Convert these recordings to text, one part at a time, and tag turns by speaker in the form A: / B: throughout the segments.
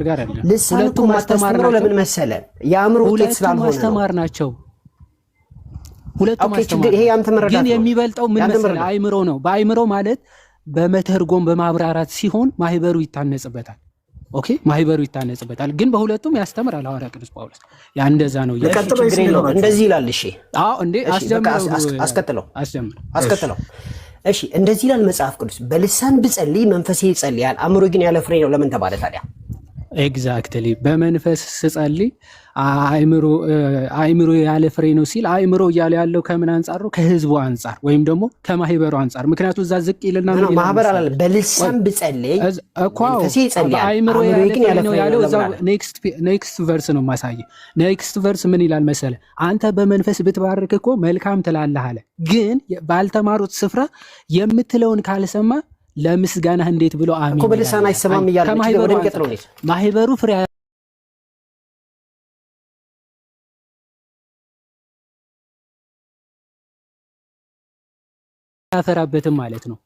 A: ጋር አይደለም።
B: ሁለቱም ማስተማር ለምን መሰለ ያምሩ ውጤት ስላልሆነ
A: ማስተማር ናቸው። ሁለቱም
B: ማስተማር ይሄ ያንተ መረዳት
A: ግን የሚበልጠው ምን መሰለ አይምሮ ነው። በአይምሮ ማለት በመተርጎም በማብራራት ሲሆን ማህበሩ ይታነጽበታል። ኦኬ ማህበሩ ይታነጽበታል። ግን በሁለቱም ያስተምራል ሐዋርያ ቅዱስ ጳውሎስ። ያ እንደዛ ነው።
B: እንደዚህ ይላል። እሺ
A: እንዴ
B: አስቀጥለው። እሺ እንደዚህ ይላል መጽሐፍ ቅዱስ፣ በልሳን ብጸልይ መንፈሴ ይጸልያል፣ አእምሮ ግን ያለ ፍሬ ነው። ለምን ተባለ ታዲያ?
A: ኤግዛክትሊ በመንፈስ ስጸልይ አእምሮ ያለ ፍሬ ነው ሲል አእምሮ እያለ ያለው ከምን አንጻር ነው? ከህዝቡ አንጻር ወይም ደግሞ ከማህበሩ አንጻር። ምክንያቱም እዛ ዝቅ ይልና ነው
B: ማህበር አላለ። በልሳን ብጸልይ መንፈሴ ይጸልያል፣ አእምሮ ግን ያለ ፍሬ ነው
A: ያለው። ኔክስት ቨርስ ነው ማሳየ። ኔክስት ቨርስ ምን ይላል መሰለ? አንተ በመንፈስ ብትባርክ እኮ መልካም ትላለህ አለ። ግን ባልተማሩት ስፍራ የምትለውን ካልሰማ ለምስጋናህ እንዴት ብሎ አሜን
B: እኮ በልሳን አይሰማም እያለ ወደ የሚቀጥለው ነው።
A: ማህበሩ ፍሬ ያፈራበትም ማለት ነው።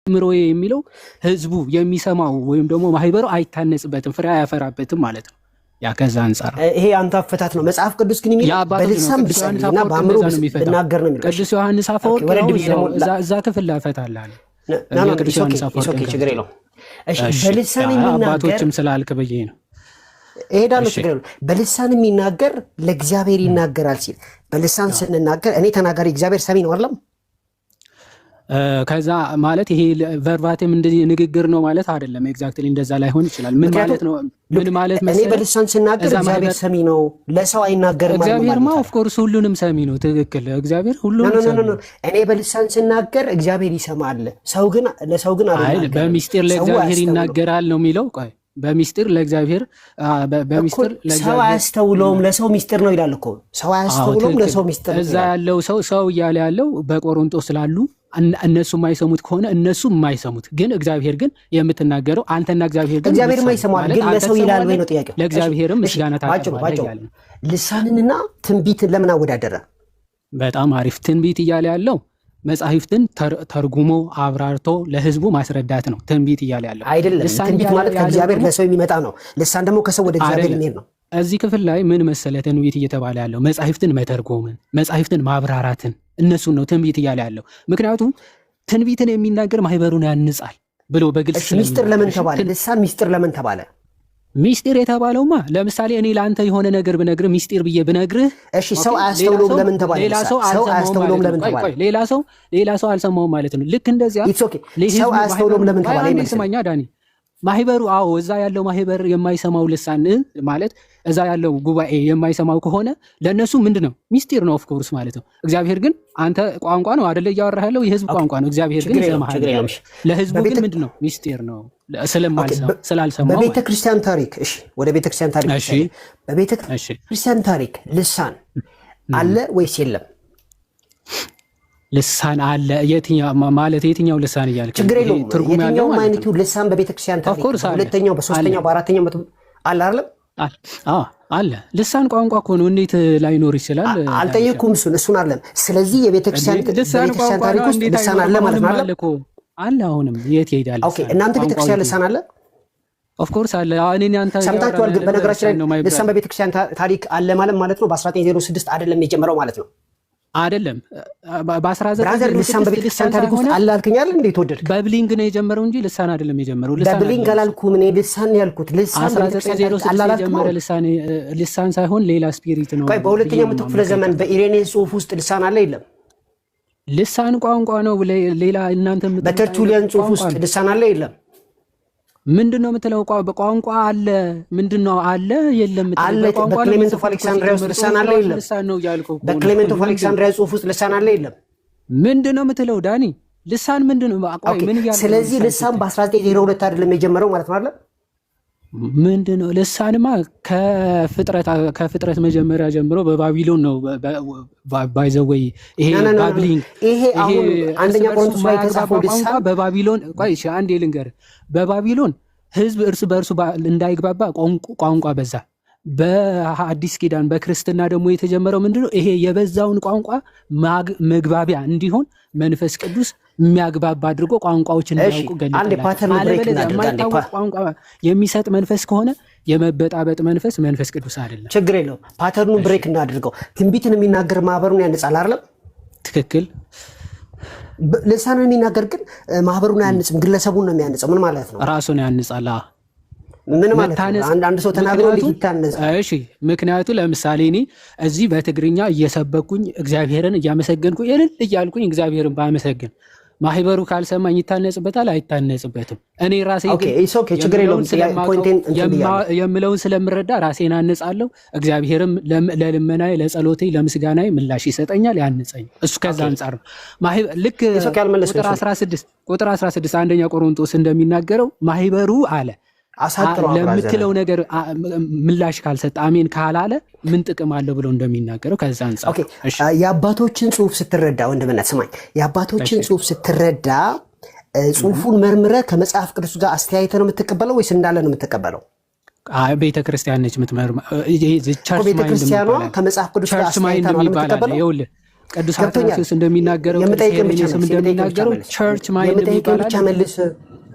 A: አእምሮ የሚለው ህዝቡ የሚሰማው ወይም ደግሞ ማህበሩ አይታነጽበትም፣ ፍሬ አያፈራበትም ማለት ነው። ያ ከዛ አንፃር
B: ይሄ አንተ አፈታት ነው። መጽሐፍ ቅዱስ ግን የሚለው በልሳን ብጸልይና በአእምሮ ብናገር ነው የሚለው።
A: ቅዱስ ዮሐንስ አፈወርቅ እዛ ክፍል ላፈታል አለ። ቅዱስ ዮሐንስ አፈወርቅ
B: ችግር የለውም። እሺ በልሳን የሚናገር
A: አባቶችም ስላልክ ብዬ ነው
B: እሄዳለሁ። ችግር የለውም። በልሳን የሚናገር ለእግዚአብሔር ይናገራል ሲል በልሳን ስንናገር እኔ ተናጋሪ እግዚአብሔር ሰሚ ነው አይደለም?
A: ከዛ ማለት ይሄ ቨርባቲም እንደዚህ ንግግር ነው ማለት አይደለም። ኤግዛክትሊ እንደዛ ላይሆን ይችላል። ምን ማለት ነው? ምን ማለት መሰለህ?
B: እኔ በልሳን ስናገር እግዚአብሔር ሰሚ ነው፣ ለሰው አይናገርም ማለት ነው።
A: እግዚአብሔርማ ኦፍ ኮርስ ሁሉንም ሰሚ ነው። ትክክል። እግዚአብሔር ሁሉንም ሰሚ ነው።
B: እኔ በልሳን ስናገር እግዚአብሔር ይሰማል፣ ሰው ግን ለሰው ግን አይናገርም።
A: በሚስጥር ለእግዚአብሔር ይናገራል ነው የሚለው። ቆይ በሚስጥር ለእግዚአብሔር
B: ሰው አያስተውለውም፣ ለሰው ሚስጥር ነው ይላል እኮ። ሰው አያስተውለውም፣ ለሰው ሚስጥር ነው።
A: እዛ ያለው ሰው እያለ ያለው በቆሮንቶስ ስላሉ እነሱ የማይሰሙት ከሆነ እነሱ የማይሰሙት ግን እግዚአብሔር ግን የምትናገረው አንተና እግዚአብሔር ግን
B: እግዚአብሔር የማይሰማው ግን ለሰው ይላል ወይ ነው ጥያቄው።
A: ለእግዚአብሔርም ምስጋና ታቀርባለህ።
B: ልሳንንና ትንቢትን ለምን አወዳደረ?
A: በጣም አሪፍ። ትንቢት እያለ ያለው መጻሕፍትን ተርጉሞ አብራርቶ ለህዝቡ ማስረዳት ነው። ትንቢት እያለ ያለው
B: አይደለም። ትንቢት ማለት ከእግዚአብሔር ለሰው የሚመጣ ነው። ልሳን ደግሞ ከሰው ወደ እግዚአብሔር የሚሄድ ነው።
A: እዚህ ክፍል ላይ ምን መሰለ ትንቢት እየተባለ ያለው መጻሕፍትን መተርጎምን፣ መጻሕፍትን ማብራራትን እነሱን ነው ትንቢት እያለ ያለው። ምክንያቱም ትንቢትን የሚናገር ማህበሩን ያንጻል ብሎ በግልጽ
B: ሚስጥር ለምን ተባለ? ልሳን ሚስጥር ለምን ተባለ?
A: ሚስጥር የተባለውማ ለምሳሌ እኔ ለአንተ የሆነ ነገር ብነግርህ ሚስጥር ብዬ ብነግርህ፣
B: እሺ ሰው አያስተውለውም ለምን ተባለ? ሰው አያስተውለውም ለምን ተባለ?
A: ሌላ ሰው አልሰማውም ማለት ነው። ልክ እንደዚያ
B: ሰው አያስተውለውም ለምን ተባለ?
A: ስማኛ ዳኒ፣ ማህበሩ እዛ ያለው ማህበር የማይሰማው ልሳን ማለት እዛ ያለው ጉባኤ የማይሰማው ከሆነ ለነሱ ምንድነው? ሚስጢር ነው ኦፍ ኮርስ ማለት ነው። እግዚአብሔር ግን አንተ ቋንቋ ነው አይደለ እያወራህ ያለው የህዝብ ቋንቋ ነው። እግዚአብሔር ግን ይሰማሃል። ለህዝቡ ግን ምንድነው? ሚስጢር ነው ስላልሰማው።
B: በቤተክርስቲያን ታሪክ ወደ ቤተክርስቲያን ታሪክ በቤተክርስቲያን ታሪክ ልሳን አለ ወይስ የለም?
A: ልሳን አለ። የትኛው ልሳን እያልክ
B: ችግር የለውም። የትኛው ማይነቱ ልሳን በቤተክርስቲያን ታሪክ ሁለተኛው፣ በሶስተኛው፣ በአራተኛው አለ አይደለም?
A: አለ። ልሳን ቋንቋ እኮ ነው። እንዴት ላይኖር ይችላል?
B: አልጠየኩም እሱን አይደለም። ስለዚህ የቤተክርስቲያን ታሪክ ውስጥ ልሳን አለ ማለት ነው አይደል?
A: አለ። አሁንም የት ይሄዳል?
B: ኦኬ፣ እናንተ ቤተክርስቲያን ልሳን አለ?
A: ኦፍ ኮርስ አለ። እኔ አንተ
B: ሰምታችኋል። ግን በነገራችን ላይ ልሳን በቤተክርስቲያን ታሪክ አለ ማለት ነው በ1906 አይደለም የጀመረው ማለት ነው።
A: አይደለም በ1906
B: ልሳን በቤተክርስቲያን ታሪክ ውስጥ አለ አልከኝ አይደል? እንዴት ወደድክ?
A: በብሊንግ ነው የጀመረው እንጂ ልሳን አይደለም የጀመረው።
B: በብሊንግ አላልኩም እኔ ልሳን ያልኩት። ልሳን
A: ልሳን ሳይሆን ሌላ ስፒሪት ነው።
B: ቆይ በሁለተኛው መቶ ክፍለ ዘመን በኢሬኔስ ጽሑፍ ውስጥ ልሳን አለ የለም?
A: ልሳን ቋንቋ ነው። ሌላ እናንተ
B: በተርቱሊያን ጽሑፍ ውስጥ ልሳን አለ የለም?
A: ምንድነው የምትለው? በቋንቋ አለ። ምንድነው አለ የለም?
B: በክሌሜንት ኦፍ አሌክሳንድሪያ ውስጥ ልሳን አለ የለም? በክሌሜንት ኦፍ አሌክሳንድሪያ ጽሑፍ ውስጥ ልሳን አለ የለም?
A: ምንድነው የምትለው ዳኒ? ልሳን ምንድነው?
B: ስለዚህ ልሳን በ1902 አይደለም የጀመረው ማለት ነው አይደል?
A: ምንድነው ልሳንማ ከፍጥረት መጀመሪያ ጀምሮ በባቢሎን ነው። ባይዘወይ ይሄ ባብሊንግ
B: ይሄ አሁን አንደኛ ቆሮንቶስ ላይ ተጻፈው ልሳን
A: በባቢሎን ቆይ አንዴ ልንገርህ። በባቢሎን ህዝብ እርስ በእርሱ እንዳይግባባ ቋንቋ በዛ። በአዲስ ኪዳን በክርስትና ደግሞ የተጀመረው ምንድነው? ይሄ የበዛውን ቋንቋ መግባቢያ እንዲሆን መንፈስ ቅዱስ የሚያግባባ አድርጎ ቋንቋዎችን እንዲያውቁ ገለጠላቸው። አለበለዚያ የማይታወቅ ቋንቋ የሚሰጥ መንፈስ ከሆነ የመበጣበጥ መንፈስ ቅዱስ አይደለም።
B: ችግር የለውም። ፓተርኑ ብሬክ እናድርገው። ትንቢትን የሚናገር ማህበሩን ያንጻል አይደለም?
A: ትክክል።
B: ልሳንን የሚናገር ግን ማህበሩን አያንጽም፣ ግለሰቡን ነው የሚያንጸው። ምን ማለት ነው?
A: ራሱን ያንጻል።
B: ምን ማለት ነው? አንድ ሰው ተናግሮ ይታነጽ።
A: እሺ፣ ምክንያቱ ለምሳሌ እኔ እዚህ በትግርኛ እየሰበኩኝ እግዚአብሔርን እያመሰገንኩኝ እልል እያልኩኝ እግዚአብሔርን ባመሰግን ማህበሩ ካልሰማኝ ይታነጽበታል? አይታነጽበትም። እኔ ራሴ የምለውን ስለምረዳ ራሴን አነጻለሁ። እግዚአብሔርም ለልመናዬ፣ ለጸሎቴ፣ ለምስጋናዬ ምላሽ ይሰጠኛል፣ ያንጸኝ። እሱ ከዛ አንጻር ነው። ልክ ቁጥር 16 አንደኛ ቆሮንቶስ እንደሚናገረው ማህበሩ አለ ለምትለው ነገር ምላሽ ካልሰጠ አሜን ካላለ ምን ጥቅም አለው ብለው እንደሚናገረው ከዛ አንጻር
B: የአባቶችን ጽሁፍ ስትረዳ ወንድምነት ስማኝ፣ የአባቶችን ጽሁፍ ስትረዳ ጽሁፉን መርምረ ከመጽሐፍ ቅዱስ ጋር አስተያየተ ነው የምትቀበለው ወይስ እንዳለ ነው የምትቀበለው?
A: ቤተክርስቲያን ነች የምትመርመው።
B: ቤተክርስቲያኗ ከመጽሐፍ ቅዱስ ጋር አስተያየተ ነው የምትቀበለው።
A: ይኸውልህ ቅዱስ አትናቴዎስ እንደሚናገረው ቸርች ማይንድ ይባላል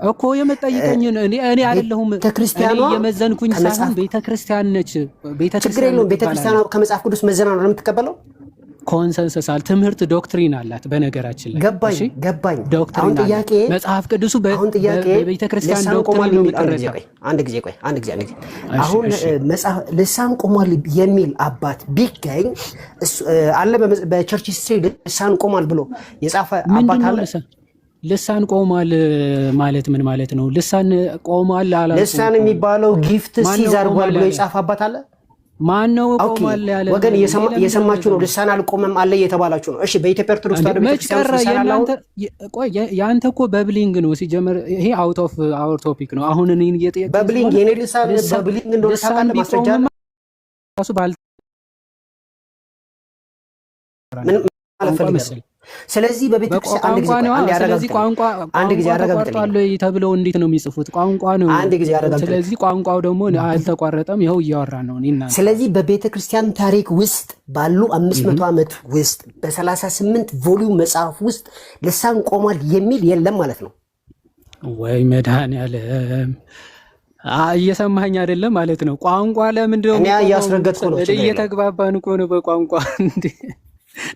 A: እኮ የመጠይቀኝ እኔ አይደለሁም።
B: ቤተክርስቲያኗ
A: የመዘንኩኝ ሳይሆን ቤተክርስቲያን ነች።
B: ቤተክርስቲያኗ ከመጽሐፍ ቅዱስ መዘና ነው የምትቀበለው።
A: ኮንሰንሰስ አለ፣ ትምህርት ዶክትሪን አላት። በነገራችን ላይ
B: ገባኝ።
A: አሁን ጥያቄ መጽሐፍ ቅዱሱ በቤተክርስቲያን ዶክትሪን ነው የሚቀረጸው።
B: አንድ ጊዜ አሁን መጽሐፍ ልሳን ቆሟል የሚል አባት ቢገኝ አለ በቸርች ሂስትሪ ልሳን ቆሟል ብሎ የጻፈ አባት አለ?
A: ልሳን ቆሟል ማለት ምን ማለት ነው? ልሳን ቆሟል አላልኩም።
B: ልሳን የሚባለው ጊፍት ሲዛር ብሎ የጻፈ አባት አለ?
A: ማን ነው ቆሟል ያለ?
B: ወገን እየሰማችሁ ነው። ልሳን አልቆመም አለ እየተባላችሁ ነው። እሺ፣ በኢትዮጵያ ኦርቶዶክስ ተዋሕዶ ቤተክርስቲያን
A: ያንተ እኮ በብሊንግ ነው ሲጀመር። ይሄ አውት ኦፍ አወር ቶፒክ ነው። አሁን እኔን እየጠየቀ
B: በብሊንግ የኔ ልሳን በብሊንግ እንደሆነ ታውቃለህ? ማስረጃ
A: ራሱ ባል
B: ምን ማለት ፈልገህ? ስለዚህ በቤተክርስቲያን አንድ ጊዜ
A: ያረጋግጣለሁ ተብለው እንዴት ነው የሚጽፉት? ቋንቋ ነው። ስለዚህ ቋንቋው ደግሞ አልተቋረጠም። ይኸው እያወራን ነው እኔና።
B: ስለዚህ በቤተክርስቲያን ታሪክ ውስጥ ባሉ 500 ዓመት ውስጥ በ38 ቮሊዩም መጽሐፍ ውስጥ ልሳን ቆሟል የሚል የለም ማለት ነው
A: ወይ? መድኃኒዓለም እየሰማኸኝ አይደለም ማለት ነው። ቋንቋ ለምንድን ነው?
B: እኔ እያስረገጥኩ ነው።
A: እየተግባባን እኮ ነው በቋንቋ።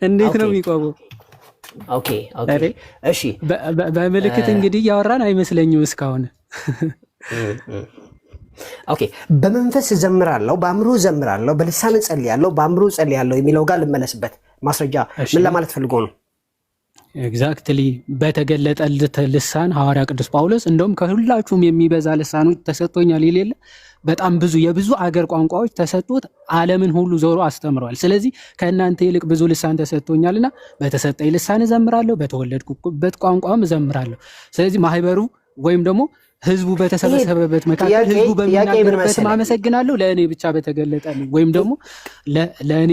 A: እንዴት ነው የሚቆመው?
B: ኦኬ እሺ።
A: በምልክት እንግዲህ እያወራን አይመስለኝም እስካሁን።
B: ኦኬ በመንፈስ እዘምራለሁ፣ በአእምሮ እዘምራለሁ፣ በልሳን እጸልያለሁ፣ በአእምሮ እጸልያለሁ የሚለው ጋር ልመለስበት። ማስረጃ ምን ለማለት ፈልጎ ነው?
A: ኤግዛክትሊ በተገለጠለት ልሳን ሐዋርያ ቅዱስ ጳውሎስ እንደውም ከሁላችሁም የሚበዛ ልሳኖች ተሰጥቶኛል ይሌለ በጣም የብዙ አገር ቋንቋዎች ተሰጥቶት ዓለምን ሁሉ ዞሮ አስተምረዋል። ስለዚህ ከእናንተ ይልቅ ብዙ ልሳን ተሰጥቶኛልና በተሰጠኝ ልሳን እዘምራለሁ፣ በተወለድኩበት ቋንቋም እዘምራለሁ። ስለዚህ ማህበሩ ወይም ደግሞ ህዝቡ በተሰበሰበበት መካከል ህዝቡ በሚናገርበትም አመሰግናለሁ። ለእኔ ብቻ በተገለጠልኝ ወይም ደግሞ ለእኔ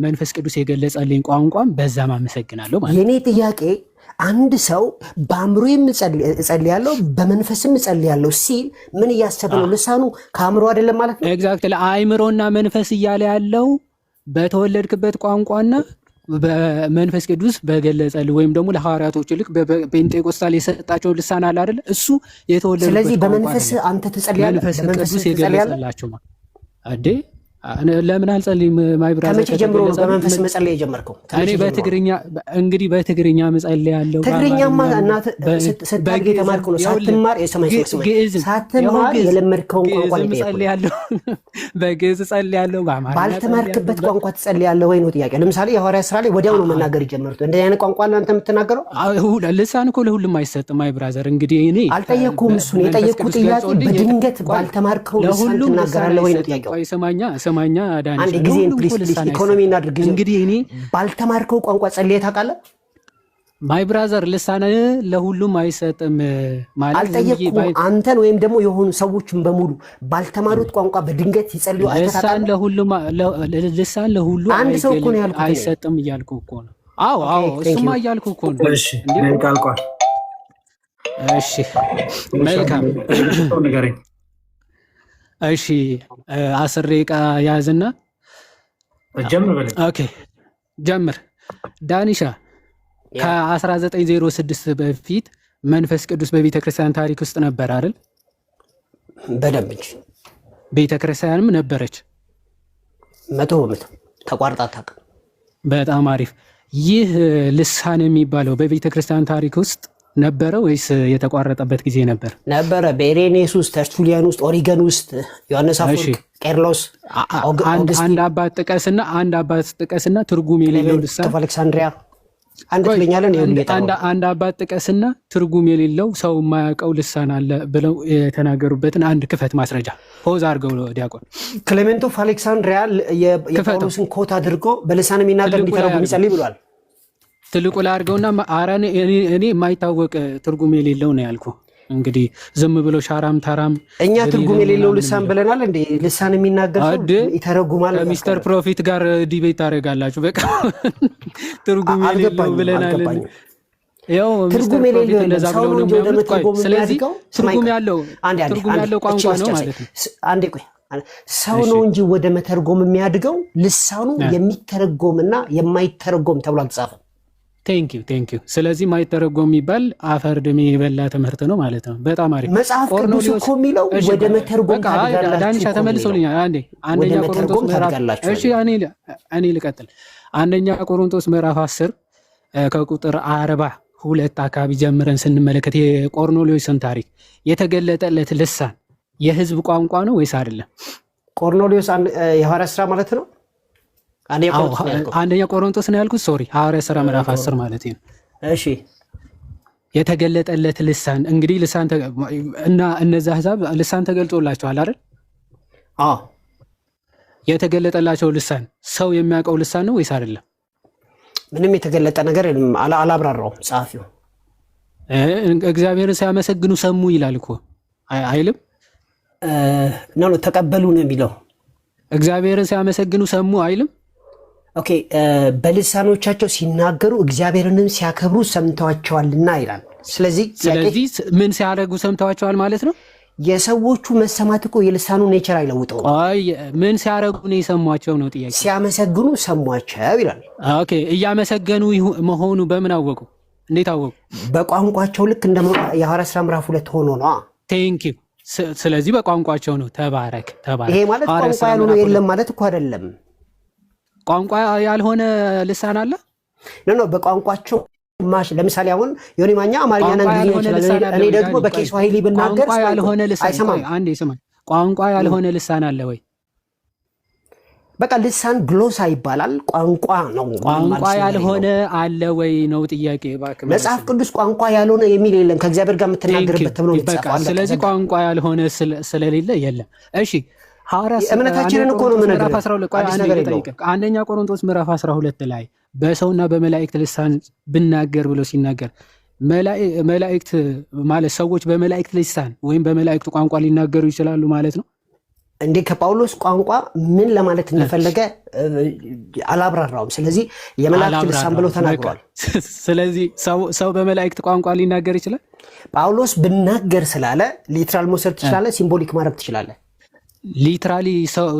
A: መንፈስ ቅዱስ የገለጸልኝ ቋንቋም በዛም አመሰግናለሁ ማለት ነው።
B: የኔ ጥያቄ አንድ ሰው በአእምሮም እጸልያለሁ በመንፈስም እጸልያለሁ ሲል ምን እያሰበ ነው? ልሳኑ ከአእምሮ አይደለም ማለት ነው?
A: ኤግዛክትሊ አእምሮና መንፈስ እያለ ያለው በተወለድክበት ቋንቋና በመንፈስ ቅዱስ በገለጸልህ ወይም ደግሞ ለሐዋርያቶች ልክ በጴንጤቆስታል የሰጣቸው ልሳን አለ አይደል? እሱ የተወለደበት።
B: ስለዚህ በመንፈስ አንተ ትጸልያለህ፣
A: መንፈስ ቅዱስ የገለጸላቸው ማለት አዴ ለምን አልጸልይም? ማይብራዛ
B: ከመቼ ጀምሮ ነው በመንፈስ መጸለይ የጀመርከው?
A: እኔ በትግርኛ እንግዲህ በትግርኛ መጸለያለሁ።
B: ትግርኛማ እናት ስታድግ የተማርከው ነው። ሳትማር ሳትማር የለመድከውን ቋንቋ
A: እጸልያለሁ፣ በግዕዝ እጸልያለሁ፣ በአማርኛ
B: ባልተማርክበት ቋንቋ ትጸልያለህ ወይ ነው ጥያቄ። ለምሳሌ የሐዋርያት ሥራ ላይ ወዲያው ነው መናገር የጀመሩት። እንደዚህ አይነት ቋንቋ አንተ የምትናገረው?
A: ልሳን እኮ ለሁሉም አይሰጥም። ማይብራዘር እንግዲህ እኔ
B: አልጠየቅኩም። እሱን የጠየቅኩት ጥያቄ በድንገት ባልተማርከው ልሳን ትናገራለህ ወይ ነው ጥያቄው።
A: ሰማኛ ዳንኤል
B: አንድ ጊዜ ፕሊስ ኢኮኖሚ እናድርግ።
A: እንግዲህ እኔ
B: ባልተማርከው ቋንቋ ጸልየህ ታውቃለህ?
A: ማይ ብራዘር ልሳን ለሁሉም አይሰጥም ማለት
B: አልጠየቅኩም። አንተን ወይም ደግሞ የሆኑ ሰዎችን በሙሉ ባልተማሩት ቋንቋ በድንገት ይጸልዩ
A: ልሳን ለሁሉ
B: አንድ ሰው እኮ ነው ያልኩት፣
A: አይሰጥም እያልኩ እኮ ነው። አዎ እሱማ እያልኩ እኮ ነው።
C: እሺ ቃልቋል።
A: እሺ መልካም እሺ 10 ደቂቃ ያዝና ኦኬ ጀምር። ዳኒሻ ከ1906 በፊት መንፈስ ቅዱስ በቤተ ክርስቲያን ታሪክ ውስጥ ነበር አይደል?
B: በደንብ እንጂ
A: ቤተ ክርስቲያንም ነበረች።
B: 100% ተቋርጣ አታውቅም።
A: በጣም አሪፍ። ይህ ልሳን የሚባለው በቤተ ክርስቲያን ታሪክ ውስጥ ነበረ ወይስ የተቋረጠበት ጊዜ ነበር?
B: ነበረ። በኢሬኔስ ውስጥ፣ ተርቱሊያን ውስጥ፣ ኦሪገን ውስጥ፣ ዮሐንስ አፈወርቅ፣ ቄርሎስ፣
A: አንድ አባት ጥቀስና ትርጉም የሌለው ልሳን
B: አሌክሳንድሪያ
A: አንድ አባት ጥቀስና ትርጉም የሌለው ሰው የማያውቀው ልሳን አለ ብለው የተናገሩበትን አንድ ክፈት ማስረጃ ፖዝ አድርገው ዲያቆን።
B: ክሌሜንት ኦፍ አሌክሳንድሪያ የጳውሎስን ኮት አድርጎ በልሳን የሚናገር እንዲተረጉም ይጸልይ ብሏል።
A: ትልቁ ላይ አድርገውና እኔ የማይታወቅ ትርጉም የሌለው ነው ያልኩ። እንግዲህ ዝም ብሎ ሻራም ታራም
B: እኛ ትርጉም የሌለው ልሳን ብለናል እንዴ? ልሳን የሚናገር ሰው ይተረጉማል።
A: ሚስተር ፕሮፊት ጋር ዲቤት ታደርጋላችሁ። በቃ ትርጉም የሌለው ብለናል። ያው
B: ትርጉም የሌለው
A: እንደዛ ብለው ነው የሚያምኑት። ስለዚህ ትርጉም ያለው ቋንቋ ነው ማለት ነው።
B: አንዴ ቆይ፣ ሰው ነው እንጂ ወደ መተርጎም የሚያድገው ልሳኑ የሚተረጎምና የማይተረጎም ተብሎ አልተጻፈም።
A: ቴንክ ዩ። ስለዚህ ማይተረጎም የሚባል አፈር ድሜ የበላ ትምህርት ነው ማለት ነው። በጣም አሪፍ።
B: መጽሐፍ ቅዱስ እኮ የሚለው ወደ መተርጎም ታድጋላችሁ።
A: ዳንሻ ተመልሶልኛል። አንደኛ ቆሮንቶስ ምዕራፍ እኔ ልቀጥል። አንደኛ ቆሮንቶስ ምዕራፍ 10 ከቁጥር 42 አካባቢ ጀምረን ስንመለከት የቆርኔሌዎስን ታሪክ የተገለጠለት ልሳን የህዝብ ቋንቋ ነው ወይስ አይደለም?
B: ቆርኔሌዎስ የሐዋርያት ሥራ ማለት ነው።
A: አንደኛ ቆሮንቶስ ነው ያልኩት። ሶሪ ሐዋርያት ሥራ ምዕራፍ 10 ማለት ነው።
B: እሺ
A: የተገለጠለት ልሳን እንግዲህ ልሳን እና እነዛ አሕዛብ ልሳን ተገልጦላቸዋል አይደል?
B: አዎ።
A: የተገለጠላቸው ልሳን ሰው የሚያውቀው ልሳን ነው ወይስ አይደለም?
B: ምንም የተገለጠ ነገር አላብራራውም ጸሐፊው።
A: እግዚአብሔርን ሲያመሰግኑ ሰሙ ይላል እኮ አይልም?
B: ነው ተቀበሉ ነው የሚለው።
A: እግዚአብሔርን ሲያመሰግኑ ሰሙ አይልም?
B: ኦኬ በልሳኖቻቸው ሲናገሩ እግዚአብሔርንም ሲያከብሩ ሰምተዋቸዋልና ይላል። ስለዚህ
A: ምን ሲያደርጉ ሰምተዋቸዋል ማለት ነው?
B: የሰዎቹ መሰማት እኮ የልሳኑ ኔቸር አይለውጠው።
A: ምን ሲያደርጉ ነው የሰሟቸው ነው ጥያቄ።
B: ሲያመሰግኑ ሰሟቸው ይላል።
A: ኦኬ እያመሰገኑ መሆኑ በምን አወቁ? እንዴት አወቁ?
B: በቋንቋቸው ልክ እንደ የሐዋርያት ሥራ ምዕራፍ 2 ሆኖ ነው።
A: ቴንክ ዩ። ስለዚህ በቋንቋቸው ነው። ተባረክ።
B: ይሄ ማለት ቋንቋ ያልሆነ የለም ማለት እኮ አይደለም።
A: ቋንቋ ያልሆነ ልሳን አለ
B: ነው። በቋንቋቸው ለምሳሌ አሁን ዮኒ ማኛ አማርኛና እንግሊዝኛ ይችላል። እኔ ደግሞ በኬስዋሂሊ ብናገር
A: ቋንቋ ያልሆነ ልሳን አንዴ ስማኝ፣ ቋንቋ ያልሆነ ልሳን አለ ወይ?
B: በቃ ልሳን ግሎሳ ይባላል። ቋንቋ ነው።
A: ቋንቋ ያልሆነ አለ ወይ ነው ጥያቄ።
B: መጽሐፍ ቅዱስ ቋንቋ ያልሆነ የሚል የለም። ከእግዚአብሔር ጋር የምትናገርበት ተብሎ ይጻፋል።
A: ስለዚህ ቋንቋ ያልሆነ ስለሌለ የለም። እሺ
B: እምነታችንን እኮ ነው የምነግርህ።
A: አንደኛ ቆሮንቶስ ምዕራፍ 12 ላይ በሰውና በመላእክት ልሳን ብናገር ብሎ ሲናገር መላእክት ማለት ሰዎች በመላእክት ልሳን ወይም በመላእክት ቋንቋ ሊናገሩ ይችላሉ ማለት ነው
B: እንዴ? ከጳውሎስ ቋንቋ ምን ለማለት እንደፈለገ አላብራራውም። ስለዚህ የመላእክት ልሳን ብሎ ተናግሯል።
A: ስለዚህ ሰው በመላእክት ቋንቋ ሊናገር ይችላል።
B: ጳውሎስ ብናገር ስላለ ሊትራል መውሰድ ትችላለህ፣ ሲምቦሊክ ማድረግ ትችላለህ።
A: ሊትራሊ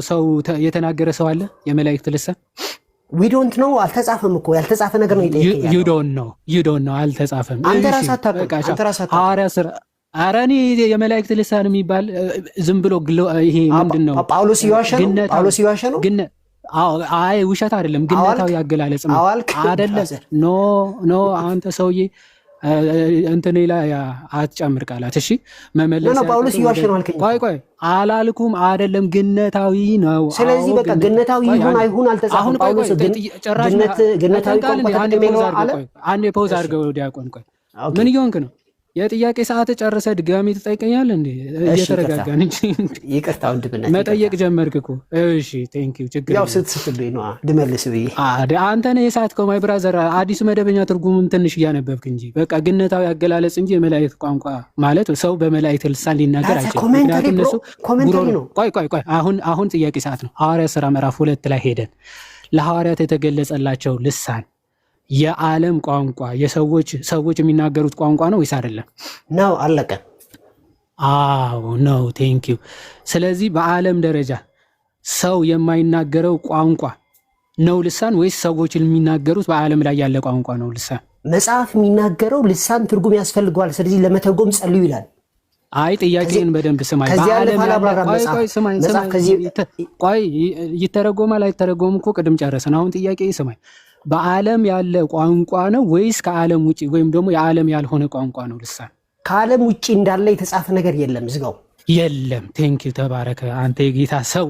A: ሰው የተናገረ ሰው አለ የመላእክት ልሳን?
B: ዊ ዶንት ኖ። አልተጻፈም እኮ ያልተጻፈ ነገር ነው ይጠይቀኛል።
A: ዩ ዶንት ኖ አልተጻፈም።
B: አንተ ራስህ አታውቅም።
A: ሐዋርያ ሥራ ኧረ እኔ የመላእክት ልሳን የሚባል ዝም ብሎ ይሄ ምንድን ነው?
B: ጳውሎስ እየዋሸ ነው።
A: አይ ውሸት አይደለም፣ ግነታዊ አገላለጽ ነው አይደለም። ኖ አንተ ሰውዬ እንትን ላይ አትጨምር ቃላት። እሺ መመለስ
B: ጳውሎስ እየዋሸ ነው አልከኝ።
A: ቆይ አላልኩም አይደለም፣ ግነታዊ ነው።
B: ስለዚህ በቃ ግነታዊ ይሁን አይሁን አልተጻፈም። ጳውሎስ ግነታዊ
A: አንዴ ፖዝ አድርገው ዲያቆን። ቆይ ምን እየሆንክ ነው? የጥያቄ ሰዓት ጨርሰህ ድጋሚ ትጠይቀኛለህ እንዴ? እየተረጋጋን እንጂ
B: ይቅርታ ወንድምና
A: መጠየቅ ጀመርክ እኮ። እሺ ቴንክ ዩ። ችግር
B: ያው ስትልኝ ነው ልመልስ ብዬ
A: አንተ ነህ የሳትከው። ማይ ብራዘር አዲሱ መደበኛ ትርጉሙን ትንሽ እያነበብክ እንጂ በቃ ግነታዊ አገላለጽ እንጂ የመላእክት ቋንቋ ማለት ሰው በመላእክት ልሳን ሊናገር አይችልም። ምክንያቱም እነሱ ኮሜንታሪ ነው። ቆይ አሁን ጥያቄ ሰዓት ነው። ሐዋርያት ሥራ ምዕራፍ 2 ላይ ሄደን ለሐዋርያት የተገለጸላቸው ልሳን የዓለም ቋንቋ ሰዎች የሚናገሩት ቋንቋ ነው ወይስ አይደለም?
B: ነው አለቀ።
A: አዎ ነው። ቴንክ ዩ። ስለዚህ በዓለም ደረጃ ሰው የማይናገረው ቋንቋ ነው ልሳን ወይስ ሰዎች የሚናገሩት በዓለም ላይ ያለ ቋንቋ ነው ልሳን?
B: መጽሐፍ የሚናገረው ልሳን ትርጉም ያስፈልገዋል። ስለዚህ ለመተርጎም ጸልዩ ይላል።
A: አይ ጥያቄን በደንብ ስማኝ። ቆይ ይተረጎማል አይተረጎም እኮ ቅድም ጨረስን። አሁን ጥያቄ ስማኝ። በዓለም ያለ ቋንቋ ነው ወይስ ከዓለም ውጭ ወይም ደግሞ የዓለም ያልሆነ ቋንቋ ነው ልሳን?
B: ከዓለም ውጭ እንዳለ የተጻፈ ነገር የለም። ዝጋው።
A: የለም። ቴንክ ዩ ተባረከ አንተ የጌታ ሰው።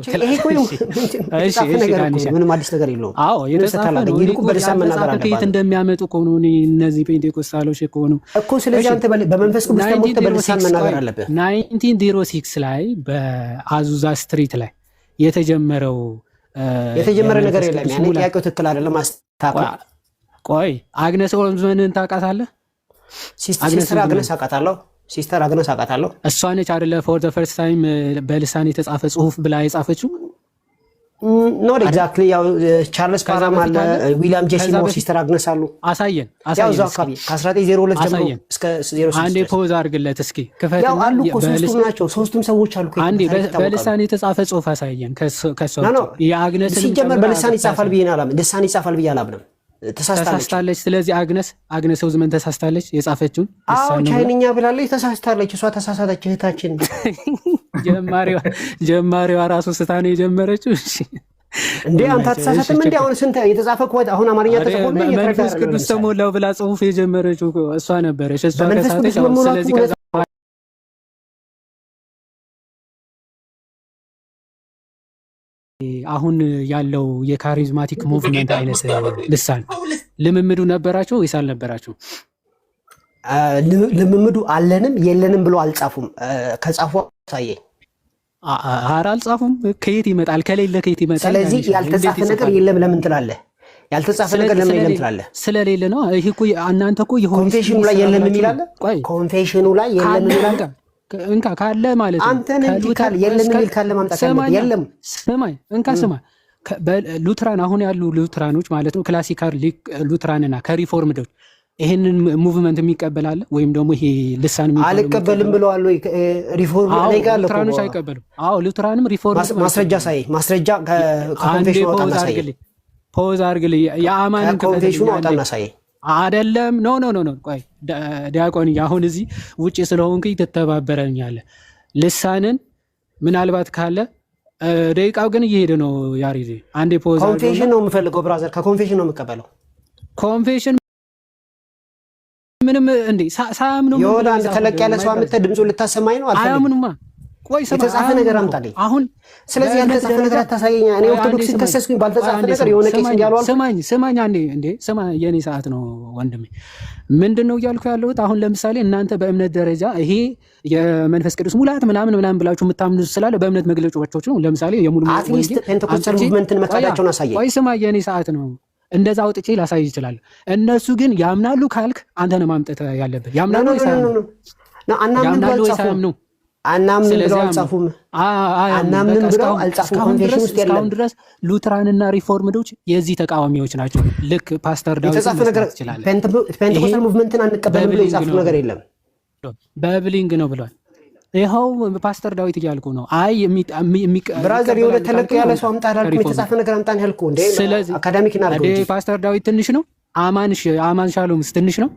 B: ምንም አዲስ ነገር የለውም።
A: አዎ የተጻፈ ነው። ይልቁ በልሳን መናገር አለበት። ከየት እንደሚያመጡ ከሆኑ እነዚህ ፔንቴኮስታሎች ከሆኑ
B: እኮ። ስለዚህ አንተ በመንፈስ ቅዱስ ተሞልተህ በልሳን መናገር አለበት።
A: 1906 ላይ በአዙዛ ስትሪት ላይ የተጀመረ
B: ነገር የለም። ያኔ ጥያቄው ትክክል አይደለም። አስተካክል።
A: ቆይ አግነስ ኦዝመንን ታውቃታለህ?
B: ሲስተር አግነስ አውቃታለሁ።
A: እሷ ነች አይደለ ፎር ዘ ፈርስት ታይም በልሳን የተጻፈ ጽሁፍ ብላ የጻፈችው?
B: ኖት ኤግዛክትሊ። ያው ቻርልስ ፓራም አለ፣ ዊሊያም ጄሲ ሞር፣ ሲስተር አግነስ አሉ።
A: አሳየን
B: ያው እዛው አካባቢ ከ1902 ጀምሮ እስከ 06
A: አንዴ ፖዝ አድርግለት እስኪ። ክፈት።
B: ያው አሉ እኮ ሶስቱም ናቸው። ሶስቱም ሰዎች አሉ።
A: አንዴ በልሳን የተጻፈ ጽሁፍ አሳየን። ከሷ የአግነስን
B: ሲጀመር በልሳን ይጻፋል ብዬ አላምንም። ልሳን ይጻፋል ብዬ አላምንም።
A: ተሳስታለች። ስለዚህ አግነስ ኦዝመን ተሳስታለች። የጻፈችውን
B: ቻይንኛ ብላለች። ተሳስታለች። እሷ ተሳሳተች። እህታችን
A: ጀማሪዋ ራሱ ስታ ነው የጀመረችው።
B: እንዴ አንተ አትሳሳትም እንዴ? አሁን ስንት የተጻፈ ኮድ አሁን አማርኛ ተጽፎ ነው
A: መንፈስ ቅዱስ ተሞላው ብላ ጽሁፍ የጀመረችው እሷ ነበረች። እሷ ከሳተች። ስለዚህ አሁን ያለው የካሪዝማቲክ ሙቭመንት አይነት ልሳን ልምምዱ ነበራቸው ወይስ አልነበራቸው?
B: ልምምዱ አለንም የለንም ብሎ አልጻፉም። ከጻፉ አሳየኝ።
A: ኧረ አልጻፉም። ከየት ይመጣል? ከሌለ ከየት ይመጣል?
B: ስለዚህ ያልተጻፈ ነገር የለም ለምን ትላለህ? ያልተጻፈ ነገር ለምን የለም ትላለህ?
A: ስለሌለ ነው። ይሄ እኮ እናንተ እኮ
B: ኮንፌሽኑ ላይ የለም የሚል አለ። ኮንፌሽኑ ላይ የለም የሚል አለ። እንካ ካለ ማለት ነው። አንተ ነህ ካለ የለም የሚል ካለ ማምጣት አለበት። የለም
A: ስማኝ፣ እንካ ስማ። ሉትራን አሁን ያሉ ሉትራኖች ማለት ነው ክላሲካል ሉትራንና ከሪፎርምዶች ይሄንን ሙቭመንት የሚቀበላል ወይም ደግሞ ይሄ ልሳን
B: አልቀበልም ብለዋል ወይ? ሪፎርም ላይ ጋር
A: ሉትራኖች አይቀበሉም። አዎ ሉትራንም ሪፎርም
B: ማስረጃ ከኮንፌሽኑ አውጣና ሳይ
A: ፖዝ አድርግልኝ። የአማንን
B: ኮንፌሽኑ አውጣና ሳይ
A: አይደለም። ኖ ቆይ ዲያቆን፣ አሁን እዚህ ውጪ ስለሆንኩኝ ትተባበረኛለህ። ልሳንን ምናልባት ካለ ደቂቃው ግን እየሄደ ነው። ያሪዜ አንዴ ፖዝ አድርገው።
B: ኮንፌሽን ነው የምፈልገው ብራዘር፣ ከኮንፌሽን ነው የምቀበለው።
A: ኮንፌሽን ምንም እንዴ ሳያምኑ
B: የሆነ አንድ ተለቅ ያለ ሰው አምጥተህ ድምፁን ልታሰማኝ ነው?
A: አያምኑማ። ቆይ
B: የተጻፈ ነገር አምጣልኝ
A: አሁን።
B: ስለዚህ ያልተጻፈ ነገር አታሳየኝ። እኔ ኦርቶዶክስን ከሰስኩኝ ባልተጻፈ ነገር የሆነ ቄስ እንዲያሉ
A: ስማኝ አንዴ። እንዴ ስማ፣ የኔ ሰዓት ነው ወንድሜ። ምንድን ነው እያልኩ ያለሁት? አሁን ለምሳሌ እናንተ በእምነት ደረጃ ይሄ የመንፈስ ቅዱስ ሙላት ምናምን ብላችሁ የምታምኑት ስላለ በእምነት መግለጫዎቻችሁ ነው። ለምሳሌ የሙሉ
B: አትሊስት ፔንቴኮስታል ሙቭመንትን መታዳቸውን አሳየኝ።
A: ቆይ ስማ፣ የኔ ሰዓት ነው። እንደዛ አውጥቼ ላሳይ ይችላል። እነሱ ግን ያምናሉ ካልክ አንተ ነው ማምጣት ያለብህ። ያምናሉ ወይስ አያምኑ?
B: አናምንም ብለው አልጻፉም። አናምንም ብለው አልጻፉም። ኮንፌሽን ውስጥ የለም።
A: እስካሁን ድረስ ሉትራንና ሪፎርምዶች የዚህ ተቃዋሚዎች ናቸው። ልክ ፓስተር ዳዊት
B: የተጻፈ ነገር ፔንቴኮስታል ሙቭመንትን አንቀበልም ብሎ የጻፉት ነገር የለም።
A: በብሊንግ ነው ብሏል። ይኸው ፓስተር ዳዊት እያልኩ ነው። አይ
B: ብራዘር የሆነ ተለቅ ያለ ሰው አምጣ አላልኩም? የተጻፈ ነገር አምጣን ያልኩ እንዴ? አካዳሚክ እናድርገው እንጂ
A: ፓስተር ዳዊት ትንሽ ነው። አማን ሻሎምስ ትንሽ ነው።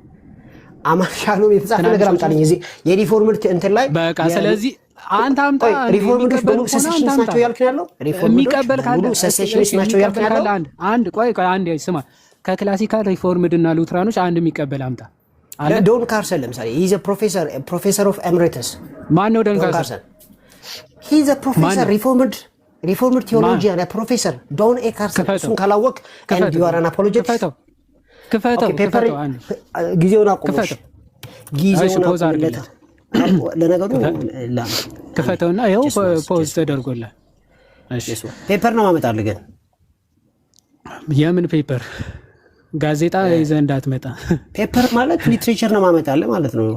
B: አማን ሻሎም የተጻፈ ነገር አምጣልኝ። እዚህ የሪፎርምድ እንትን ላይ
A: በቃ ስለዚህ አንተ አምጣ።
B: ሪፎርምዶች በሙሉ ሰሴሽንስ ናቸው ያልክ ያለው?
A: የሚቀበል ካለ
B: ሰሴሽንስ ናቸው ያልክ ያለው?
A: አንድ ቆይ አንድ ስማ፣ ከክላሲካል ሪፎርምድ እና ሉትራኖች አንድ የሚቀበል አምጣ።
B: ዶን ካርሰን ለምሳሌ ሂዝ ፕሮፌሰር ኦፍ ኤምሬተስ።
A: ማን ነው ዶን ካርሰን?
B: ሂዝ ፕሮፌሰር ሪፎርምድ ቴዎሎጂያን ፕሮፌሰር ዶን ኤ ካርሰን። እሱን ካላወቅ ኤንድ ዩ አር አን አፖሎጂስት።
A: ክፈተው
B: ጊዜውን አቁመሽ ለነገሩ
A: ክፈተውና ይኸው ፖዝ ተደርጎላል።
B: ፔፐር ነው ማመጣልህ። ግን
A: የምን ፔፐር? ጋዜጣ ይዘህ እንዳትመጣ።
B: ፔፐር ማለት ሊትሬቸር ነው ማመጣልህ ማለት ነው።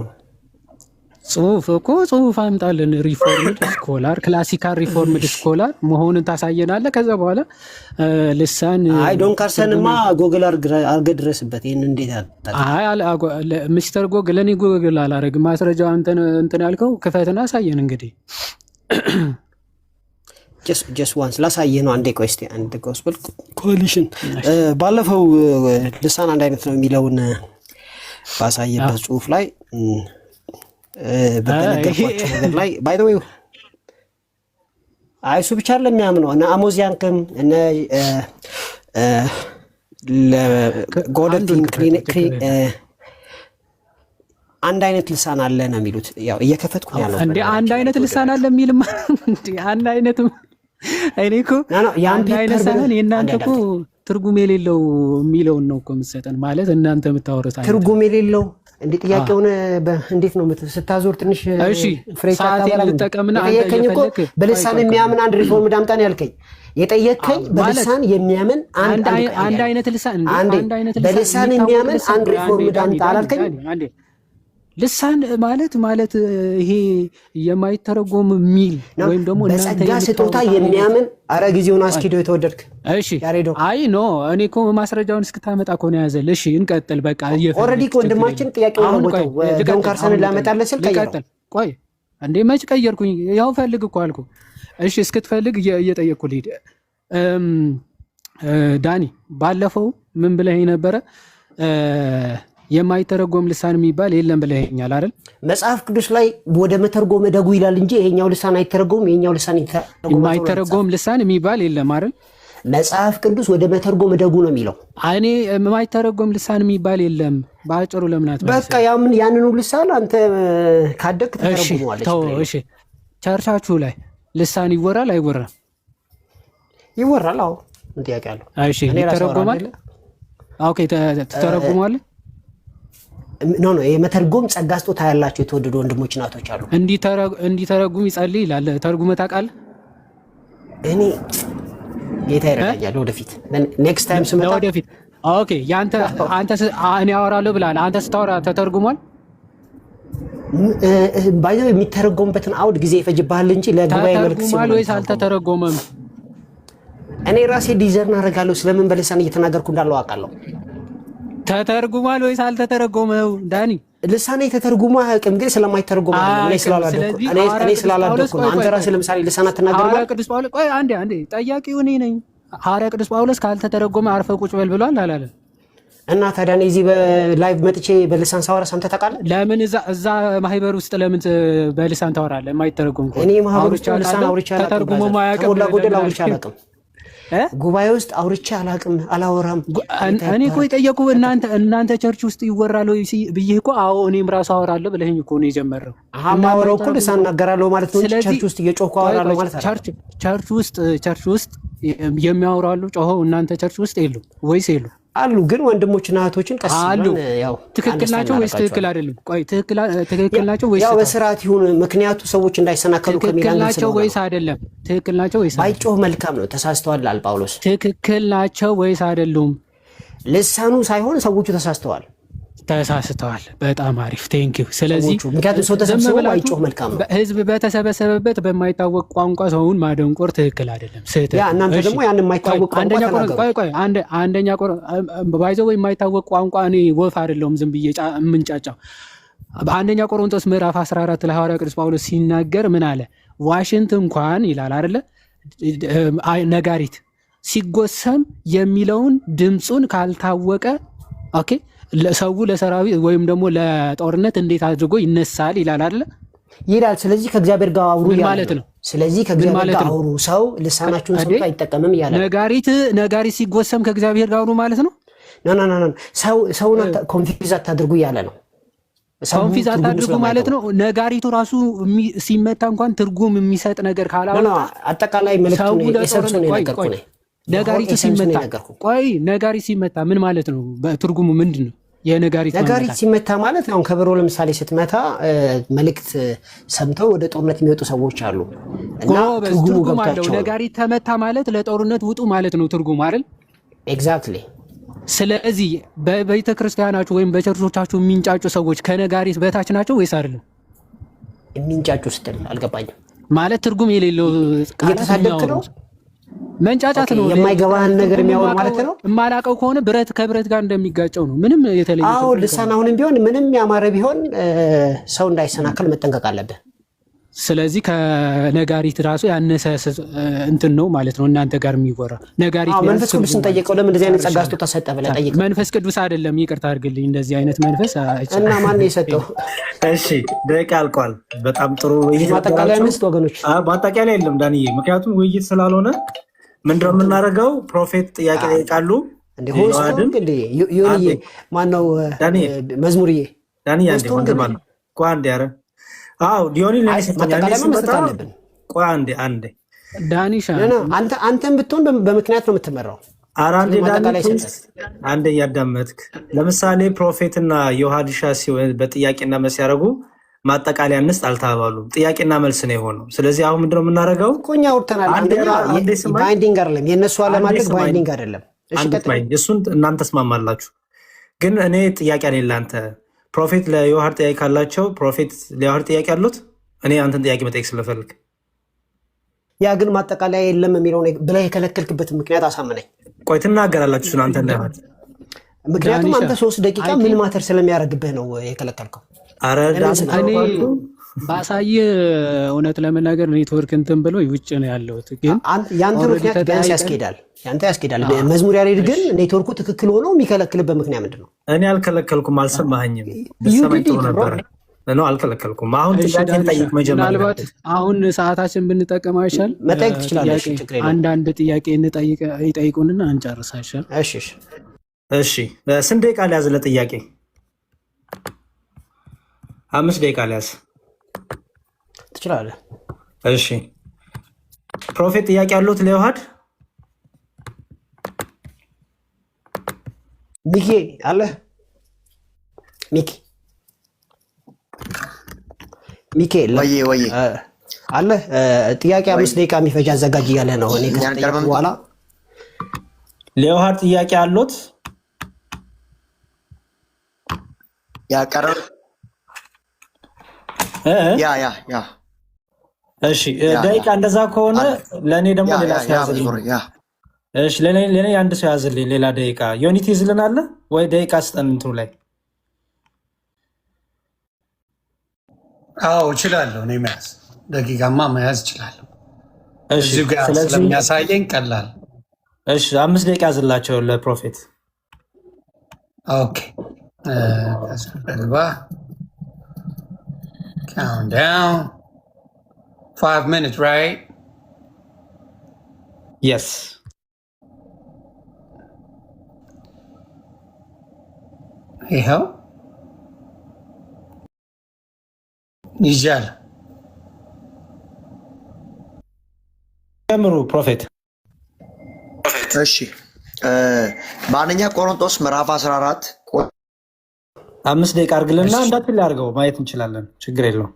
A: ጽሁፍ እኮ ጽሁፍ አምጣልን። ሪፎርምድ ስኮላር ክላሲካል ሪፎርምድ ስኮላር መሆኑን ታሳየናለህ። ከዛ በኋላ ልሳን
B: አይ ዶን ካርሰንማ ጎግል አርገ ድረስበት። ይሄን እንዴት ያጣጣ?
A: አይ ሚስተር ጎግል እኔ ጎግል አላረግም። ማስረጃው እንትን ያልከው ክፈትና አሳየን። እንግዲህ
B: ጀስት ዋንስ ላሳየህ ነው። አንዴ ቆይ እስቲ አንድ ጎስፐል ኮሊሽን ባለፈው ልሳን አንድ አይነት ነው የሚለውን ባሳየበት ጽሁፍ ላይ በተነገርኳቸው ነገር ላይ ባይ ዘ ወይ አይሱ ብቻ ለሚያምነው እና አሞዚያንክም እነ ለጎደቲን ክሊኒክ አንድ አይነት ልሳን አለ ነው የሚሉት። ያው እየከፈትኩ ያለው
A: እንዴ አንድ አይነት ልሳን አለ የሚልማ እንዴ አንድ አይነት እኔ እኮ አንድ አይነት ሳይሆን የእናንተ እኮ ትርጉም የሌለው የሚለውን ነው እኮ የምትሰጠን። ማለት እናንተ የምታወሩት አይነት
B: ትርጉም የሌለው እንዴ ጥያቄውን እንዴት ነው ስታዞር ትንሽ ፍሬታ
A: ልጠቀምና
B: በልሳን የሚያምን አንድ ሪፎርም ዳምጣን ያልከኝ የጠየከኝ በልሳን የሚያምን
A: አንድ አይነት ልሳን
B: በልሳን የሚያምን አንድ ሪፎርም ዳምጣ አላልከኝ?
A: ልሳን ማለት ይሄ የማይተረጎም ሚል ወይም ደግሞ
B: በጸጋ ስጦታ የሚያምን አረ ጊዜውን አስኪዶ የተወደድክ።
A: እሺ አይ ኖ እኔ እኮ ማስረጃውን እስክታመጣ እኮ ነው ያዘል። እሺ እንቀጥል በቃ።
B: ኦሬዲ ወንድማችን ጥያቄው ነው ወጣው ዶን ካርሰን ላመጣለህ ስል ቀየርኩ።
A: ቆይ እንዴ መች ቀየርኩኝ? ያው ፈልግ እኮ አልኩ። እሺ እስክትፈልግ እየጠየቅኩ ልሂድ። ዳኒ ባለፈው ምን ብለኸኝ ነበረ? የማይተረጎም ልሳን የሚባል የለም ብለኸኛል አይደል?
B: መጽሐፍ ቅዱስ ላይ ወደ መተርጎም ደጉ ይላል እንጂ ይሄኛው ልሳን አይተረጎም፣ ይሄኛው ልሳን ይተረጎም።
A: የማይተረጎም ልሳን የሚባል የለም አይደል?
B: መጽሐፍ ቅዱስ ወደ መተርጎም ደጉ ነው የሚለው።
A: እኔ የማይተረጎም ልሳን የሚባል የለም ባጭሩ። ለምናት
B: በቃ ያንኑ ልሳን አንተ ካደክ ተተረጉመዋለች።
A: እሺ ቸርቻችሁ ላይ ልሳን ይወራል አይወራም?
B: ይወራል። አዎ ምን ጥያቄ አለው?
A: እሺ ይተረጎማል። ኦኬ ተተረጉሟል።
B: ኖ የመተርጎም ጸጋ ስጦታ ያላቸው የተወደዱ ወንድሞች እናቶች አሉ።
A: እንዲተረጉም ይጸልይ ይላል። ተርጉመህ ታውቃለህ?
B: እኔ ጌታ ይረዳኛል። ወደፊት ኔክስት ታይም ስመጣ
A: ወደፊት ኦኬ። አንተ እኔ አወራለሁ ብለሃል። አንተ ስታወራ ተተርጉሟል?
B: ባይዘው የሚተረጎምበትን አውድ ጊዜ ይፈጅብሃል እንጂ ለጉባኤ መልእክት
A: ሲሆን ወይስ አልተተረጎመም?
B: እኔ ራሴ ዲዘርን አደርጋለሁ። ስለምን በልሳን እየተናገርኩ እንዳለው አውቃለሁ።
A: ተተርጉሟል ወይስ አልተተረጎመው? ዳኒ
B: ልሳኔ ተተርጉሞ አያውቅም፣ ግን ስለማይተረጎም እኔ ስላላደኩ ነው። አንተ ራስህ ለምሳሌ ልሳናት ተናገርማል።
A: ቅዱስ ጳውሎስ ቆይ አንዴ ጠያቂው እኔ ነኝ። ሐዋርያ ቅዱስ ጳውሎስ ካልተተረጎመ አርፈህ ቁጭ በል ብሏል አላለ?
B: እና ታዲያ እኔ እዚህ በላይቭ መጥቼ በልሳን ሳወራ ሰምተህ ታውቃለህ?
A: ለምን እዛ ማህበር ውስጥ ለምን በልሳን ታወራለህ? የማይተረጎም
B: እኔ ማህበር ውስጥ ልሳን አውርቼ አላውቅም።
A: ተተርጉሞ ማያውቅም።
B: ሁላ ጎደል አውርቼ አላውቅም። ጉባኤ ውስጥ አውርቼ አላውቅም፣ አላወራም።
A: እኔ እኮ የጠየቁህ እናንተ ቸርች ውስጥ ይወራል ወይ ብዬህ እኮ አዎ እኔም ራሱ አወራለሁ ብለኸኝ እኮ ነው የጀመረው።
B: ማወራው እኮ ልሳን እናገራለሁ ማለት ነው። ቸርች ውስጥ እየጮህኩ አወራለሁ ማለት አይደለም።
A: ቸርች ውስጥ የሚያወራሉ ጮኸው እናንተ ቸርች ውስጥ የሉም ወይስ የሉም?
B: አሉ። ግን ወንድሞችና እህቶችን ቀስ ብለን ያው
A: ትክክል ናቸው ወይስ ትክክል አይደለም? ቆይ ትክክል ናቸው ወይስ
B: ያው በስርዓት ይሁን፣ ምክንያቱ ሰዎች እንዳይሰናከሉ
A: ትክክል ናቸው ወይስ አይደለም? ትክክል ናቸው ወይስ
B: ባይጮህ መልካም ነው። ተሳስተዋል አለ ጳውሎስ።
A: ትክክል ናቸው ወይስ አይደሉም?
B: ልሳኑ ሳይሆን ሰዎቹ ተሳስተዋል።
A: በጣም አሪፍ ቴንኪው። ስለዚህ
B: ምክንያቱም ሰው ተሰብስበው አይጮህ መልካም ነው።
A: ህዝብ በተሰበሰበበት በማይታወቅ ቋንቋ ሰውን ማደንቆር ትክክል አይደለም፣ ስህተት።
B: ያ እናንተ ደግሞ ያን የማይታወቅ ቋንቋ
A: አንደኛ ባይዘው የማይታወቅ ቋንቋ እኔ ወፍ አይደለሁም ዝም ብዬ የምንጫጫው። በአንደኛ ቆሮንቶስ ምዕራፍ 14 ላይ ሐዋርያ ቅዱስ ጳውሎስ ሲናገር ምን አለ? ዋሽንት እንኳን ይላል አይደለ? ነጋሪት ሲጎሰም የሚለውን ድምፁን ካልታወቀ ኦኬ ለሰው ለሰራዊት ወይም ደግሞ ለጦርነት እንዴት አድርጎ ይነሳል ይላል አይደል?
B: ይላል። ስለዚህ ከእግዚአብሔር ጋር አውሩ
A: ማለት ነው።
B: ስለዚህ ከእግዚአብሔር ጋር አውሩ፣ ሰው ልሳናችሁን ሰምቶ አይጠቀምም ይላል።
A: ነጋሪት ሲጎሰም ከእግዚአብሔር ጋር አውሩ ማለት ነው።
B: ኖ ሰውን ኮንፊውዝ አታድርጉ እያለ ነው።
A: ኮንፊውዝ አታድርጉ ማለት ነው። ነጋሪቱ ራሱ ሲመታ እንኳን ትርጉም የሚሰጥ ነገር ካላወጣ
B: አጠቃላይ መልእክቱ ነው የሰብሱን የነገርኩህ ነው።
A: ነጋሪቱ ሲመታ ምን ማለት ነው? በትርጉሙ ምንድን ነው? ነጋሪት
B: ሲመታ ማለት አሁን ከበሮ ለምሳሌ ስትመታ መልእክት ሰምተው ወደ ጦርነት የሚወጡ ሰዎች አሉ እና ትርጉሙ ገብቷቸው
A: ነጋሪት ተመታ ማለት ለጦርነት ውጡ ማለት ነው ትርጉሙ አይደል?
B: ኤግዛክትሊ።
A: ስለዚህ በቤተ ክርስቲያናችሁ ወይም በቸርቾቻችሁ የሚንጫጩ ሰዎች ከነጋሪት በታች ናቸው ወይስ አይደለም?
B: የሚንጫጩ ስትል አልገባኝም።
A: ማለት ትርጉም የሌለው ቃላት
B: እየተሳደብክ ነው።
A: መንጫጫት ነው።
B: የማይገባህን ነገር የሚያወሩ ማለት ነው።
A: የማላውቀው ከሆነ ብረት ከብረት ጋር እንደሚጋጨው ነው። ምንም የተለየ
B: አዎ፣ ልሳን አሁንም ቢሆን ምንም ያማረ ቢሆን ሰው እንዳይሰናከል መጠንቀቅ አለብህ።
A: ስለዚህ ከነጋሪት ራሱ ያነሰ እንትን ነው ማለት ነው እናንተ ጋር የሚወራ ነጋሪት።
B: መንፈስ ቅዱስን ጠየቀው። ለምን እንደዚህ አይነት ጸጋ ስጦታ ሰጠ ብለህ ጠይቀው።
A: መንፈስ ቅዱስ አይደለም፣ ይቅርታ አድርግልኝ። እንደዚህ አይነት መንፈስ
B: እና ማን ነው የሰጠው?
C: እሺ ደቂቃ አልቋል። በጣም ጥሩ
B: ማጠቃለያ ምስጥ ወገኖች።
C: ማጠቃለያ የለም ዳንዬ፣ ምክንያቱም ውይይት ስላልሆነ ምንድነው የምናደርገው? ፕሮፌት ጥያቄ ጠይቃሉ።
B: ዮኒዬ ማነው? መዝሙርዬ
C: ዳንዬ አንዴ ወንድማል ቋንዴ ያረ አዎ ዲዮኒ አንዴ
B: ዳኒሻ አንተም ብትሆን በምክንያት ነው የምትመራው።
C: አንዴ እያዳመጥክ ለምሳሌ ፕሮፌትና ዮሐዲሻ በጥያቄና መልስ ያደረጉ ማጠቃለያ እንስጥ አልተባሉም። ጥያቄና መልስ ነው የሆነው። ስለዚህ አሁን ምንድነው የምናደርገው?
B: እኛ አውርተናል። ባይንዲንግ አይደለም የእነሱ አለማድረግ ባይንዲንግ አይደለም።
C: እሱን እናንተ ተስማማላችሁ። ግን እኔ ጥያቄ አለኝ ለአንተ። ፕሮፌት ለዮሐድ ጥያቄ ካላቸው ፕሮፌት ለዮሐድ ጥያቄ አሉት። እኔ አንተን ጥያቄ መጠየቅ ስለፈልግ
B: ያ ግን ማጠቃለያ የለም የሚለው ብለህ የከለከልክበትን ምክንያት አሳምነኝ።
C: ቆይ ትናገራላችሁ እሱን አንተ እንዳይሆን።
B: ምክንያቱም አንተ 3 ደቂቃ ምን ማተር ስለሚያደርግብህ ነው የከለከልከው።
C: አረ
A: እኔ ባሳየህ እውነት ለመናገር ኔትወርክ እንትን ብሎ ውጭ ነው ያለሁት። ግን
B: ያንተ ምክንያት ቢያንስ ያስኬዳል። ያንተ ያስኬዳል። መዝሙር ያሬድ ግን ኔትወርኩ ትክክል ሆኖ የሚከለክልበት ምክንያት ምንድን ነው?
C: እኔ አልከለከልኩም። አልሰማኸኝም። ብትሰማኝ ጥሩ ነበረ። ነው አልከለከልኩም። አሁን ጥያቄ ጠይቅ መጀመሪያ።
A: ምናልባት አሁን ሰዓታችን ብንጠቀም አይሻል?
B: መጠየቅ ትችላለሽ።
A: አንዳንድ ጥያቄ ይጠይቁንና እንጨርስ አይሻል?
C: እሺ ስንት ደቂቃ ሊያዝ ለጥያቄ? 5 ደቂቃ ሊያዝ
B: ትችላለህ።
C: እሺ ፕሮፌት ጥያቄ አሉት ለዮሐድ?
B: ሚኪ አለ? ሚኪ
D: ወይ
B: አለ? ጥያቄ 5 ደቂቃ የሚፈጅ አዘጋጅ እያለ ነው። እኔ ከጠየቁ በኋላ
C: ለዮሐድ ጥያቄ አሉት?
D: ያቀረብ ያ
C: እሺ ደቂቃ እንደዛ ከሆነ ለእኔ ደግሞ ሌላ ሰው ያዝልኝ። እሺ ለእኔ አንድ ሰው ያዝልኝ ሌላ ደቂቃ። ዩኒቲ ይዝልን አለ ወይ? ደቂቃ ስጠን እንትኑ ላይ።
E: አዎ እችላለሁ። እኔ መያዝ ደቂቃማ መያዝ እችላለሁ። እዚሁ ጋር ስለሚያሳየኝ ቀላል።
C: እሺ 5 ደቂቃ ያዝላቸው ለፕሮፌት።
E: ኦኬ count down 5 minutes, right?
C: Yes.
E: ይኸው ይዣል።
C: ጀምሩ ፕሮፌት።
D: እሺ በአንደኛ ቆሮንቶስ ምዕራፍ 14
C: 5 ደቂቃ አድርግልና እንዳትል አድርገው ማየት እንችላለን። ችግር የለውም።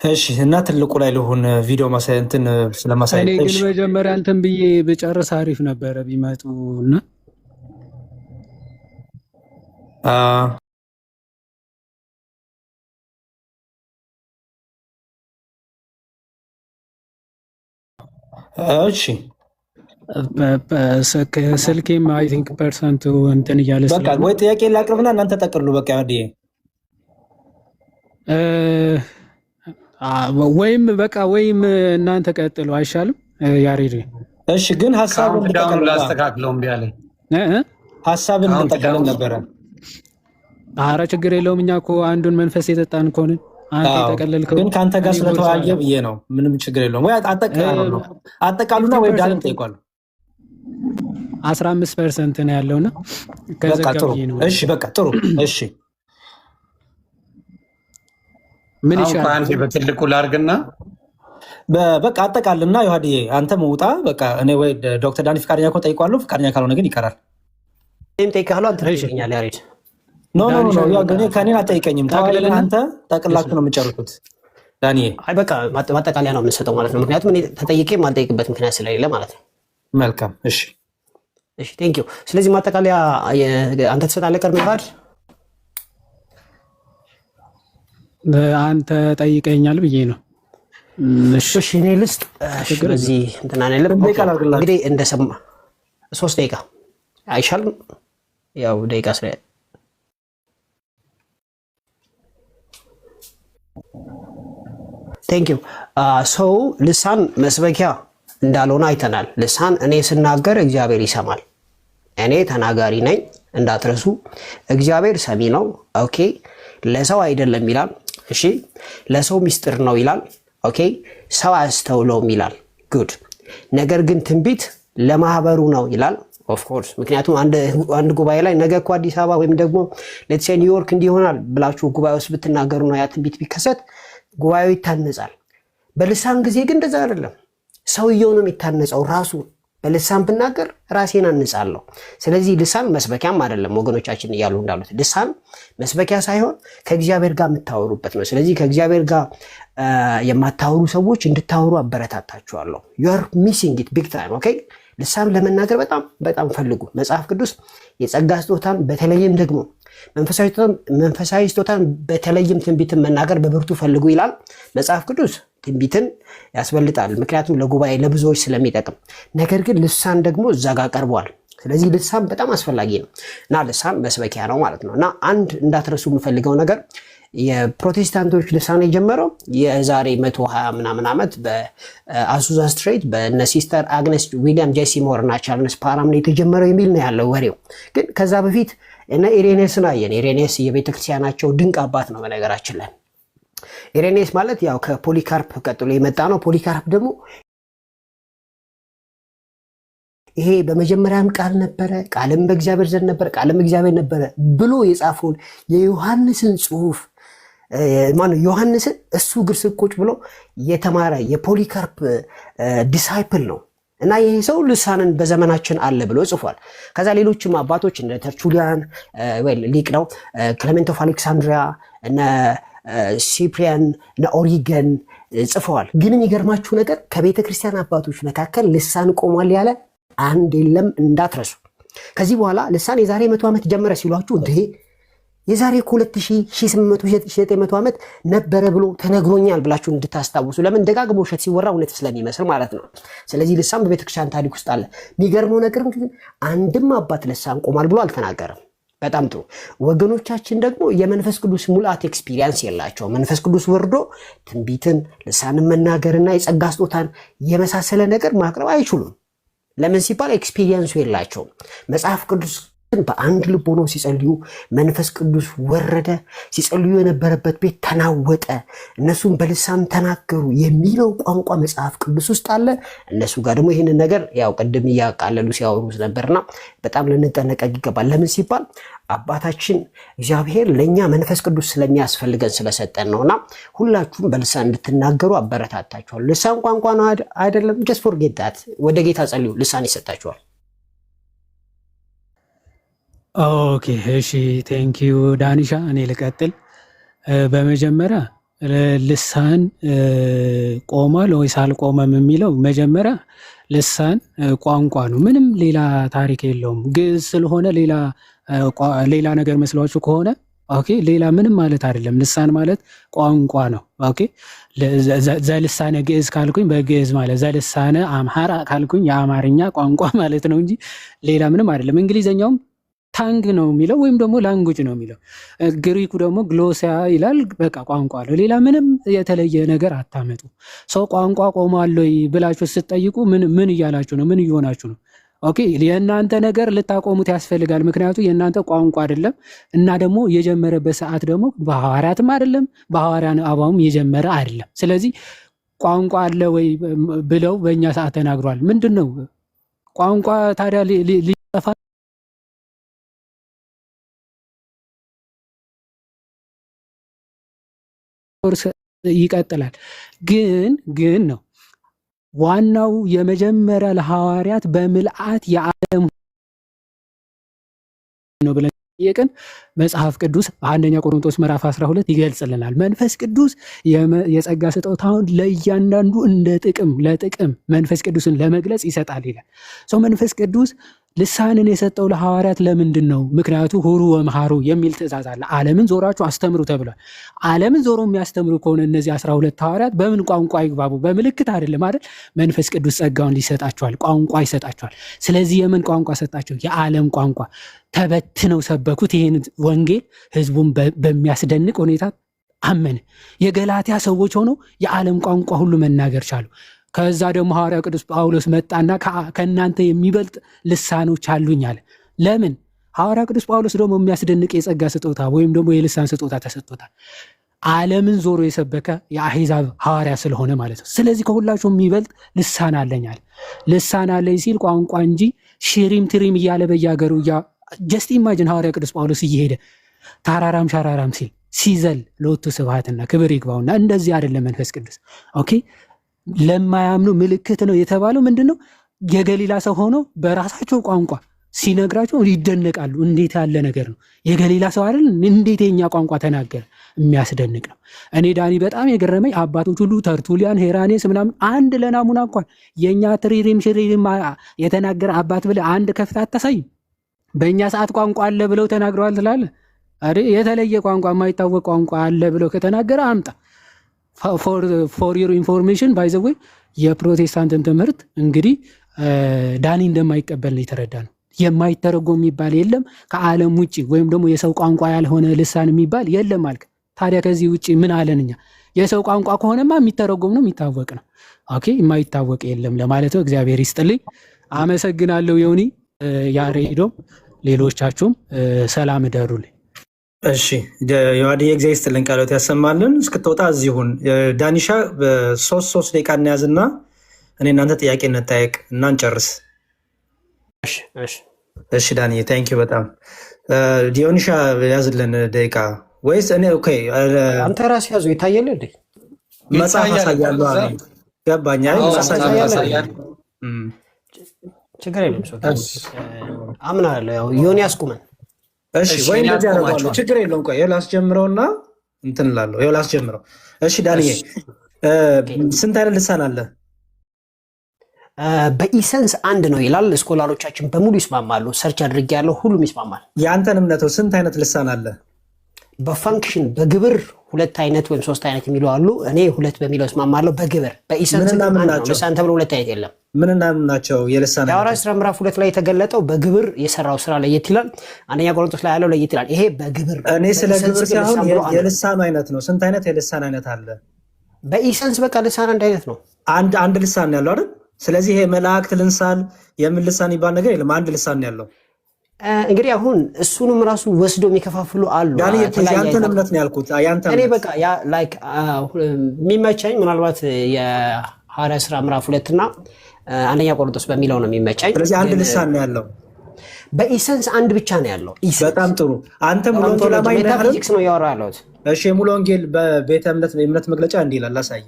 C: እሺ እና ትልቁ ላይ ልሁን ቪዲዮ እንትን ስለማሳየት።
A: እኔ ግን መጀመሪያ እንትን ብዬ ብጨርስ አሪፍ ነበረ ቢመጡ እና
C: እሺ
A: ስልኬም አይ ቲንክ ፐርሰንቱ እንትን እያለ
C: በቃ ወይ ጥያቄ ላቅርብና እናንተ ጠቅሉ። በቃ ወይም እናንተ ቀጥሉ አይሻልም? ያሬድ እሺ። ግን ሀሳቡን
E: ላስተካክለው እምቢ አለኝ።
C: ሀሳብን እንጠቀልል ነበረ።
A: ኧረ ችግር የለውም። እኛ እኮ አንዱን መንፈስ የጠጣን ከሆነ አንተ የተቀለልከው
C: ግን ከአንተ ጋር ስለተወያየ ብዬ ነው። ምንም ችግር የለውም። ወይ አጠቃሉና ወይ ዳንም ጠይቋል።
A: 15% ነው ያለውና
C: እሺ በቃ ጥሩ። እሺ
E: ምን ይሻላል? በትልቁ ላድርግና
C: በቃ አጠቃልና ዮሐድዬ አንተ መውጣ በቃ እኔ ወይ ዶክተር ዳኒ ፍቃደኛ ከሆነ ጠይቋለሁ። ፍቃደኛ ካልሆነ ግን ይቀራል።
B: እኔም ጠይቃለሁ። አንተ ትጠይቀኛል ያሬድ።
C: ኖ ከኔን አጠይቀኝም። አንተ ጠቅላችሁ ነው የምጨርሱት። ዳኒዬ
B: አይ በቃ ማጠቃለያ ነው የምንሰጠው ማለት ነው። ምክንያቱም እኔ ተጠይቄ የማልጠይቅበት ምክንያት ስለሌለ ማለት ነው።
C: መልካም እሺ
B: ቴንክ ዩ። ስለዚህ ማጠቃለያ አንተ ትሰጣለህ። ቀድመህ ዮሐድ
A: አንተ ጠይቀኛል ብዬ ነው።
B: እሺ እኔ ልስጥ። ስለዚህ እንትና አይደለም እንግዲህ እንደሰማ 3 ደቂቃ አይሻልም? ያው ደቂቃ ስለ ቴንክ ዩ ሰው ልሳን መስበኪያ እንዳልሆነ አይተናል። ልሳን እኔ ስናገር እግዚአብሔር ይሰማል። እኔ ተናጋሪ ነኝ እንዳትረሱ። እግዚአብሔር ሰሚ ነው። ኦኬ ለሰው አይደለም ይላል። እሺ ለሰው ሚስጥር ነው ይላል። ኦኬ ሰው አያስተውለውም ይላል። ጉድ ነገር ግን ትንቢት ለማህበሩ ነው ይላል። ኦፍ ኮርስ ምክንያቱም አንድ ጉባኤ ላይ ነገ እኮ አዲስ አበባ ወይም ደግሞ ሌትስ ሴይ ኒውዮርክ እንዲሆናል ብላችሁ ጉባኤ ውስጥ ብትናገሩ ነው ያ ትንቢት ቢከሰት ጉባኤው ይታነጻል። በልሳን ጊዜ ግን እንደዛ አይደለም። ሰውየው ነው የሚታነጸው ራሱ። በልሳን ብናገር ራሴን አንጻለሁ። ስለዚህ ልሳን መስበኪያም አይደለም ወገኖቻችን እያሉ እንዳሉት ልሳን መስበኪያ ሳይሆን ከእግዚአብሔር ጋር የምታወሩበት ነው። ስለዚህ ከእግዚአብሔር ጋር የማታወሩ ሰዎች እንድታወሩ አበረታታችኋለሁ። you are missing it big time okay ልሳን ለመናገር በጣም ፈልጉ። መጽሐፍ ቅዱስ የጸጋ ስጦታን በተለይም ደግሞ መንፈሳዊ ስጦታን በተለይም ትንቢትን መናገር በብርቱ ፈልጉ ይላል መጽሐፍ ቅዱስ። ትንቢትን ያስበልጣል ምክንያቱም ለጉባኤ ለብዙዎች ስለሚጠቅም። ነገር ግን ልሳን ደግሞ እዛ ጋር ቀርቧል። ስለዚህ ልሳን በጣም አስፈላጊ ነው እና ልሳን መስበኪያ ነው ማለት ነው። እና አንድ እንዳትረሱ የምፈልገው ነገር የፕሮቴስታንቶች ልሳን የጀመረው የዛሬ 120 ምናምን ዓመት በአሱዛ ስትሬት በነ ሲስተር አግነስ ዊሊያም ጄሲ ሞር እና ቻርልስ ፓራም ነው የተጀመረው የሚል ነው ያለው ወሬው። ግን ከዛ በፊት እና ኢሬኔስን አየን። ኢሬኔስ የቤተክርስቲያናቸው ድንቅ አባት ነው በነገራችን ላይ። ኢሬኔስ ማለት ያው ከፖሊካርፕ ቀጥሎ የመጣ ነው። ፖሊካርፕ ደግሞ ይሄ በመጀመሪያም ቃል ነበረ፣ ቃልም በእግዚአብሔር ዘንድ ነበረ፣ ቃልም እግዚአብሔር ነበረ ብሎ የጻፈውን የዮሐንስን ጽሑፍ ዮሐንስን እሱ እግር ስር ቁጭ ብሎ የተማረ የፖሊካርፕ ዲሳይፕል ነው። እና ይሄ ሰው ልሳንን በዘመናችን አለ ብሎ ጽፏል። ከዛ ሌሎችም አባቶች እንደ ተርቹሊያን ሊቅ ነው፣ ክሌሜንት ኦፍ አሌክሳንድሪያ እና ሲፕሪያን እና ኦሪገን ጽፈዋል። ግን የሚገርማችሁ ነገር ከቤተ ክርስቲያን አባቶች መካከል ልሳን ቆሟል ያለ አንድ የለም እንዳትረሱ። ከዚህ በኋላ ልሳን የዛሬ 100 ዓመት ጀመረ ሲሏችሁ እንዴ የዛሬ 2800 ዓመት ነበረ ብሎ ተነግሮኛል ብላችሁ እንድታስታውሱ። ለምን ደጋግሞ ውሸት ሲወራ እውነት ስለሚመስል ማለት ነው። ስለዚህ ልሳን በቤተክርስቲያን ታሪክ ውስጥ አለ። የሚገርመው ነገር ግን አንድም አባት ልሳን ቆሟል ብሎ አልተናገረም። በጣም ጥሩ። ወገኖቻችን ደግሞ የመንፈስ ቅዱስ ሙላት ኤክስፒሪየንስ የላቸው። መንፈስ ቅዱስ ወርዶ ትንቢትን ልሳንን መናገርና የጸጋ ስጦታን የመሳሰለ ነገር ማቅረብ አይችሉም። ለምን ሲባል ኤክስፒሪየንሱ የላቸውም። መጽሐፍ ቅዱስ በአንድ ልብ ሆነው ሲጸልዩ መንፈስ ቅዱስ ወረደ፣ ሲጸልዩ የነበረበት ቤት ተናወጠ፣ እነሱም በልሳን ተናገሩ የሚለው ቋንቋ መጽሐፍ ቅዱስ ውስጥ አለ። እነሱ ጋር ደግሞ ይህንን ነገር ያው ቅድም እያቃለሉ ሲያወሩ ነበርና በጣም ልንጠነቀቅ ይገባል። ለምን ሲባል አባታችን እግዚአብሔር ለእኛ መንፈስ ቅዱስ ስለሚያስፈልገን ስለሰጠን ነውና ሁላችሁም በልሳን እንድትናገሩ አበረታታችኋል። ልሳን ቋንቋ ነው አይደለም። ጀስት ፎርጌት ዳት። ወደ ጌታ ጸልዩ፣ ልሳን ይሰጣችኋል።
A: ኦኬ እሺ ቴንኪዩ ዳኒሻ። እኔ ልቀጥል። በመጀመሪያ ልሳን ቆሟል ወይስ አልቆመም የሚለው መጀመሪያ ልሳን ቋንቋ ነው። ምንም ሌላ ታሪክ የለውም። ግዕዝ ስለሆነ ሌላ ነገር መስሏችሁ ከሆነ ኦኬ ሌላ ምንም ማለት አይደለም። ልሳን ማለት ቋንቋ ነው። ኦኬ ዘልሳነ ግዕዝ ካልኩኝ በግዕዝ ማለት፣ ዘልሳነ አምሃራ ካልኩኝ የአማርኛ ቋንቋ ማለት ነው እንጂ ሌላ ምንም አይደለም። እንግሊዘኛውም ታንግ ነው የሚለው ወይም ደግሞ ላንጉጅ ነው የሚለው። ግሪኩ ደግሞ ግሎሲያ ይላል። በቃ ቋንቋ ነው። ሌላ ምንም የተለየ ነገር አታመጡ። ሰው ቋንቋ ቆሟል ወይ ብላችሁ ስትጠይቁ ምን እያላችሁ ነው? ምን እየሆናችሁ ነው? ኦኬ የእናንተ ነገር ልታቆሙት ያስፈልጋል። ምክንያቱ የእናንተ ቋንቋ አይደለም እና ደግሞ የጀመረበት ሰዓት ደግሞ በሐዋርያትም አይደለም በሐዋርያን አባውም የጀመረ አይደለም። ስለዚህ ቋንቋ አለ ወይ ብለው በእኛ ሰዓት ተናግሯል። ምንድን ነው ቋንቋ ታዲያ ሊጠፋ ይቀጥላል። ግን ነው ዋናው የመጀመሪያ ለሐዋርያት በምልአት የዓለም ነው ብለን የቀን መጽሐፍ ቅዱስ አንደኛ ቆሮንቶስ ምዕራፍ 12 ይገልጽልናል። መንፈስ ቅዱስ የጸጋ ስጦታውን ለእያንዳንዱ እንደ ለጥቅም መንፈስ ቅዱስን ለመግለጽ ይሰጣል ይላል። ሰው መንፈስ ቅዱስ ልሳንን የሰጠው ለሐዋርያት ለምንድን ነው? ምክንያቱ ሁሩ ወመሃሩ የሚል ትእዛዝ አለ። ዓለምን ዞራችሁ አስተምሩ ተብሏል። ዓለምን ዞሮ የሚያስተምሩ ከሆነ እነዚህ 12 ሐዋርያት በምን ቋንቋ ይግባቡ? በምልክት አይደለም አይደል? መንፈስ ቅዱስ ጸጋውን ሊሰጣቸዋል፣ ቋንቋ ይሰጣቸዋል። ስለዚህ የምን ቋንቋ ሰጣቸው? የዓለም ቋንቋ። ተበትነው ሰበኩት ይህን ወንጌል፣ ህዝቡን በሚያስደንቅ ሁኔታ አመነ። የገላትያ ሰዎች ሆነው የዓለም ቋንቋ ሁሉ መናገር ቻሉ። ከዛ ደግሞ ሐዋርያው ቅዱስ ጳውሎስ መጣና ከእናንተ የሚበልጥ ልሳኖች አሉኝ አለ። ለምን? ሐዋርያው ቅዱስ ጳውሎስ ደግሞ የሚያስደንቅ የጸጋ ስጦታ ወይም ደግሞ የልሳን ስጦታ ተሰጥቶታል። ዓለምን ዞሮ የሰበከ የአሕዛብ ሐዋርያ ስለሆነ ማለት ነው። ስለዚህ ከሁላቸው የሚበልጥ ልሳን አለኝ አለ። ልሳን አለኝ ሲል ቋንቋ እንጂ ሽሪም ትሪም እያለ በያገሩ ጀስት ኢማጅን ሐዋርያው ቅዱስ ጳውሎስ እየሄደ ታራራም ሻራራም ሲል ሲዘል ለወቱ ስብሐትና ክብር ይግባውና እንደዚህ አይደለም መንፈስ ቅዱስ። ኦኬ ለማያምኑ ምልክት ነው የተባለው። ምንድነው? የገሊላ ሰው ሆኖ በራሳቸው ቋንቋ ሲነግራቸው ይደነቃሉ። እንዴት ያለ ነገር ነው! የገሊላ ሰው አይደል? እንዴት የኛ ቋንቋ ተናገረ! የሚያስደንቅ ነው። እኔ ዳኒ በጣም የገረመኝ አባቶች ሁሉ ተርቱሊያን፣ ሄራኔስ ምናምን አንድ ለናሙና እንኳን የኛ ትሪሪም ሽሪሪም የተናገረ አባት ብለህ አንድ ከፍታ አታሳይም። በእኛ ሰዓት ቋንቋ አለ ብለው ተናግረዋል ትላለህ። የተለየ ቋንቋ የማይታወቅ ቋንቋ አለ ብለው ከተናገረ አምጣ። ፎር ዩር ኢንፎርሜሽን ባይ ዘ ዌይ የፕሮቴስታንትን ትምህርት እንግዲህ ዳኒ እንደማይቀበል ነው የተረዳ ነው። የማይተረጎም የሚባል የለም ከዓለም ውጭ ወይም ደግሞ የሰው ቋንቋ ያልሆነ ልሳን የሚባል የለም አልክ። ታዲያ ከዚህ ውጭ ምን አለን እኛ? የሰው ቋንቋ ከሆነማ የሚተረጎም ነው የሚታወቅ ነው። ኦኬ የማይታወቅ የለም ለማለት ነው። እግዚአብሔር ይስጥልኝ። አመሰግናለሁ። ዮኒ ያሬዶም ሌሎቻችሁም ሰላም እደሩልኝ።
C: እሺ የዋድዬ እግዚአብሔር ይስጥልን፣ ቃሎት ያሰማልን። እስክትወጣ እዚሁን ዳኒሻ በ3 ደቂቃ እንያዝና እኔ እናንተ ጥያቄ እንጠያየቅ እና እንጨርስ። እሺ ዳኒ ታንኪዩ በጣም ዲዮኒሻ ያዝልን ደቂቃ ወይስ እኔ? ኦኬ
B: አንተ ራስህ ያዙ። ይታያል እንዴ?
C: መጽሐፍ አሳያለሁ አለ። ገባኝ።
B: ችግር የለም አምናለሁ። ያው ዮኒ ያስቁመን።
C: እሺ ወይ እንደዚህ አደርጋለሁ። ችግር የለውም። ቆይ ላስጀምረውና እንትን እላለሁ። ይኸው ላስጀምረው። እሺ ዳንዬ ስንት አይነት ልሳን አለ?
B: በኢሰንስ አንድ ነው ይላል። ስኮላሮቻችን በሙሉ ይስማማሉ። ሰርች አድርጌያለሁ፣ ሁሉም ይስማማል።
C: የአንተን እምነት ስንት አይነት ልሳን አለ?
B: በፋንክሽን በግብር 2 አይነት ወይም 3 አይነት የሚለው አሉ። እኔ 2 በሚለው እስማማለሁ። በግብር በኢሰንስ ልሳን ተብሎ 2 አይነት የለም።
C: ምንና ምን ናቸው የልሳን?
B: የሐዋርያት ሥራ ምዕራፍ 2 ላይ የተገለጠው በግብር የሰራው ስራ ለየት ይላል። አንደኛ ቆሮንቶስ ላይ ያለው ለየት ይላል። ይሄ በግብር
C: እኔ ስለ ግብር ሳይሆን የልሳን አይነት ነው። ስንት አይነት የልሳን አይነት አለ?
B: በኢሰንስ በቃ ልሳን አንድ አይነት ነው።
C: አንድ ልሳን ነው ያለው አይደል? ስለዚህ ይሄ መላእክት ልንሳን የምን ልሳን ይባል ነገር የለም። አንድ ልሳን ነው ያለው።
B: እንግዲህ አሁን እሱንም ራሱ ወስዶ የሚከፋፍሉ አሉ።
C: ያንተን እምነት ነው ያልኩት።
B: እኔ በቃ ላይክ የሚመቸኝ ምናልባት የሐዋርያት ሥራ ምዕራፍ 2 እና አንደኛ ቆሮንቶስ በሚለው ነው የሚመቸኝ።
C: ስለዚህ አንድ ልሳን ነው ያለው።
B: በኢሰንስ አንድ ብቻ ነው ያለው።
C: በጣም ጥሩ። አንተ ሙሉ ወንጌል
B: ሜታፊዚክስ ነው ያወራ ያለሁት።
C: እሺ ሙሉ ወንጌል በቤተ እምነት መግለጫ እንዲህ ይላል። ላሳየ።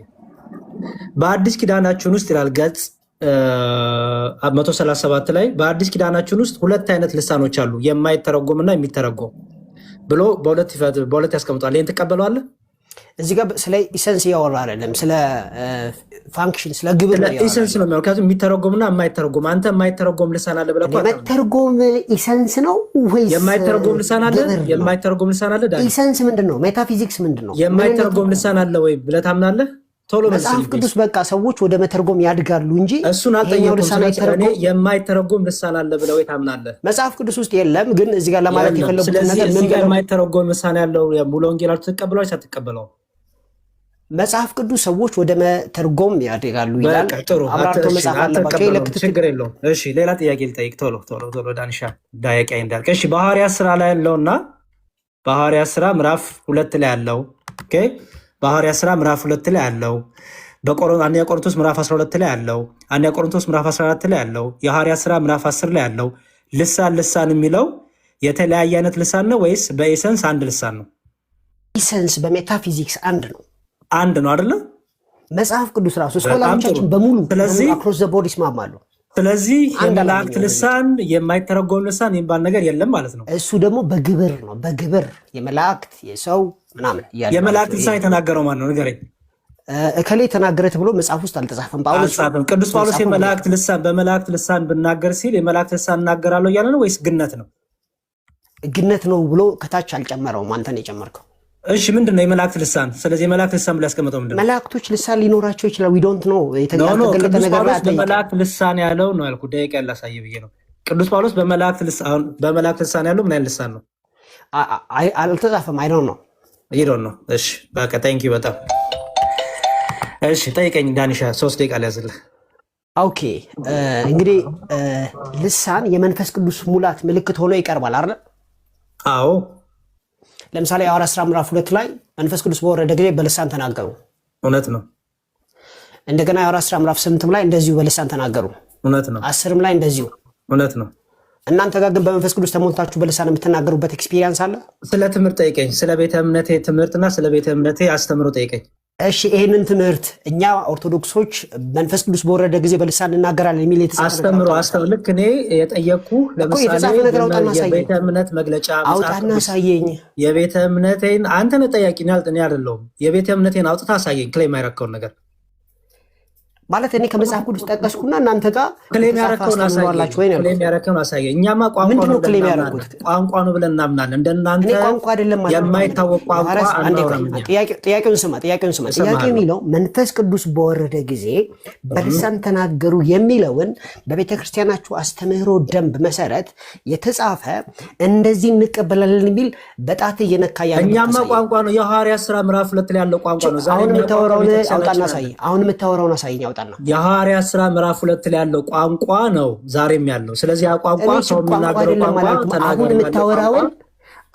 C: በአዲስ ኪዳናችን ውስጥ ይላል ገጽ 137 ላይ በአዲስ ኪዳናችን ውስጥ 2 አይነት ልሳኖች አሉ፣ የማይተረጎምና የሚተረጎም ብሎ በሁለት ያስቀምጧል። ይህን ትቀበለዋለህ?
B: እዚህ ጋር ስለ ኢሰንስ እያወራ አይደለም፣ ስለ ፋንክሽን ስለ ግብር ነው።
C: ኢሰንስ ነው የሚያወራው፣ የሚተረጎምና የማይተረጎም። አንተ የማይተረጎም ልሳን አለ ብለህ እኮ
B: መተርጎም ኢሰንስ ነው ወይስ
C: የማይተረጎም ልሳን አለ? የማይተረጎም ልሳን አለ።
B: ኢሰንስ ምንድን ነው? ሜታፊዚክስ ምንድን ነው?
C: የማይተረጎም ልሳን አለ ወይ ብለህ ታምናለህ? ቶሎ
B: መጽሐፍ ቅዱስ በቃ ሰዎች ወደ መተርጎም ያድጋሉ እንጂ
C: እሱን አልጠየቁም። የማይተረጎም ልሳን አለ ብለው ታምናለህ?
B: መጽሐፍ ቅዱስ ውስጥ የለም። ግን እዚህ ጋር ለማለት የፈለጉት ነገር ምን
C: ጋር የማይተረጎም ልሳን ያለው ሙሉ ወንጌል አልተቀበለው ሳትቀበለው
B: መጽሐፍ ቅዱስ ሰዎች ወደ መተርጎም ያድጋሉ ይላል። አብራርቶ መጽሐፍ አለባቸው።
C: ችግር የለውም። እሺ ሌላ ጥያቄ ልጠይቅ። ቶሎ ዳንሻ ዳያቂ እንዳልክ። እሺ በሐዋርያት ሥራ ላይ ያለውና በሐዋርያት ሥራ ምዕራፍ 2 ላይ ያለው ኦኬ በሐዋርያት ሥራ ምዕራፍ 2 ላይ ያለው አንደኛ ቆሮንቶስ ምዕራፍ 12 ላይ ያለው አንደኛ ቆሮንቶስ ምዕራፍ 14 ላይ ያለው የሐዋርያት ሥራ ምዕራፍ 10 ላይ ያለው ልሳን የሚለው የተለያየ አይነት ልሳን ነው ወይስ በኢሰንስ አንድ ልሳን ነው?
B: ኢሰንስ በሜታፊዚክስ አንድ ነው
C: አይደለ?
B: መጽሐፍ ቅዱስ ራሱ ስኮላሮቻችን በሙሉ አክሮስ ዘ ቦርድ ይስማማሉ።
C: ስለዚህ የመላእክት ልሳን የማይተረጎም ልሳን የሚባል ነገር የለም ማለት ነው።
B: እሱ ደግሞ በግብር ነው። በግብር የመላእክት የሰው ምናምን
C: የመላእክት ልሳን የተናገረው ማን ነው? ንገረኝ።
B: እከሌ ተናገረ ተብሎ መጽሐፍ ውስጥ አልተጻፈም። ጳውሎስ
C: ቅዱስ ጳውሎስ የመላእክት ልሳን በመላእክት ልሳን ብናገር ሲል የመላእክት ልሳን እናገራለሁ እያለ ነው ወይስ ግነት ነው?
B: ግነት ነው ብሎ ከታች አልጨመረውም። አንተ ነው የጨመርከው።
C: እሺ ምንድነው የመላእክት ልሳን? ስለዚህ የመላእክት ልሳን ብሎ ያስቀመጠው ምንድነው?
B: መላእክቶች ልሳን ሊኖራቸው ይችላል። ዊ ዶንት ኖ የተገለጠ ነገር ላይ
C: በመላእክት ልሳን ያለው ነው ያልኩት። ደቂቃ ያላሳየ ብዬ ነው። ቅዱስ ጳውሎስ በመላእክት ልሳን ያለው ምን አይነት ልሳን ነው?
B: አልተጻፈም። አይ ዶንት ኖ
C: ነው። እሺ በቃ ታንኪ በጣም እሺ። ጠይቀኝ ዳኒሻ 3 ደቂቃ ሊያዝልህ።
B: ኦኬ እንግዲህ ልሳን የመንፈስ ቅዱስ ሙላት ምልክት ሆኖ ይቀርባል አይደል?
C: አዎ።
B: ለምሳሌ የሐዋርያት ሥራ ምዕራፍ 2 ላይ መንፈስ ቅዱስ በወረደ ጊዜ በልሳን ተናገሩ።
C: እውነት ነው።
B: እንደገና የሐዋርያት ሥራ ምዕራፍ 8 ላይ እንደዚሁ በልሳን ተናገሩ።
C: እውነት ነው።
B: 10 ላይ እንደዚሁ
C: እውነት ነው።
B: እናንተ ጋር ግን በመንፈስ ቅዱስ ተሞልታችሁ በልሳን የምትናገሩበት ኤክስፒሪየንስ አለ?
C: ስለ ትምህርት ጠይቀኝ። ስለ ቤተ እምነቴ ትምህርትና ስለ ቤተ እምነቴ አስተምሮ ጠይቀኝ።
B: እሺ ይሄንን ትምህርት እኛ ኦርቶዶክሶች መንፈስ ቅዱስ በወረደ ጊዜ በልሳን እናገራለን የሚል
C: አስተምሮ ልክ እኔ የጠየቅኩ ለምሳሌ የቤተ እምነት መግለጫ
B: አውጣና አሳየኝ።
C: የቤተ እምነቴን አንተ ነህ ጠያቂ፣ እኔ አይደለሁም። የቤተ እምነቴን አውጥታ አሳየኝ። ክሌም ያረከውን ነገር
B: ማለት እኔ ከመጽሐፍ ቅዱስ ጠቀስኩና እናንተ ጋር
C: ክሌም ያረከውን አሳየኝ። እኛማ ቋንቋ ነው ብለን እናምናለን። እንደናንተ
B: ቋንቋ አይደለም
C: የማይታወቅ ቋንቋ።
B: ጥያቄውን ስማ። ጥያቄ የሚለው መንፈስ ቅዱስ በወረደ ጊዜ በልሳን ተናገሩ የሚለውን በቤተክርስቲያናችሁ አስተምህሮ ደንብ መሰረት የተጻፈ እንደዚህ እንቀበላለን የሚል በጣት እየነካ ያለ
C: እኛማ ቋንቋ ነው። የሐዋርያት ሥራ ምዕራፍ 2 ላይ ያለው ቋንቋ ነው።
B: አሁን የምታወራውን አውጣና አሳየኝ። አሳየኝ።
C: የሐዋርያት ሥራ ምዕራፍ 2 ላይ ያለው ቋንቋ ነው ዛሬም ያለው። ስለዚህ ቋንቋ ሰው የሚናገረው ቋንቋ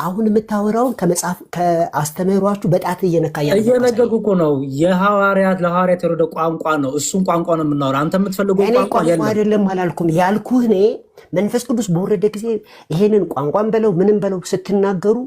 B: አሁን የምታወራውን ከመጽሐፍ ከአስተምህሯችሁ በጣት እየነካ
C: እየነገርኩህ እኮ ነው። ለሐዋርያት የወረደ ቋንቋ ነው። እሱን ቋንቋ ነው የምናወራው። አንተ የምትፈልገው ቋንቋ
B: አይደለም አላልኩም። ያልኩህ እኔ መንፈስ ቅዱስ በወረደ ጊዜ ይሄንን ቋንቋን በለው ምንም በለው ስትናገሩ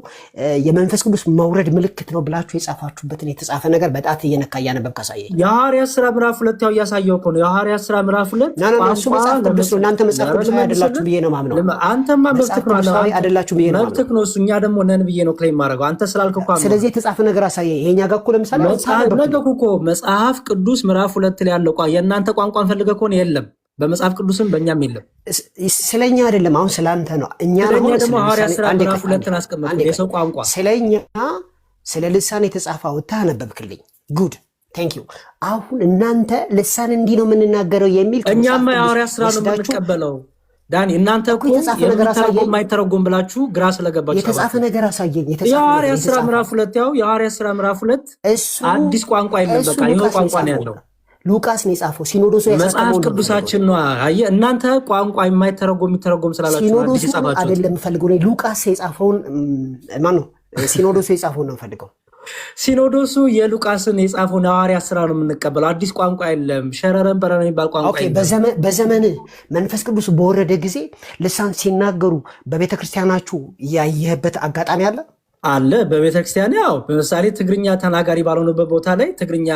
B: የመንፈስ ቅዱስ መውረድ ምልክት ነው ብላችሁ የጻፋችሁበትን የተጻፈ ነገር በጣት እየነካ እያነበብክ አሳየኝ።
C: የሐዋርያት ሥራ ምዕራፍ 2 ያው እያሳየው እኮ ነው። የሐዋርያት ሥራ ምዕራፍ 2
B: እሱ መጽሐፍ ቅዱስ ነው። እናንተ መጽሐፍ ቅዱስ አይደላችሁ ብዬ ነው ማምነው።
C: አንተማ መብትህ ነው
B: አይደላችሁ ብዬ ነው
C: መብትህ ነው። እሱ እኛ ደግሞ ነን ብዬ ነው ክሌም ማድረገው። አንተ ስላልክ እኮ
B: ስለዚህ የተጻፈ ነገር አሳየኝ። ይሄኛ ጋር እኮ ለምሳሌ
C: ነገርኩህ እኮ መጽሐፍ ቅዱስ ምዕራፍ 2 ላይ ያለው የእናንተ ቋንቋን ፈልገህ ከሆነ የለም በመጽሐፍ ቅዱስም በእኛም የለም።
B: ስለኛ አይደለም አሁን ስላንተ ነው። እኛ
C: ደግሞ ሐዋርያት ሥራ ምዕራፍ 2 አስቀመጥኩ። የሰው ቋንቋ
B: ስለኛ ስለ ልሳን የተጻፈ አውጥተህ አነበብክልኝ። ጉድ ቴንክ ዩ። አሁን እናንተ ልሳን እንዲህ ነው የምንናገረው የሚል
C: እኛማ የሐዋርያት ሥራ ነው የምንቀበለው። ዳኒ እናንተ እኮ የማይተረጎም ብላችሁ ግራ ስለገባችሁ
B: የተጻፈ ነገር አሳየኝ።
C: የሐዋርያት ሥራ ምዕራፍ 2 ያው የሐዋርያት ሥራ ምዕራፍ 2 አዲስ ቋንቋ የለም። በቃ ይሄው ቋንቋ ነው ያለው።
B: ሉቃስ ነው የጻፈው። ሲኖዶሱ
C: መጽሐፍ ቅዱሳችን ነው። አየህ እናንተ ቋንቋ የሚተረጎም ስላላችሁ
B: ሲኖዶሱ አይደለም ፈልገው ነው ሉቃስ የጻፈውን ማን ነው? ሲኖዶሱ የጻፈውን ነው ፈልገው።
C: ሲኖዶሱ የሉቃስን የጻፈውን የሐዋርያት ሥራ ነው የምንቀበለው። አዲስ ቋንቋ የለም። ሸረረን በረን የሚባል ቋንቋ የለም።
B: በዘመን መንፈስ ቅዱስ በወረደ ጊዜ ልሳን ሲናገሩ በቤተክርስቲያናችሁ ያየህበት አጋጣሚ አለ?
C: በቤተክርስቲያን ያው ለምሳሌ ትግርኛ ተናጋሪ ባልሆነበት ቦታ ላይ ትግርኛ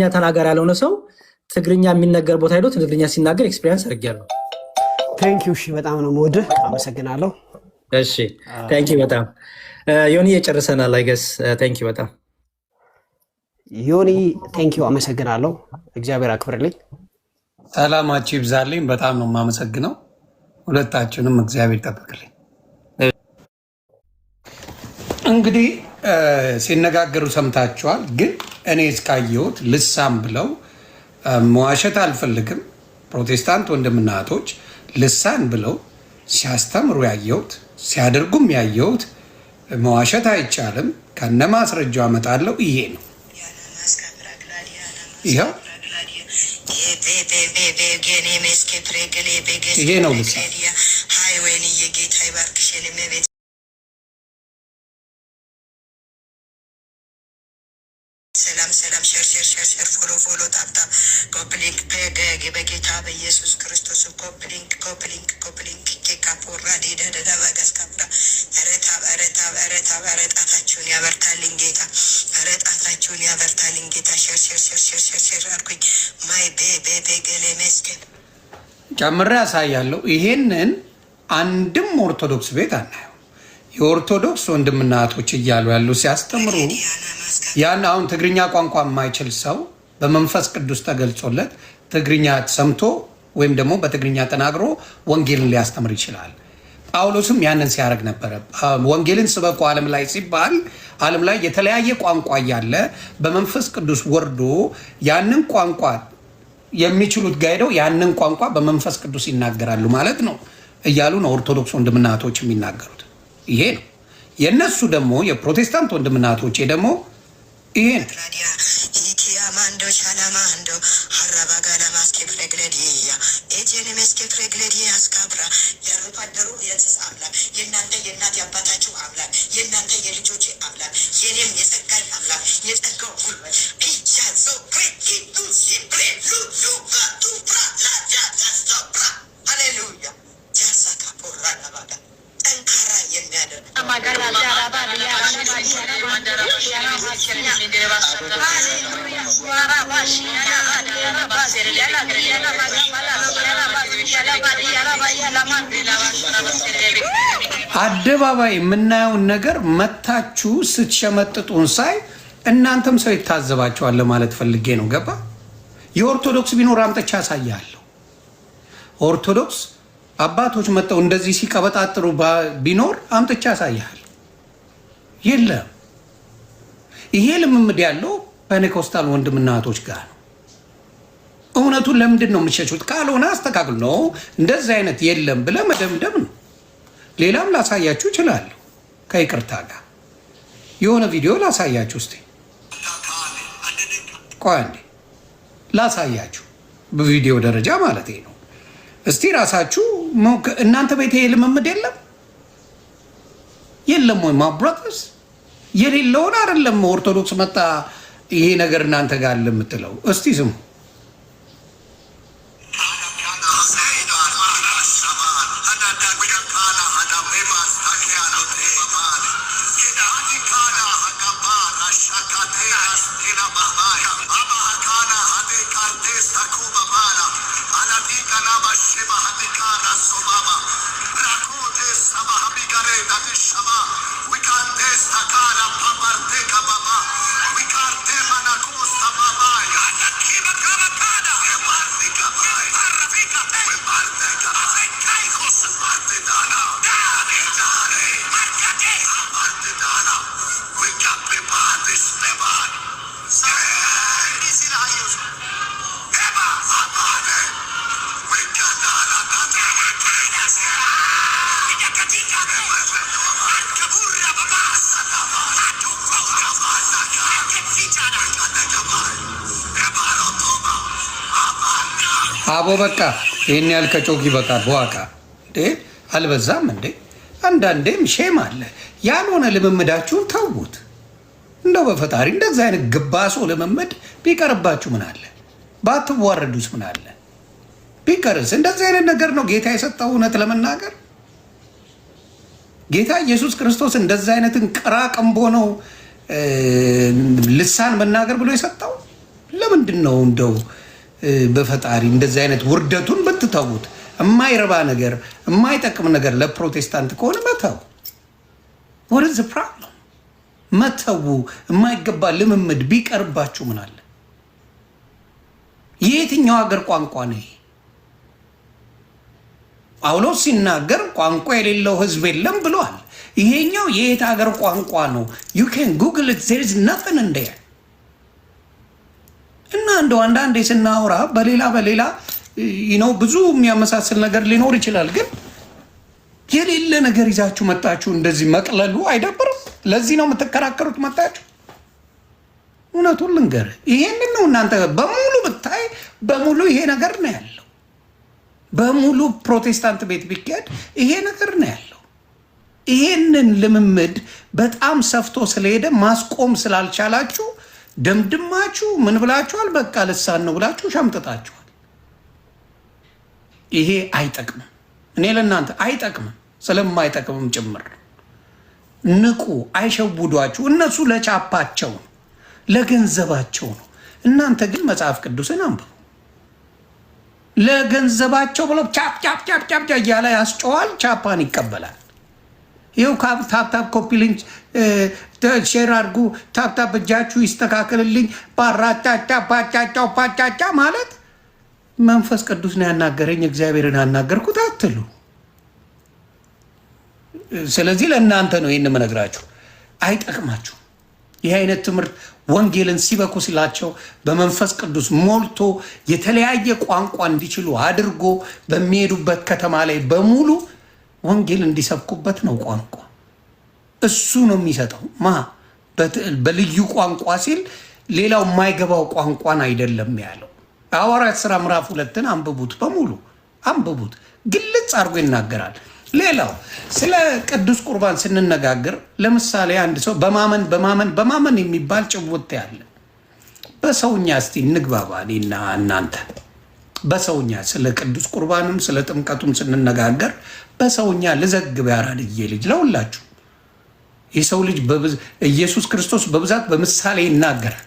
C: ተናጋሪ ያልሆነ ሰው ትግርኛ የሚነገር ቦታ ሄዶ ትግርኛ ሲናገር ኤክስፒሪየንስ አድርጌያለሁ።
B: ቴንክ ዩ። እሺ በጣም ነው የምወድህ። አመሰግናለሁ።
C: እሺ ቴንክ ዩ በጣም ዮኒ የጨርሰናል። አይገስ ቴንክ ዩ በጣም
B: ዮኒ ቴንክ ዩ። አመሰግናለሁ። እግዚአብሔር አክብርልኝ።
E: ሰላማችሁ ይብዛልኝ። በጣም ነው የማመሰግነው። ሁለታችሁንም እግዚአብሔር ይጠብቅልኝ። እንግዲህ ሲነጋገሩ ሰምታችኋል። ግን እኔ እስካየሁት ልሳን ብለው መዋሸት አልፈልግም። ፕሮቴስታንት ወንድምና እህቶች ልሳን ብለው ሲያስተምሩ ያየሁት ሲያደርጉም ያየሁት መዋሸት አይቻልም። ከነ ማስረጃው አመጣለሁ። ይሄ ነው ይሄ ነው ልሳን።
F: ሰላም ሸር ፎሎ ታፕታፕ ኮፕሊንክ በጌታ በኢየሱስ ክርስቶስ ኮፕሊንክ ኬካፖራ ዴደደዳ ባጋስ ካፕታ ጣታችሁን ያበርታልኝ ጌታ፣ ጣታችሁን ያበርታልኝ ጌታ። ሸር አልኩኝ። ማይ ገሌ መስገን
E: ጨምሬ ያሳያለሁ። ይሄንን አንድም ኦርቶዶክስ ቤት አናየው። የኦርቶዶክስ ወንድምና እህቶች እያሉ ያሉ ሲያስተምሩ ያን አሁን ትግርኛ ቋንቋ የማይችል ሰው በመንፈስ ቅዱስ ተገልጾለት ትግርኛ ሰምቶ ወይም ደግሞ በትግርኛ ተናግሮ ወንጌልን ሊያስተምር ይችላል። ጳውሎስም ያንን ሲያደርግ ነበረ። ወንጌልን ስበኩ ዓለም ላይ ሲባል ዓለም ላይ የተለያየ ቋንቋ እያለ በመንፈስ ቅዱስ ወርዶ ያንን ቋንቋ የሚችሉት ጋይደው ያንን ቋንቋ በመንፈስ ቅዱስ ይናገራሉ ማለት ነው እያሉ ነው ኦርቶዶክስ ወንድምና እህቶች የሚናገሩት። ይሄ ነው። የእነሱ ደግሞ የፕሮቴስታንት ወንድምና እህቶቼ ደግሞ ይሄ ነው።
F: የእናንተ የእናት የአባታችሁ አምላክ የእናንተ የልጆች አምላክ የኔም የጸጋይ አምላክ የጸጋው ጉልበት ፒጃዞ ክሪኪቱ ሲፕሬ ሉሉጋቱ ብራላጃጋስቶብራ ሃሌሉያ ጃሳካ ፖራ ናባጋ ጠንካራ የሚያደርግ
E: አደባባይ የምናየውን ነገር መታችሁ ስትሸመጥጡን ሳይ እናንተም ሰው ይታዘባቸዋል ማለት ፈልጌ ነው። ገባ? የኦርቶዶክስ ቢኖር አምጥቼ አሳያለሁ። ኦርቶዶክስ አባቶች መጥተው እንደዚህ ሲቀበጣጥሩ ቢኖር አምጥቼ አሳያለሁ። የለም። ይሄ ልምምድ ያለው ፔንቴኮስታል ወንድምና እህቶች ጋር ነው። እውነቱን ለምንድን ነው የምትሸሹት? ካልሆነ አስተካክል ነው። እንደዚህ አይነት የለም ብለህ መደምደም ነው። ሌላም ላሳያችሁ እችላለሁ ከይቅርታ ጋር የሆነ ቪዲዮ ላሳያችሁ። እስቲ ቆይ አንዴ ላሳያችሁ፣ በቪዲዮ ደረጃ ማለት ነው። እስቲ ራሳችሁ እናንተ ቤት ይሄ ልምምድ የለም ወይ? ማብራትስ የሌለውን አይደለም ኦርቶዶክስ መጣ ይሄ ነገር እናንተ ጋር አለ የምትለው። እስቲ ስሙ። አቦ በቃ ይህን ያህል ከጮክ ይበቃል። በዋቃ እንዴ አልበዛም እንዴ? አንዳንዴም ሼም አለ። ያልሆነ ልምምዳችሁን ተዉት። እንደው በፈጣሪ እንደዚህ አይነት ግባሶ ልምምድ ቢቀርባችሁ ምን አለ? ባትዋረዱስ ምን አለ? ቢቀርስ እንደዚህ አይነት ነገር ነው ጌታ የሰጠው። እውነት ለመናገር ጌታ ኢየሱስ ክርስቶስ እንደዚህ አይነትን ቅራቅንቦ ነው ልሳን መናገር ብሎ የሰጠው። ለምንድን ነው እንደው በፈጣሪ እንደዚህ አይነት ውርደቱን ብትተዉት? የማይረባ ነገር የማይጠቅም ነገር ለፕሮቴስታንት ከሆነ መተው። ወደዚ ፕሮብለም መተው። የማይገባ ልምምድ ቢቀርባችሁ ምን አለ? የየትኛው ሀገር ቋንቋ ነው? ጳውሎስ ሲናገር ቋንቋ የሌለው ሕዝብ የለም ብሏል። ይሄኛው የየት ሀገር ቋንቋ ነው? ዩ ካን ጉግል ኢት ዜር ኢዝ ናቲንግ ኢን ዴር። እና እንደው አንዳንዴ ስናወራ በሌላ ብዙ የሚያመሳስል ነገር ሊኖር ይችላል። ግን የሌለ ነገር ይዛችሁ መጣችሁ እንደዚህ መቅለሉ አይደብርም? ለዚህ ነው የምትከራከሩት መጣችሁ። እውነቱን ልንገርህ፣ ይሄንን ነው እናንተ በሙሉ ብታይ በሙሉ ይሄ ነገር ነው ያለው። በሙሉ ፕሮቴስታንት ቤት ቢካሄድ ይሄ ነገር ነው ያለው። ይሄንን ልምምድ በጣም ሰፍቶ ስለሄደ ማስቆም ስላልቻላችሁ ደምድማችሁ ምን ብላችኋል? በቃ ልሳን ነው ብላችሁ ሸምጥጣችኋል። ይሄ አይጠቅምም። እኔ ለእናንተ አይጠቅምም፣ ስለማይጠቅምም ጭምር ንቁ። አይሸውዷችሁ። እነሱ ለቻፓቸው ነው፣ ለገንዘባቸው ነው። እናንተ ግን መጽሐፍ ቅዱስን አንብቡ። ለገንዘባቸው ብለው ቻፕ ቻፕ ቻፕ ቻፕ እያለ ያስጨዋል፣ ቻፓን ይቀበላል። ይኸው ታፕታፕ ኮፒ ሊንክ ሼር አድርጉ፣ ታፕታፕ እጃችሁ ይስተካከልልኝ። ባራጫጫ ፓጫጫው ፓጫጫ ማለት መንፈስ ቅዱስ ነው ያናገረኝ እግዚአብሔርን ያናገርኩት አትሉ። ስለዚህ ለእናንተ ነው ይህን የምነግራችሁ። አይጠቅማችሁ። ይህ አይነት ትምህርት ወንጌልን ሲበኩ ሲላቸው በመንፈስ ቅዱስ ሞልቶ የተለያየ ቋንቋ እንዲችሉ አድርጎ በሚሄዱበት ከተማ ላይ በሙሉ ወንጌል እንዲሰብኩበት ነው ቋንቋ እሱ ነው የሚሰጠው። በልዩ ቋንቋ ሲል ሌላው የማይገባው ቋንቋን አይደለም ያለው። ሐዋርያት ሥራ ምዕራፍ 2ን አንብቡት፣ በሙሉ አንብቡት። ግልጽ አድርጎ ይናገራል። ሌላው ስለ ቅዱስ ቁርባን ስንነጋገር ለምሳሌ አንድ ሰው በማመን የሚባል ጭውውት ያለ በሰውኛ እስቲ እንግባባ። እኔና እናንተ በሰውኛ ስለ ቅዱስ ቁርባንም ስለ ጥምቀቱም ስንነጋገር በሰውኛ ልዘግብ ያራድዬ ልጅ ለሁላችሁ የሰው ልጅ ኢየሱስ ክርስቶስ በብዛት በምሳሌ ይናገራል።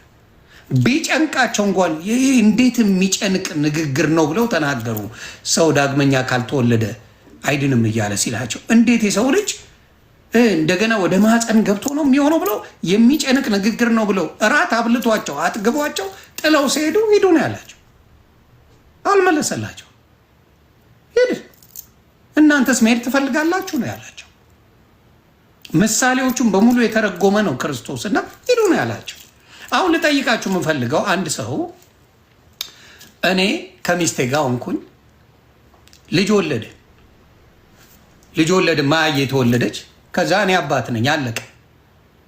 E: ቢጨንቃቸው እንኳን ይህ እንዴት የሚጨንቅ ንግግር ነው ብለው ተናገሩ። ሰው ዳግመኛ ካልተወለደ አይድንም እያለ ሲላቸው እንዴት የሰው ልጅ እንደገና ወደ ማፀን ገብቶ ነው የሚሆነው ብለው የሚጨንቅ ንግግር ነው ብለው እራት አብልቷቸው አጥግቧቸው ጥለው ሲሄዱ ሂዱ ነው ያላቸው። አልመለሰላቸው። ሂድ እናንተስ መሄድ ትፈልጋላችሁ ነው ያላቸው። ምሳሌዎቹን በሙሉ የተረጎመ ነው ክርስቶስ እና ሂዱ ነው ያላቸው። አሁን ልጠይቃችሁ የምፈልገው አንድ ሰው እኔ ከሚስቴ ጋር ሆንኩኝ፣ ልጅ ወለድ ማየ የተወለደች ከዛ እኔ አባት ነኝ አለቀ።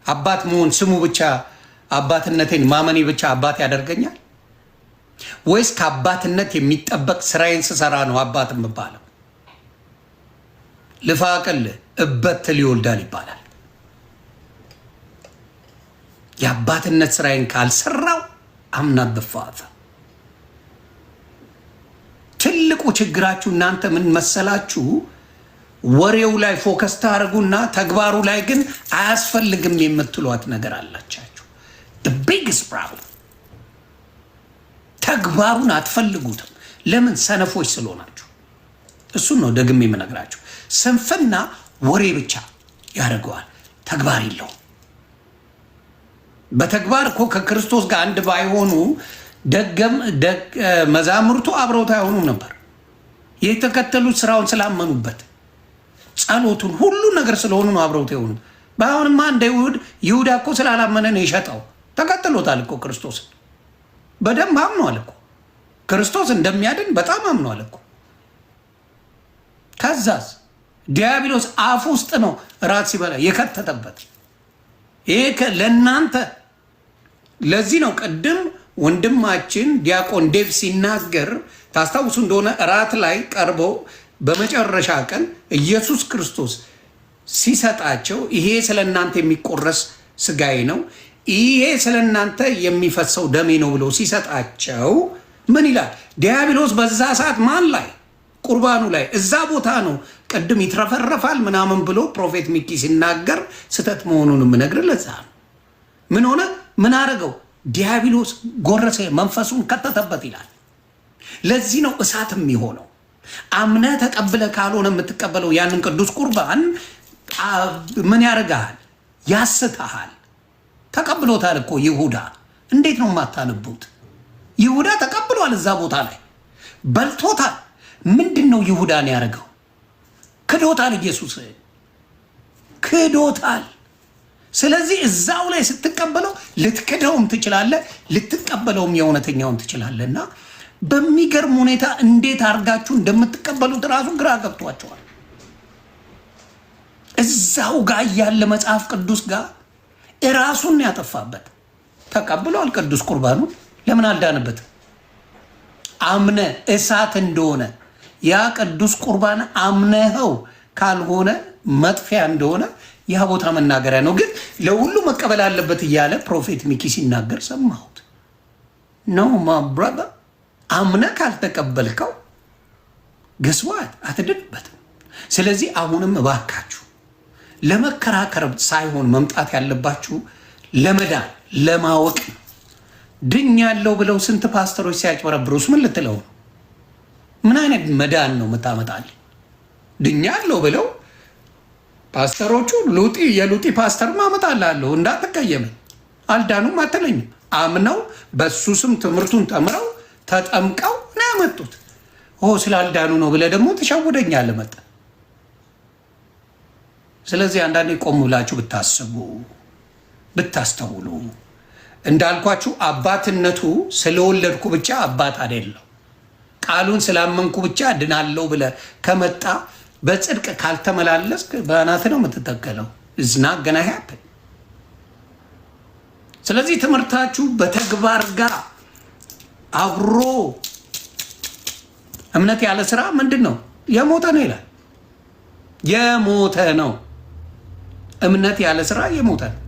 E: አባት መሆን ስሙ ብቻ አባትነቴን ማመኔ ብቻ አባት ያደርገኛል ወይስ ከአባትነት የሚጠበቅ ስራዬን ስሰራ ነው አባት የምባለው? ልፋቅል እበት ሊወልዳል ይባላል። የአባትነት ስራዬን ካልሰራው አምናት በፋታ። ትልቁ ችግራችሁ እናንተ ምን መሰላችሁ? ወሬው ላይ ፎከስ ታደርጉና ተግባሩ ላይ ግን አያስፈልግም የምትሏት ነገር አላቻችሁ። the biggest problem ተግባሩን አትፈልጉትም። ለምን? ሰነፎች ስለሆናችሁ። እሱን ነው ደግሜ የምነግራችሁ። ስንፍና ወሬ ብቻ ያደርገዋል፣ ተግባር የለውም። በተግባር እኮ ከክርስቶስ ጋር አንድ ባይሆኑ መዛሙርቱ አብረውት አይሆኑም ነበር። የተከተሉት ስራውን ስላመኑበት ጸሎቱን ሁሉ ነገር ስለሆኑ ነው አብረውት የሆኑ። በአሁንማ እንደ ይሁዳ እኮ ስላላመነ ነው የሸጠው። ተከትሎታል እኮ ክርስቶስን በደንብ አምኗል እኮ ክርስቶስ እንደሚያድን በጣም አምኗል እኮ። ከዛስ ዲያብሎስ አፍ ውስጥ ነው ራት ሲበላ የከተተበት። ይሄ ለእናንተ ለዚህ ነው ቅድም ወንድማችን ዲያቆን ዴቭ ሲናገር ታስታውሱ እንደሆነ ራት ላይ ቀርበው በመጨረሻ ቀን ኢየሱስ ክርስቶስ ሲሰጣቸው ይሄ ስለ እናንተ የሚቆረስ ስጋዬ ነው፣ ይሄ ስለ እናንተ የሚፈሰው ደሜ ነው ብሎ ሲሰጣቸው ምን ይላል? ዲያብሎስ በዛ ሰዓት ማን ላይ? ቁርባኑ ላይ። እዛ ቦታ ነው ቅድም ይትረፈረፋል ምናምን ብሎ ፕሮፌት ሚኪ ሲናገር ስተት መሆኑን የምነግር ለዛ ነው። ምን ሆነ? ምን አረገው? ዲያብሎስ ጎረሰ፣ መንፈሱን ከተተበት ይላል። ለዚህ ነው እሳት የሚሆነው። አምነ ተቀብለ ካልሆነ የምትቀበለው ያንን ቅዱስ ቁርባን ምን ያደርግሃል? ያስተሃል። ተቀብሎታል እኮ ይሁዳ። እንዴት ነው የማታነቡት? ይሁዳ ተቀብሏል። እዛ ቦታ ላይ በልቶታል። ምንድን ነው ይሁዳን ያደርገው? ክዶታል። ኢየሱስ ክዶታል። ስለዚህ እዛው ላይ ስትቀበለው ልትክደውም ትችላለህ፣ ልትቀበለውም የእውነተኛውን ትችላለህ። እና በሚገርም ሁኔታ እንዴት አድርጋችሁ እንደምትቀበሉት ራሱ ግራ ገብቷቸዋል። እዛው ጋር ያለ መጽሐፍ ቅዱስ ጋር እራሱን ያጠፋበት ተቀብሏል። ቅዱስ ቁርባኑን ለምን አልዳንበትም? አምነ እሳት እንደሆነ ያ ቅዱስ ቁርባን አምነኸው ካልሆነ መጥፊያ እንደሆነ ያ ቦታ መናገሪያ ነው። ግን ለሁሉ መቀበል አለበት እያለ ፕሮፌት ሚኪ ሲናገር ሰማሁት። ነው ማብራዳ አምነ ካልተቀበልከው ገስዋት አትድንበትም። ስለዚህ አሁንም እባካችሁ ለመከራከር ሳይሆን መምጣት ያለባችሁ ለመዳን ለማወቅ ነው። ድኛለሁ ብለው ስንት ፓስተሮች ሲያጭበረብሩስ ምን ልትለው ነው? ምን አይነት መዳን ነው የምታመጣልኝ? ድኛለሁ ብለው ፓስተሮቹ የሉጢ ፓስተር ማመጣላለሁ እንዳትቀየመኝ፣ አልዳኑም አትለኝም። አምነው በሱ ስም ትምህርቱን ተምረው ተጠምቀው ነው ያመጡት። ስላልዳኑ ነው ብለህ ደግሞ ተሸውደኛለህ መጣ። ስለዚህ አንዳንዴ ቆም ብላችሁ ብታስቡ ብታስተውሉ። እንዳልኳችሁ አባትነቱ ስለወለድኩ ብቻ አባት አይደለም። ቃሉን ስላመንኩ ብቻ ድናለው ብለህ ከመጣ በጽድቅ ካልተመላለስክ በአናትህ ነው የምትተከለው። እዝና ገና ያፕን። ስለዚህ ትምህርታችሁ በተግባር ጋር አብሮ እምነት ያለ ስራ ምንድን ነው? የሞተ ነው ይላል። የሞተ ነው። እምነት ያለ ስራ የሞተ ነው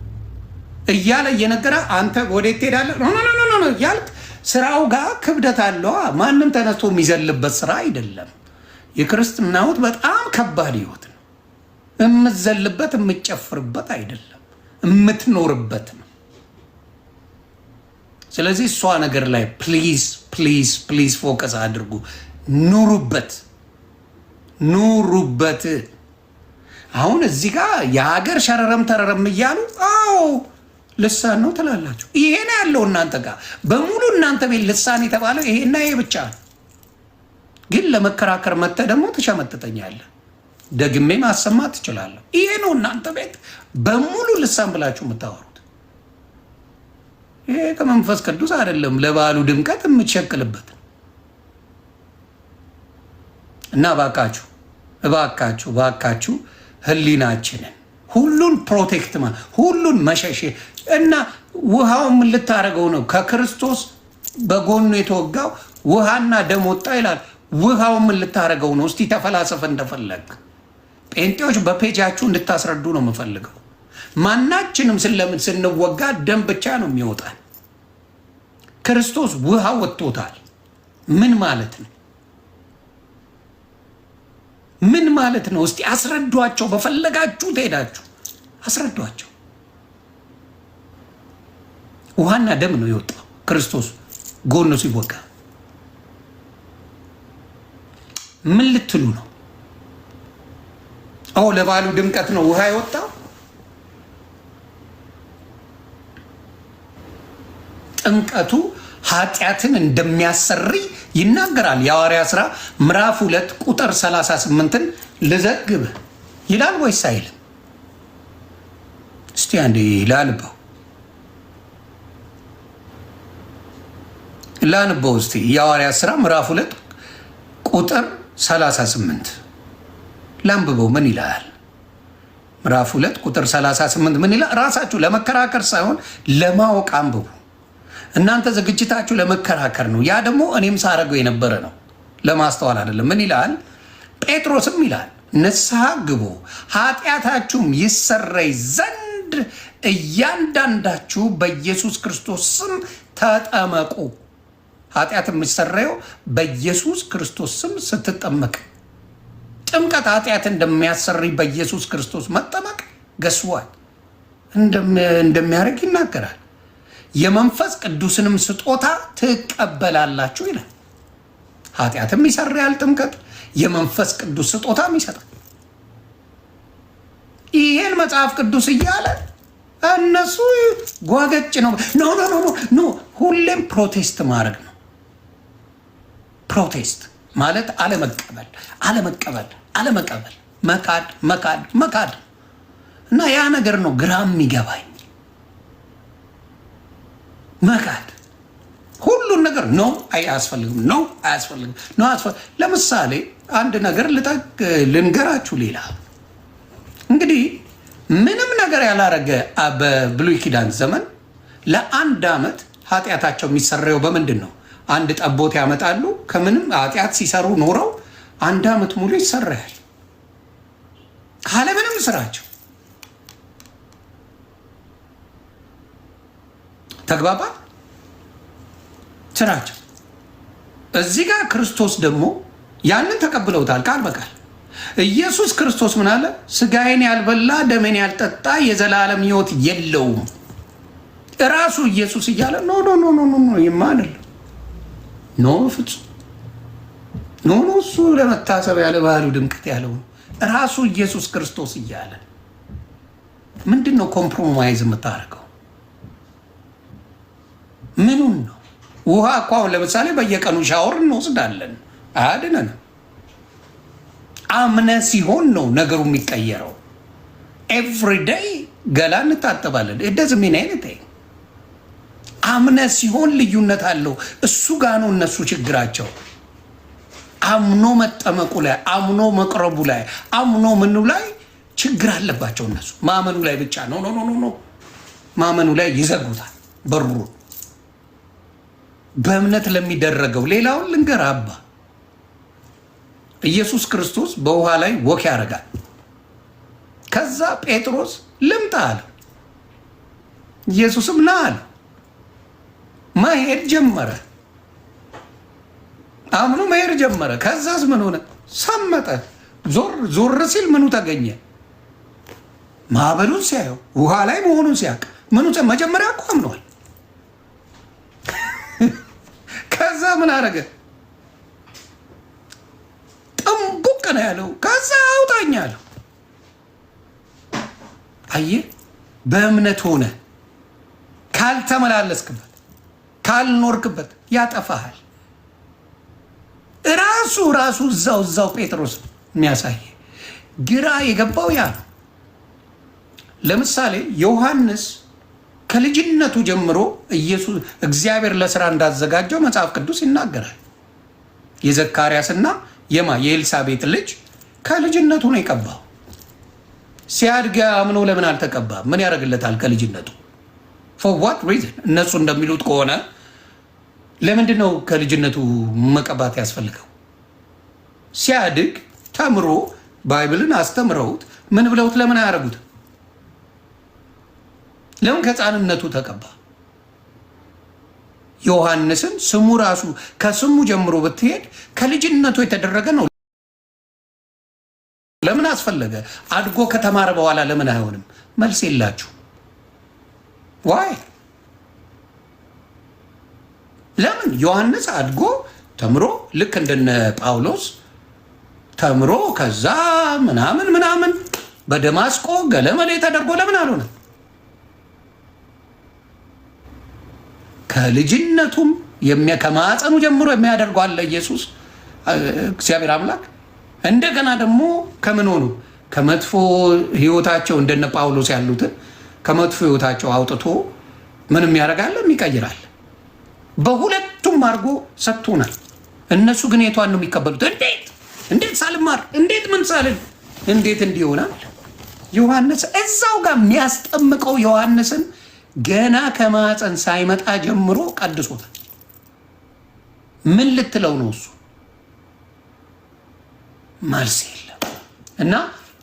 E: እያለ እየነገረ አንተ ወዴት ትሄዳለህ ኖ እያልክ ስራው ጋር ክብደት አለው። ማንም ተነስቶ የሚዘልበት ስራ አይደለም። የክርስትና ሕይወት በጣም ከባድ ሕይወት ነው። የምትዘልበት የምትጨፍርበት አይደለም፣ የምትኖርበት ነው። ስለዚህ እሷ ነገር ላይ ፕሊዝ ፕሊዝ ፕሊዝ ፎከስ አድርጉ። ኑሩበት ኑሩበት። አሁን እዚህ ጋር የሀገር ሸረረም ተረረም እያሉ ልሳን ነው ትላላችሁ። ይሄ ነው ያለው እናንተ ጋር በሙሉ። እናንተ ቤት ልሳን የተባለው ይሄና ይሄ ብቻ ነው። ግን ለመከራከር መጥተህ ደግሞ ትሸመጥጠኛለህ። ደግሜ ማሰማት ትችላለህ። ይሄ ነው እናንተ ቤት በሙሉ ልሳን ብላችሁ የምታወሩት። ይሄ ከመንፈስ ቅዱስ አይደለም፣ ለበዓሉ ድምቀት የምትሸቅልበት እና እባካችሁ እባካችሁ እባካችሁ ህሊናችንን ሁሉን ፕሮቴክት ሁሉን መሸሽ እና ውሃው ምን ልታደርገው ነው? ከክርስቶስ በጎኑ የተወጋው ውሃና ደም ወጣ ይላል። ውሃው ምን ልታደርገው ነው? እስቲ ተፈላሰፈ እንደፈለግ። ጴንጤዎች በፔጃችሁ እንድታስረዱ ነው የምፈልገው። ማናችንም ስለምን ስንወጋ ደም ብቻ ነው የሚወጣል። ክርስቶስ ውሃ ወጥቶታል። ምን ማለት ነው? ምን ማለት ነው? እስቲ አስረዷቸው። በፈለጋችሁ ትሄዳችሁ አስረዷቸው። ውሃና ደም ነው የወጣው ክርስቶስ ጎኑ ሲወጋ። ምን ልትሉ ነው? ለበዓሉ ድምቀት ነው ውሃ የወጣው። ጥምቀቱ ኃጢአትን እንደሚያሰሪ ይናገራል። የሐዋርያት ሥራ ምዕራፍ 2 ቁጥር 38ን ልዘግብ ይላል ወይስ አይልም? እስቲ አንዴ ላንበው እስቲ። የሐዋርያት ሥራ ምዕራፍ 2 ቁጥር 38 ላንብበው። ምን ይላል? ምዕራፍ 2 ቁጥር 38 ምን ይላል? ራሳችሁ ለመከራከር ሳይሆን ለማወቅ አንብቡ። እናንተ ዝግጅታችሁ ለመከራከር ነው። ያ ደግሞ እኔም ሳረገው የነበረ ነው፣ ለማስተዋል አይደለም። ምን ይላል? ጴጥሮስም ይላል ንስሐ ግቡ ኃጢአታችሁም ይሰረይ ዘንድ እያንዳንዳችሁ በኢየሱስ ክርስቶስ ስም ተጠመቁ። ኃጢአት የሚሰረየው በኢየሱስ ክርስቶስ ስም ስትጠመቅ። ጥምቀት ኃጢአት እንደሚያሰሪ በኢየሱስ ክርስቶስ መጠመቅ ገስዋል እንደሚያደርግ ይናገራል። የመንፈስ ቅዱስንም ስጦታ ትቀበላላችሁ ይላል። ኃጢአትም ይሰራል ጥምቀት፣ የመንፈስ ቅዱስ ስጦታም ይሰጣል። ይሄን መጽሐፍ ቅዱስ እያለ እነሱ ጓገጭ ነው። ኖ ሁሌም ፕሮቴስት ማድረግ ነው። ፕሮቴስት ማለት አለመቀበል፣ መካድ እና ያ ነገር ነው ግራ የሚገባኝ። መካድ ሁሉን ነገር አያስፈልግም። ለምሳሌ አንድ ነገር ልንገራችሁ። ሌላ እንግዲህ ምንም ነገር ያላረገ በብሉይ ኪዳን ዘመን ለ1 ዓመት ኃጢአታቸው የሚሰረየው በምንድን ነው? አንድ ጠቦት ያመጣሉ። ከምንም ኃጢአት ሲሰሩ ኖረው 1 ዓመት ሙሉ ይሰረያል ካለምንም ስራቸው። ተግባባ ስራቸው። እዚህ ጋር ክርስቶስ ደግሞ ያንን ተቀብለውታል ቃል በቃል። ኢየሱስ ክርስቶስ ምን አለ? ስጋዬን ያልበላ ደሜን ያልጠጣ የዘላለም ሕይወት የለውም። ራሱ ኢየሱስ እያለ ኖ ይማንል ፍጹም እሱ ለመታሰብ ያለ ባህሉ ድምቀት ያለው ራሱ ኢየሱስ ክርስቶስ እያለ ምንድን ነው ኮምፕሮማይዝ የምታደርገው? ምኑን ነው? ውሃ እኮ አሁን ለምሳሌ በየቀኑ ሻወር እንወስዳለን፣ አያድነንም። አምነ ሲሆን ነው ነገሩ የሚቀየረው። ኤቭሪዴይ ገላ እንታጠባለን። ደዝ ሚን ኤኒቲንግ። አምነ ሲሆን ልዩነት አለው። እሱ ጋ ነው እነሱ ችግራቸው። አምኖ መጠመቁ ላይ፣ አምኖ መቅረቡ ላይ፣ አምኖ ምኑ ላይ ችግር አለባቸው እነሱ። ማመኑ ላይ ብቻ ነው ኖ ማመኑ ላይ ይዘጉታል በሩን። በእምነት ለሚደረገው ሌላውን ልንገር አባ ኢየሱስ ክርስቶስ በውሃ ላይ ወክ ያደርጋል። ከዛ ጴጥሮስ ልምጣ አለ። ኢየሱስም ና አለ። መሄድ ጀመረ። አምኖ መሄድ ጀመረ። ከዛስ ምን ሆነ? ሰመጠ። ዞር ሲል ምኑ ተገኘ? ማዕበሉን ሲያየው ውሃ ላይ መሆኑን ሲያውቅ ምኑ መጀመሪያ እኮ አምኗል። ከዛ ምን አደረገ? ጥንቡቅ ነው ያለው። ከዛ አውጣኝ አለው። አየህ፣ በእምነት ሆነ ካልተመላለስክበት ካልኖርክበት ያጠፋሃል። ራሱ እዛው ጴጥሮስ የሚያሳይ ግራ የገባው ያ ነው። ለምሳሌ ዮሐንስ ከልጅነቱ ጀምሮ ኢየሱስ እግዚአብሔር ለስራ እንዳዘጋጀው መጽሐፍ ቅዱስ ይናገራል። የዘካርያስና የኤልሳቤጥ ልጅ ከልጅነቱ ነው የቀባው። ሲያድግ አምኖ ለምን አልተቀባም? ምን ያደርግለታል? ከልጅነቱ for what reason? እነሱ እንደሚሉት ከሆነ ለምንድን ነው ከልጅነቱ መቀባት ያስፈልገው? ሲያድግ ተምሮ ባይብልን አስተምረውት ምን ብለውት ለምን አያደርጉት? ለምን ከሕፃንነቱ ተቀባ? ዮሐንስን ስሙ ራሱ ከስሙ ጀምሮ ብትሄድ ከልጅነቱ የተደረገ ነው። ለምን አስፈለገ? አድጎ ከተማረ በኋላ ለምን አይሆንም? መልስ የላችሁ። ዋይ ለምን? ዮሐንስ አድጎ ተምሮ ልክ እንደነ ጳውሎስ ተምሮ ከዛ ምናምን በደማስቆ ገለመሌ ተደርጎ ለምን አልሆነ? ከልጅነቱም ከማዕፀኑ ጀምሮ የሚያደርገው አለ ኢየሱስ እግዚአብሔር አምላክ። እንደገና ደግሞ ከምን ሆኑ? ከመጥፎ ህይወታቸው እንደነ ጳውሎስ ያሉትን ከመጥፎ ህይወታቸው አውጥቶ ምንም ያደርጋል፣ ይቀይራል። በሁለቱም አድርጎ ሰጥቶናል። እነሱ ግን የቷን ነው የሚቀበሉት? እንዴት ሳልማር እንዴት ምን ሳልን እንዴት እንዲሆናል? ዮሐንስ እዛው ጋር የሚያስጠምቀው ዮሐንስን ገና ከማፀን ሳይመጣ ጀምሮ ቀድሶታል። ምን ልትለው ነው? እሱ መልስ የለም። እና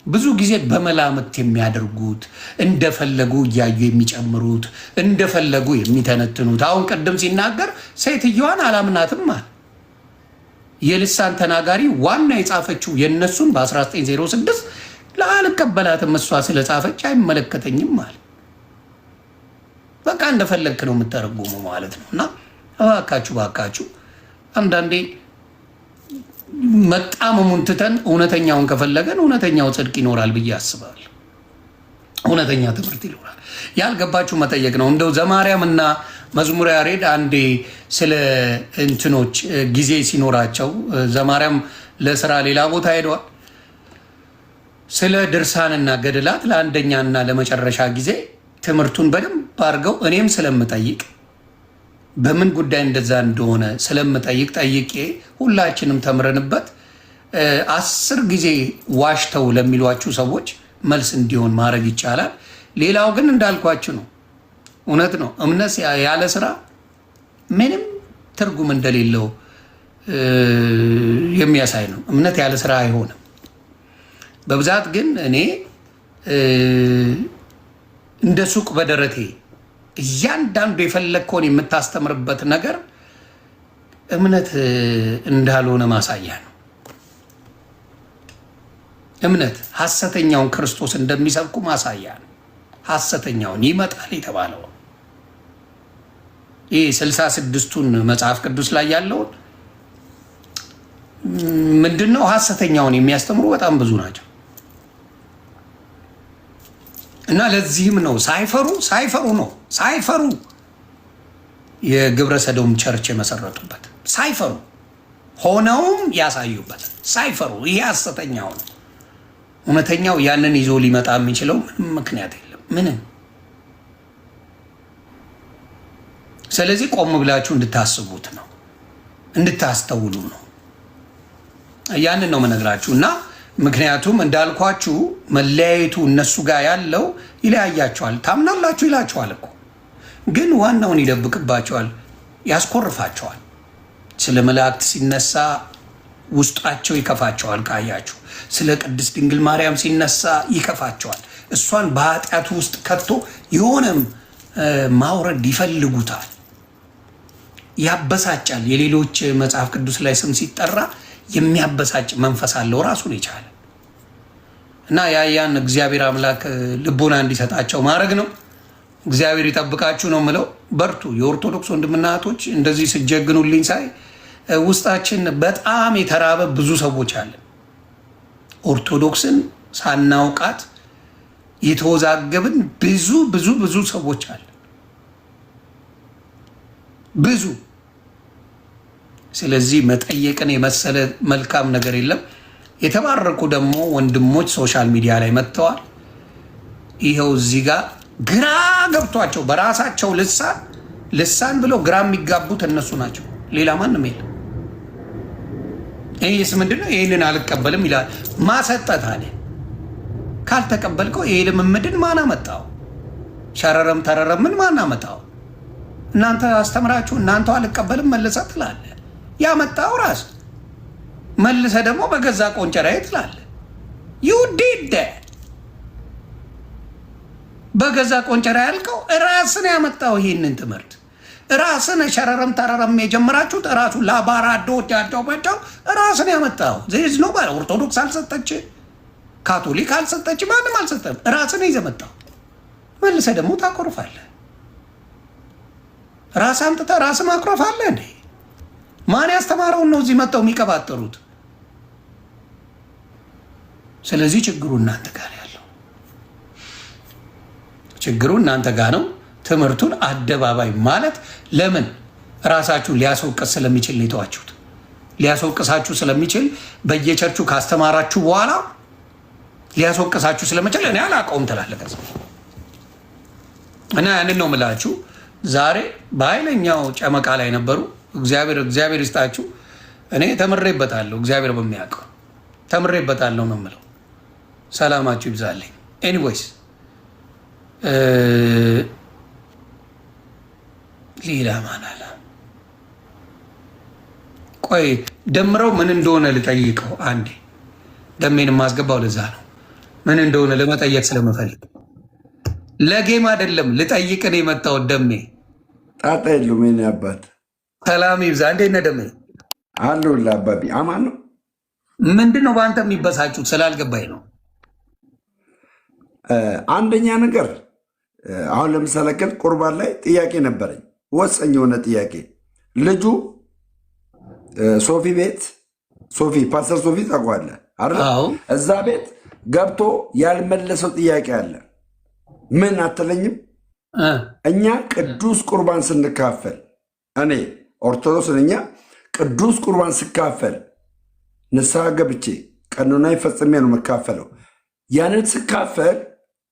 E: ብዙ ጊዜ በመላምት የሚያደርጉት እንደፈለጉ እያዩ የሚጨምሩት እንደፈለጉ የሚተነትኑት። አሁን ቅድም ሲናገር ሴትዮዋን አላምናትም አለ። የልሳን ተናጋሪ ዋና የጻፈችው የነሱን በ1906 ለአልቀበላትም እሷ ስለጻፈች አይመለከተኝም አለ። በቃ እንደፈለግክ ነው የምተረጉመው ማለት ነው። እና እባካችሁ አንዳንዴ መጣመሙን ትተን እውነተኛውን ከፈለገን እውነተኛው ጽድቅ ይኖራል ብዬ አስባለሁ። እውነተኛ ትምህርት ይኖራል። ያልገባችሁ መጠየቅ ነው። እንደው ዘማርያም እና መዝሙረ ያሬድ አንዴ ስለ እንትኖች ጊዜ ሲኖራቸው ዘማርያም ለስራ ሌላ ቦታ ሄደዋል። ስለ ድርሳንና ገድላት ለአንደኛና ለመጨረሻ ጊዜ ትምህርቱን በደንብ አድርገው እኔም ስለምጠይቅ በምን ጉዳይ እንደዛ እንደሆነ ስለምጠይቅ ጠይቄ ሁላችንም ተምረንበት 10 ጊዜ ዋሽተው ለሚሏችሁ ሰዎች መልስ እንዲሆን ማድረግ ይቻላል። ሌላው ግን እንዳልኳችሁ ነው። እውነት ነው። እምነት ያለ ስራ ምንም ትርጉም እንደሌለው የሚያሳይ ነው። እምነት ያለ ስራ አይሆንም። በብዛት ግን እኔ እንደ ሱቅ በደረቴ እያንዳንዱ የፈለግከውን የምታስተምርበት ነገር እምነት እንዳልሆነ ማሳያ ነው። እምነት ሐሰተኛውን ክርስቶስ እንደሚሰብኩ ማሳያ ነው። ሐሰተኛውን ይመጣል የተባለው ይህ 66ቱን መጽሐፍ ቅዱስ ላይ ያለውን ምንድነው? ሐሰተኛውን የሚያስተምሩ በጣም ብዙ ናቸው። እና ለዚህም ነው ሳይፈሩ የግብረ ሰዶም ቸርች የመሰረቱበት ሳይፈሩ ሆነውም ያሳዩበት ሳይፈሩ። ይሄ ሐሰተኛው ነው። እውነተኛው ያንን ይዞ ሊመጣ የሚችለው ምንም ምክንያት የለም ምንም። ስለዚህ ቆም ብላችሁ እንድታስቡት ነው እንድታስተውሉ ነው። ያንን ነው መነግራችሁ። እና ምክንያቱም እንዳልኳችሁ መለያየቱ እነሱ ጋር ያለው ይለያያቸዋል። ታምናላችሁ ይላችኋል እኮ ግን ዋናውን ይደብቅባቸዋል፣ ያስኮርፋቸዋል። ስለ መላእክት ሲነሳ ውስጣቸው ይከፋቸዋል። ካያችሁ ስለ ቅድስት ድንግል ማርያም ሲነሳ ይከፋቸዋል። እሷን በኃጢአቱ ውስጥ ከቶ የሆነም ማውረድ ይፈልጉታል። ያበሳጫል። የሌሎች መጽሐፍ ቅዱስ ላይ ስም ሲጠራ የሚያበሳጭ መንፈስ አለው ራሱን የቻለ እና ያን እግዚአብሔር አምላክ ልቦና እንዲሰጣቸው ማድረግ ነው። እግዚአብሔር ይጠብቃችሁ ነው ምለው። በርቱ። የኦርቶዶክስ ወንድምና እህቶች እንደዚህ ስጀግኑልኝ ሳይ ውስጣችን በጣም የተራበ ብዙ ሰዎች አለን። ኦርቶዶክስን ሳናውቃት የተወዛገብን ብዙ ሰዎች አለ ብዙ። ስለዚህ መጠየቅን የመሰለ መልካም ነገር የለም። የተባረኩ ደግሞ ወንድሞች ሶሻል ሚዲያ ላይ መጥተዋል። ይኸው እዚህ ጋር ግራ ገብቷቸው በራሳቸው ልሳን ብለው ግራ የሚጋቡት እነሱ ናቸው፣ ሌላ ማንም የለም። ይህስ ምንድነው? ይህንን አልቀበልም ይላል። ማሰጠት አለ። ካልተቀበልከው ይሄ ልምምድን ማን አመጣው? ሸረረም ተረረምን ማን አመጣው? እናንተ አስተምራችሁ እናንተ አልቀበልም መልሰ ትላለ። ያመጣው ራስ መልሰ ደግሞ በገዛ ቆንጨራዬ ትላለ። ዩዲደ በገዛ ቆንጨራ ያልከው ራስን ያመጣው ይህንን ትምህርት ራስን ሸረረም ተረረም የጀመራችሁት ራሱ ላባራዶች ያጫውባቸው ራስን ያመጣው ዘይዝ ነው። ኦርቶዶክስ አልሰጠች፣ ካቶሊክ አልሰጠች፣ ማንም አልሰጠም። ራስን ይዘመጣው መልሰ ደግሞ ታኮርፋለህ። ራስ አምጥተህ ራስ ማኩረፍ አለ እንዴ? ማን ያስተማረውን ነው እዚህ መጥተው የሚቀባጠሩት? ስለዚህ ችግሩ እናንተ ጋር ያለው ችግሩ እናንተ ጋር ነው። ትምህርቱን አደባባይ ማለት ለምን ራሳችሁን ሊያስወቅስ ስለሚችል ነው የተዋችሁት። ሊያስወቅሳችሁ ስለሚችል በየቸርቹ ካስተማራችሁ በኋላ ሊያስወቅሳችሁ ስለሚችል እኔ አላውቀውም ትላለህ። እና ያንን ነው የምላችሁ። ዛሬ በኃይለኛው ጨመቃ ላይ ነበሩ። እግዚአብሔር ይስጣችሁ። እኔ ተምሬበታለሁ፣ እግዚአብሔር በሚያውቀው ተምሬበታለሁ ነው የምለው። ሰላማችሁ ይብዛልኝ። ኤኒዌይስ ሌላ ማን አለ? ቆይ ደምረው ምን እንደሆነ ልጠይቀው አንዴ። ደሜን የማስገባው ለዛ ነው፣ ምን እንደሆነ ለመጠየቅ ስለምፈልግ። ለጌም አይደለም ልጠይቅን የመጣው ደሜ።
G: ጣጣ የለውም የኔ አባት።
E: ሰላም ይብዛ። እንዴት ነህ ደሜ?
G: አለሁልህ አባቢ። አማን ነው።
E: ምንድን ነው በአንተ የሚበሳጩት? ስላልገባኝ ነው።
G: አንደኛ ነገር አሁን ለምሳሌ ቁርባን ላይ ጥያቄ ነበረኝ፣ ወሳኝ የሆነ ጥያቄ። ልጁ ሶፊ ቤት ፓስተር ሶፊ ታውቀዋለህ አይደል? እዛ ቤት ገብቶ ያልመለሰው ጥያቄ አለ። ምን አትለኝም? እኛ ቅዱስ ቁርባን ስንካፈል፣ እኔ ኦርቶዶክስ እኛ ቅዱስ ቁርባን ስካፈል ንስሐ ገብቼ ቀኖና ፈጽሜ ነው መካፈለው። ያንን ስካፈል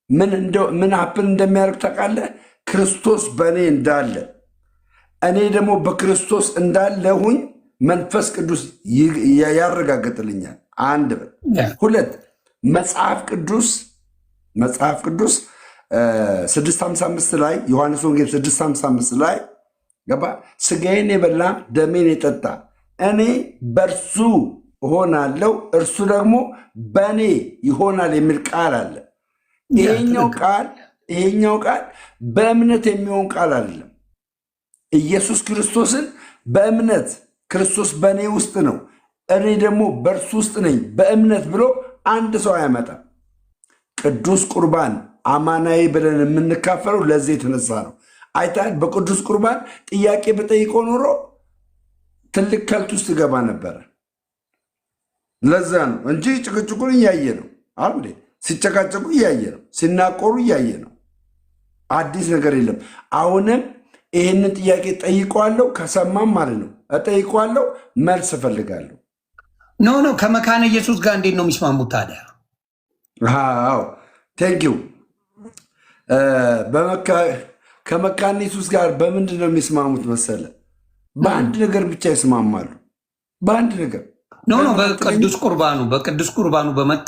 G: ምን ሀፕን እንደሚያደርግ ታውቃለህ? ክርስቶስ በእኔ እንዳለ እኔ ደግሞ በክርስቶስ እንዳለሁኝ መንፈስ ቅዱስ ያረጋግጥልኛል። አንድ ሁለት መጽሐፍ ቅዱስ 655 ላይ ዮሐንስ ወንጌል 655 ላይ ገባ ስጋዬን የበላ ደሜን የጠጣ እኔ በእርሱ እሆናለሁ እርሱ ደግሞ በእኔ ይሆናል የሚል ቃል አለ። ይሄኛው ቃል በእምነት የሚሆን ቃል አይደለም። ኢየሱስ ክርስቶስን በእምነት ክርስቶስ በእኔ ውስጥ ነው እኔ ደግሞ በእርሱ ውስጥ ነኝ በእምነት ብሎ አንድ ሰው አያመጣም። ቅዱስ ቁርባን አማናዊ ብለን የምንካፈለው ለዚህ የተነሳ ነው። አይታል በቅዱስ ቁርባን ጥያቄ በጠይቀው ኖሮ ትልቅ ከልት ውስጥ ገባ ነበረ። ለዛ ነው እንጂ ጭቅጭቁን እያየ ነው። ሲጨቃጨቁ እያየ ነው። ሲናቆሩ እያየ ነው። አዲስ ነገር የለም። አሁንም ይህንን ጥያቄ ጠይቀዋለሁ። ከሰማም ማለት ነው እጠይቀዋለሁ፣ መልስ እፈልጋለሁ።
E: ኖ ከመካነ ኢየሱስ ጋር እንዴት ነው የሚስማሙት ታዲያ?
G: አዎ ቴንኪው። ከመካነ ኢየሱስ ጋር በምንድን ነው የሚስማሙት መሰለ? በአንድ ነገር ብቻ ይስማማሉ። በአንድ ነገር
E: ኖ በቅዱስ ቁርባኑ በመጣ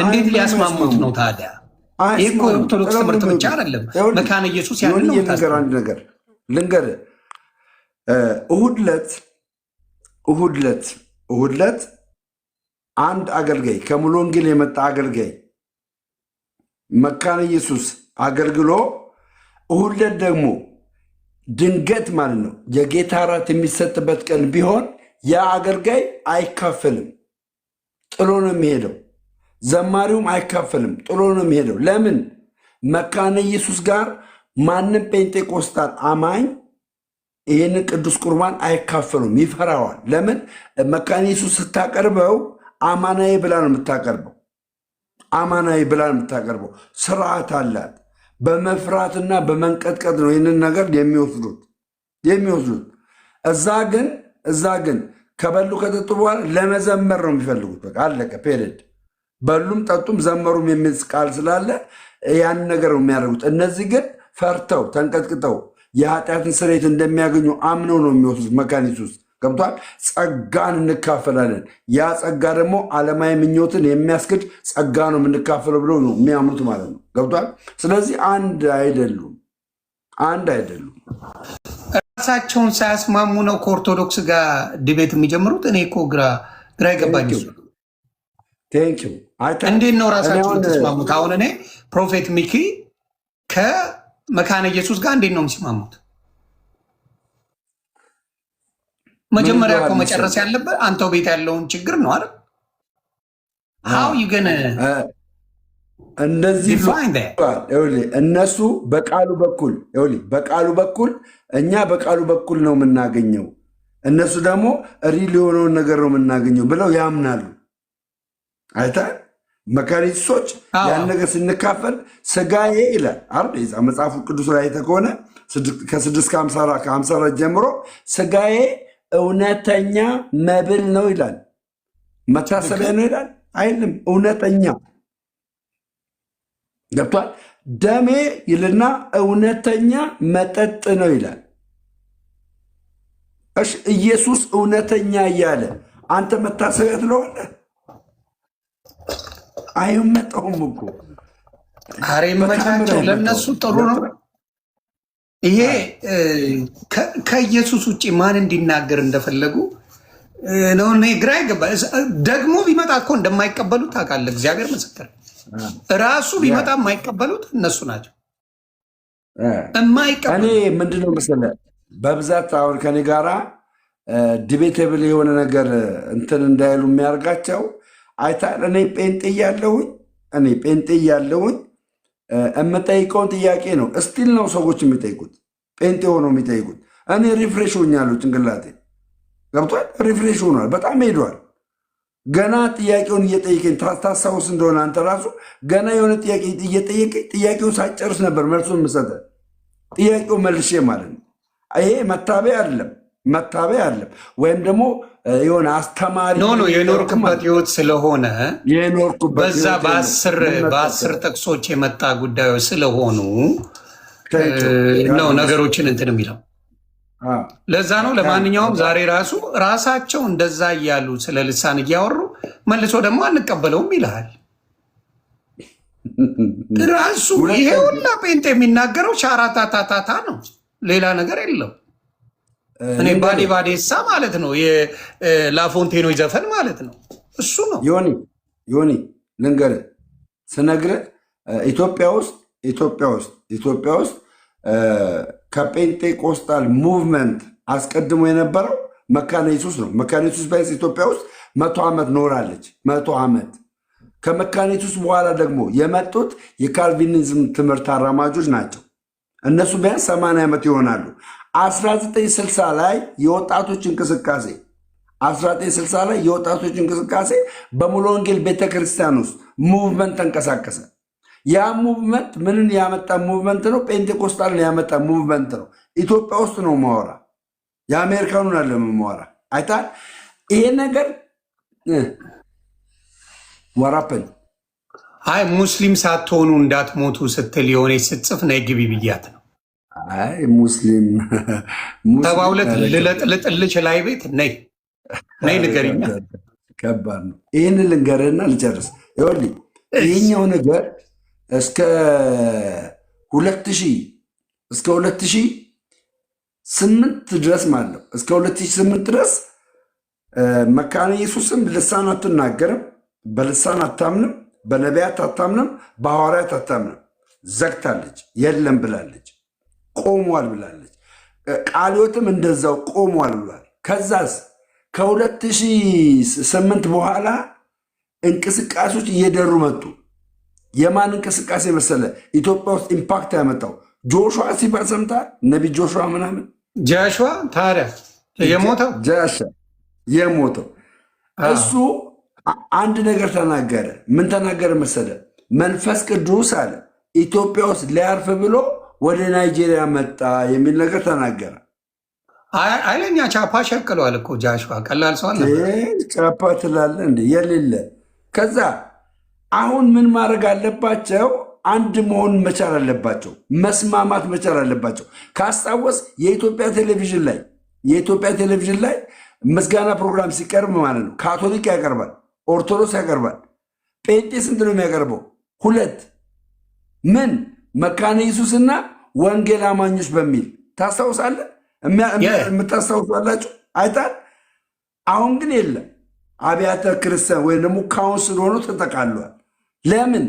E: እንዴት ሊያስማሙት ነው ታዲያ? ይህ እኮ ኦርቶዶክስ ትምህርት ብቻ አይደለም። መካነ ኢየሱስ ያንን ነው።
G: አንድ ነገር ልንገርህ። እሑድ ዕለት አንድ አገልጋይ ከሙሉ ወንጌል የመጣ አገልጋይ መካነ ኢየሱስ አገልግሎ እሑድ ዕለት ደግሞ ድንገት ማለት ነው የጌታ እራት የሚሰጥበት ቀን ቢሆን ያ አገልጋይ አይካፈልም፣ ጥሎ ነው የሚሄደው። ዘማሪውም አይካፈልም፣ ጥሎ ነው የሚሄደው። ለምን? መካነ ኢየሱስ ጋር ማንም ጴንጤቆስጣል አማኝ ይህንን ቅዱስ ቁርባን አይካፈሉም፣ ይፈራዋል። ለምን? መካነ ኢየሱስ ስታቀርበው አማናዊ ብላ ነው የምታቀርበው። አማናዊ ብላ ነው የምታቀርበው። ስርዓት አላት። በመፍራትና በመንቀጥቀጥ ነው ይህንን ነገር የሚወስዱት። እዛ ግን ከበሉ ከጠጡ በኋላ ለመዘመር ነው የሚፈልጉት። በቃ አለቀ፣ ፔሬድ። በሉም ጠጡም ዘመሩም የሚል ቃል ስላለ ያን ነገር ነው የሚያደርጉት። እነዚህ ግን ፈርተው ተንቀጥቅጠው የኃጢአትን ስርየት እንደሚያገኙ አምነው ነው የሚወስዱት። መካነ ኢየሱስ ገብቷል። ጸጋን እንካፈላለን። ያ ጸጋ ደግሞ ዓለማዊ ምኞትን የሚያስክድ ጸጋ ነው የምንካፈለው ብለው ነው የሚያምኑት ማለት ነው። ገብቷል። ስለዚህ አንድ አይደሉም።
E: ራሳቸውን ሳያስማሙ ነው ከኦርቶዶክስ ጋር ዲቤት የሚጀምሩት። እኔ እኮ ግራ ይገባኝ። እንዴት ነው ራሳቸውን ተስማሙት? አሁን እኔ ፕሮፌት ሚኪ ከመካነ ኢየሱስ ጋር እንዴት ነው የሚስማሙት? መጀመሪያ እኮ መጨረስ ያለበት አንተው ቤት ያለውን ችግር ነው አይደል? ሀው ይገነ
G: እንደዚህ እነሱ በቃሉ በኩል እኛ በቃሉ በኩል ነው የምናገኘው፣ እነሱ ደግሞ ሪል የሆነውን ነገር ነው የምናገኘው ብለው ያምናሉ። አይታ መካነ ኢየሱሶች ያን ነገር ስንካፈል ስጋዬ ይላል አይደል? መጽሐፉ ቅዱስ ላይ ከሆነ ከ6:54 ጀምሮ ስጋዬ እውነተኛ መብል ነው ይላል። መታሰቢያ ነው ይላል አይልም? እውነተኛ ገብቷል። ደሜ ይልና እውነተኛ መጠጥ ነው ይላል። እሺ ኢየሱስ እውነተኛ እያለ አንተ መታሰቢያ ትለዋለህ? አይመጣውም እኮ።
E: ኧረ ይመቻቸው፣ ለእነሱ ጥሩ ነው። ይሄ ከኢየሱስ ውጭ ማን እንዲናገር እንደፈለጉ ነው። ግራ ይገባ። ደግሞ ቢመጣ እኮ እንደማይቀበሉት ታውቃለህ። እግዚአብሔር ምስክር፣ ራሱ ቢመጣ የማይቀበሉት እነሱ ናቸው።
G: እኔ ምንድነው መሰለህ በብዛት አሁን ከኔ ጋራ ዲቤቴብል የሆነ ነገር እንትን እንዳይሉ የሚያደርጋቸው አይታ እኔ ጴንጤ እያለሁኝ የምጠይቀውን ጥያቄ ነው እስቲል ነው ሰዎች የሚጠይቁት። ጴንጤ ሆነው የሚጠይቁት። እኔ ሪፍሬሽ ሆኛለሁ፣ ጭንቅላቴ ገብቷል፣ ሪፍሬሽ ሆኗል፣ በጣም ሄዷል። ገና ጥያቄውን እየጠየቀኝ ታስታውስ እንደሆነ አንተ ራሱ ገና የሆነ ጥያቄ እየጠየቀኝ ጥያቄውን ሳጨርስ ነበር መልሱን የምሰጠህ። ጥያቄው መልሼ ማለት ነው። ይሄ መታበያ አይደለም፣ ወይም ደግሞ የሆነ አስተማሪ
E: የኖርክበት ህይወት ስለሆነ በዛ በአስር ጥቅሶች የመጣ ጉዳዮች ስለሆኑ ነው ነገሮችን እንትን የሚለው። ለዛ ነው። ለማንኛውም ዛሬ ራሳቸው እንደዛ እያሉ ስለ ልሳን እያወሩ መልሶ ደግሞ አንቀበለውም ይልሃል። ራሱ ይሄ ሁላ ጴንጤ የሚናገረው ሻራታታታታ ነው፣ ሌላ ነገር የለው። እኔ ባዴሳ ማለት ነው የላፎንቴኖ ዘፈን ማለት ነው። እሱ ነው
G: ዮኒ ልንገርህ ስነግርህ ኢትዮጵያ ውስጥ ከጴንጤቆስጣል ሙቭመንት አስቀድሞ የነበረው መካነ ኢየሱስ ነው። መካነ ኢየሱስ ቢያንስ ኢትዮጵያ ውስጥ 100 ዓመት ኖራለች። 100 ዓመት ከመካነ ኢየሱስ በኋላ ደግሞ የመጡት የካልቪኒዝም ትምህርት አራማጆች ናቸው። እነሱ ቢያንስ 80 ዓመት ይሆናሉ። 1960 ላይ የወጣቶች እንቅስቃሴ 1960 ላይ የወጣቶች እንቅስቃሴ በሙሉ ወንጌል ቤተክርስቲያን ውስጥ ሙቭመንት ተንቀሳቀሰ። ያ ሙቭመንት ምንን ያመጣ ሙቭመንት ነው? ጴንቴኮስታልን ያመጣ ሙቭመንት ነው። ኢትዮጵያ ውስጥ ነው ማወራ፣ የአሜሪካኑን አለ ማወራ። አይታል ይሄ ነገር ወራፕን
E: አይ ሙስሊም ሳትሆኑ እንዳትሞቱ ስትል የሆነች ስትጽፍ ነይ ግቢ ብያት ነው።
G: አይ ሙስሊም
E: 72 ልለጥልጥልች ላይ ቤት ነይ ንገሪኛ።
G: ከባድ ነው። ይህን ልንገርህና ልጨርስ። ይኸውልህ ይህኛው ነገር እስከ 2008 ድረስ ማለት ነው። እስከ 2008 ድረስ መካነ ኢየሱስም ልሳን አትናገርም፣ በልሳን አታምንም፣ በነቢያት አታምንም፣ በሐዋርያት አታምንም። ዘግታለች፣ የለም ብላለች፣ ቆሟል ብላለች። ቃለ ሕይወትም እንደዛው ቆሟል ብሏል። ከዛስ ከ2008 በኋላ እንቅስቃሴዎች እየደሩ መጡ። የማን እንቅስቃሴ መሰለ ኢትዮጵያ ውስጥ ኢምፓክት ያመጣው? ጆሹዋ ሲባል ሰምተሃል? ነቢ ጆሹዋ ምናምን
E: ጃሹዋ ታዲያ የሞተው
G: እሱ አንድ ነገር ተናገረ። ምን ተናገረ መሰለ? መንፈስ ቅዱስ አለ ኢትዮጵያ ውስጥ ሊያርፍ ብሎ ወደ ናይጄሪያ መጣ የሚል ነገር ተናገረ።
E: አይለኛ ቻፓ ሸቅሏል እኮ ጃሹዋ። ቀላል ሰው
G: ቻፓ ትላለህ እንደ የሌለ። ከዛ አሁን ምን ማድረግ አለባቸው? አንድ መሆን መቻል አለባቸው። መስማማት መቻል አለባቸው። ካስታወስ የኢትዮጵያ ቴሌቪዥን ላይ ምስጋና ፕሮግራም ሲቀርብ ማለት ነው ካቶሊክ ያቀርባል፣ ኦርቶዶክስ ያቀርባል። ጴንጤ ስንት ነው የሚያቀርበው? 2 ምን መካነ ኢየሱስና ወንጌል አማኞች በሚል ታስታውሳለህ? የምታስታውሳላችሁ አይታል። አሁን ግን የለም። አብያተ ክርስቲያን ወይም ደግሞ ካውንስል ሆኖ ተጠቃለዋል። ለምን?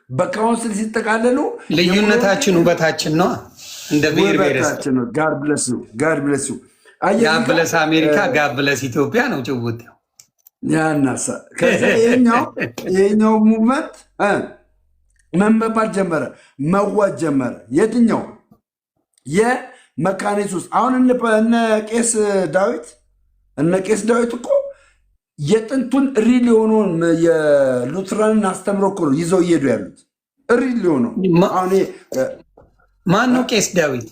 G: በካውንስል ሲጠቃለሉ
E: ልዩነታችን ውበታችን ነው። እንደ ብሔር ብሔረሰብ
G: ጋር ብለስ
E: አሜሪካ ጋር ብለስ ኢትዮጵያ ነው ጭውት
G: ያናሳ። ከዚያ ይሄኛው ሙቭመንት መንበባት ጀመረ፣ መዋጅ ጀመረ። የትኛው የመካነ ኢየሱስ አሁን እነ ቄስ ዳዊት እኮ የጥንቱን ሪል የሆነውን የሉትራንን አስተምሮ እኮ ነው ይዘው እየሄዱ ያሉት። ሪል የሆነው
E: ማን ነው? ቄስ ዳዊት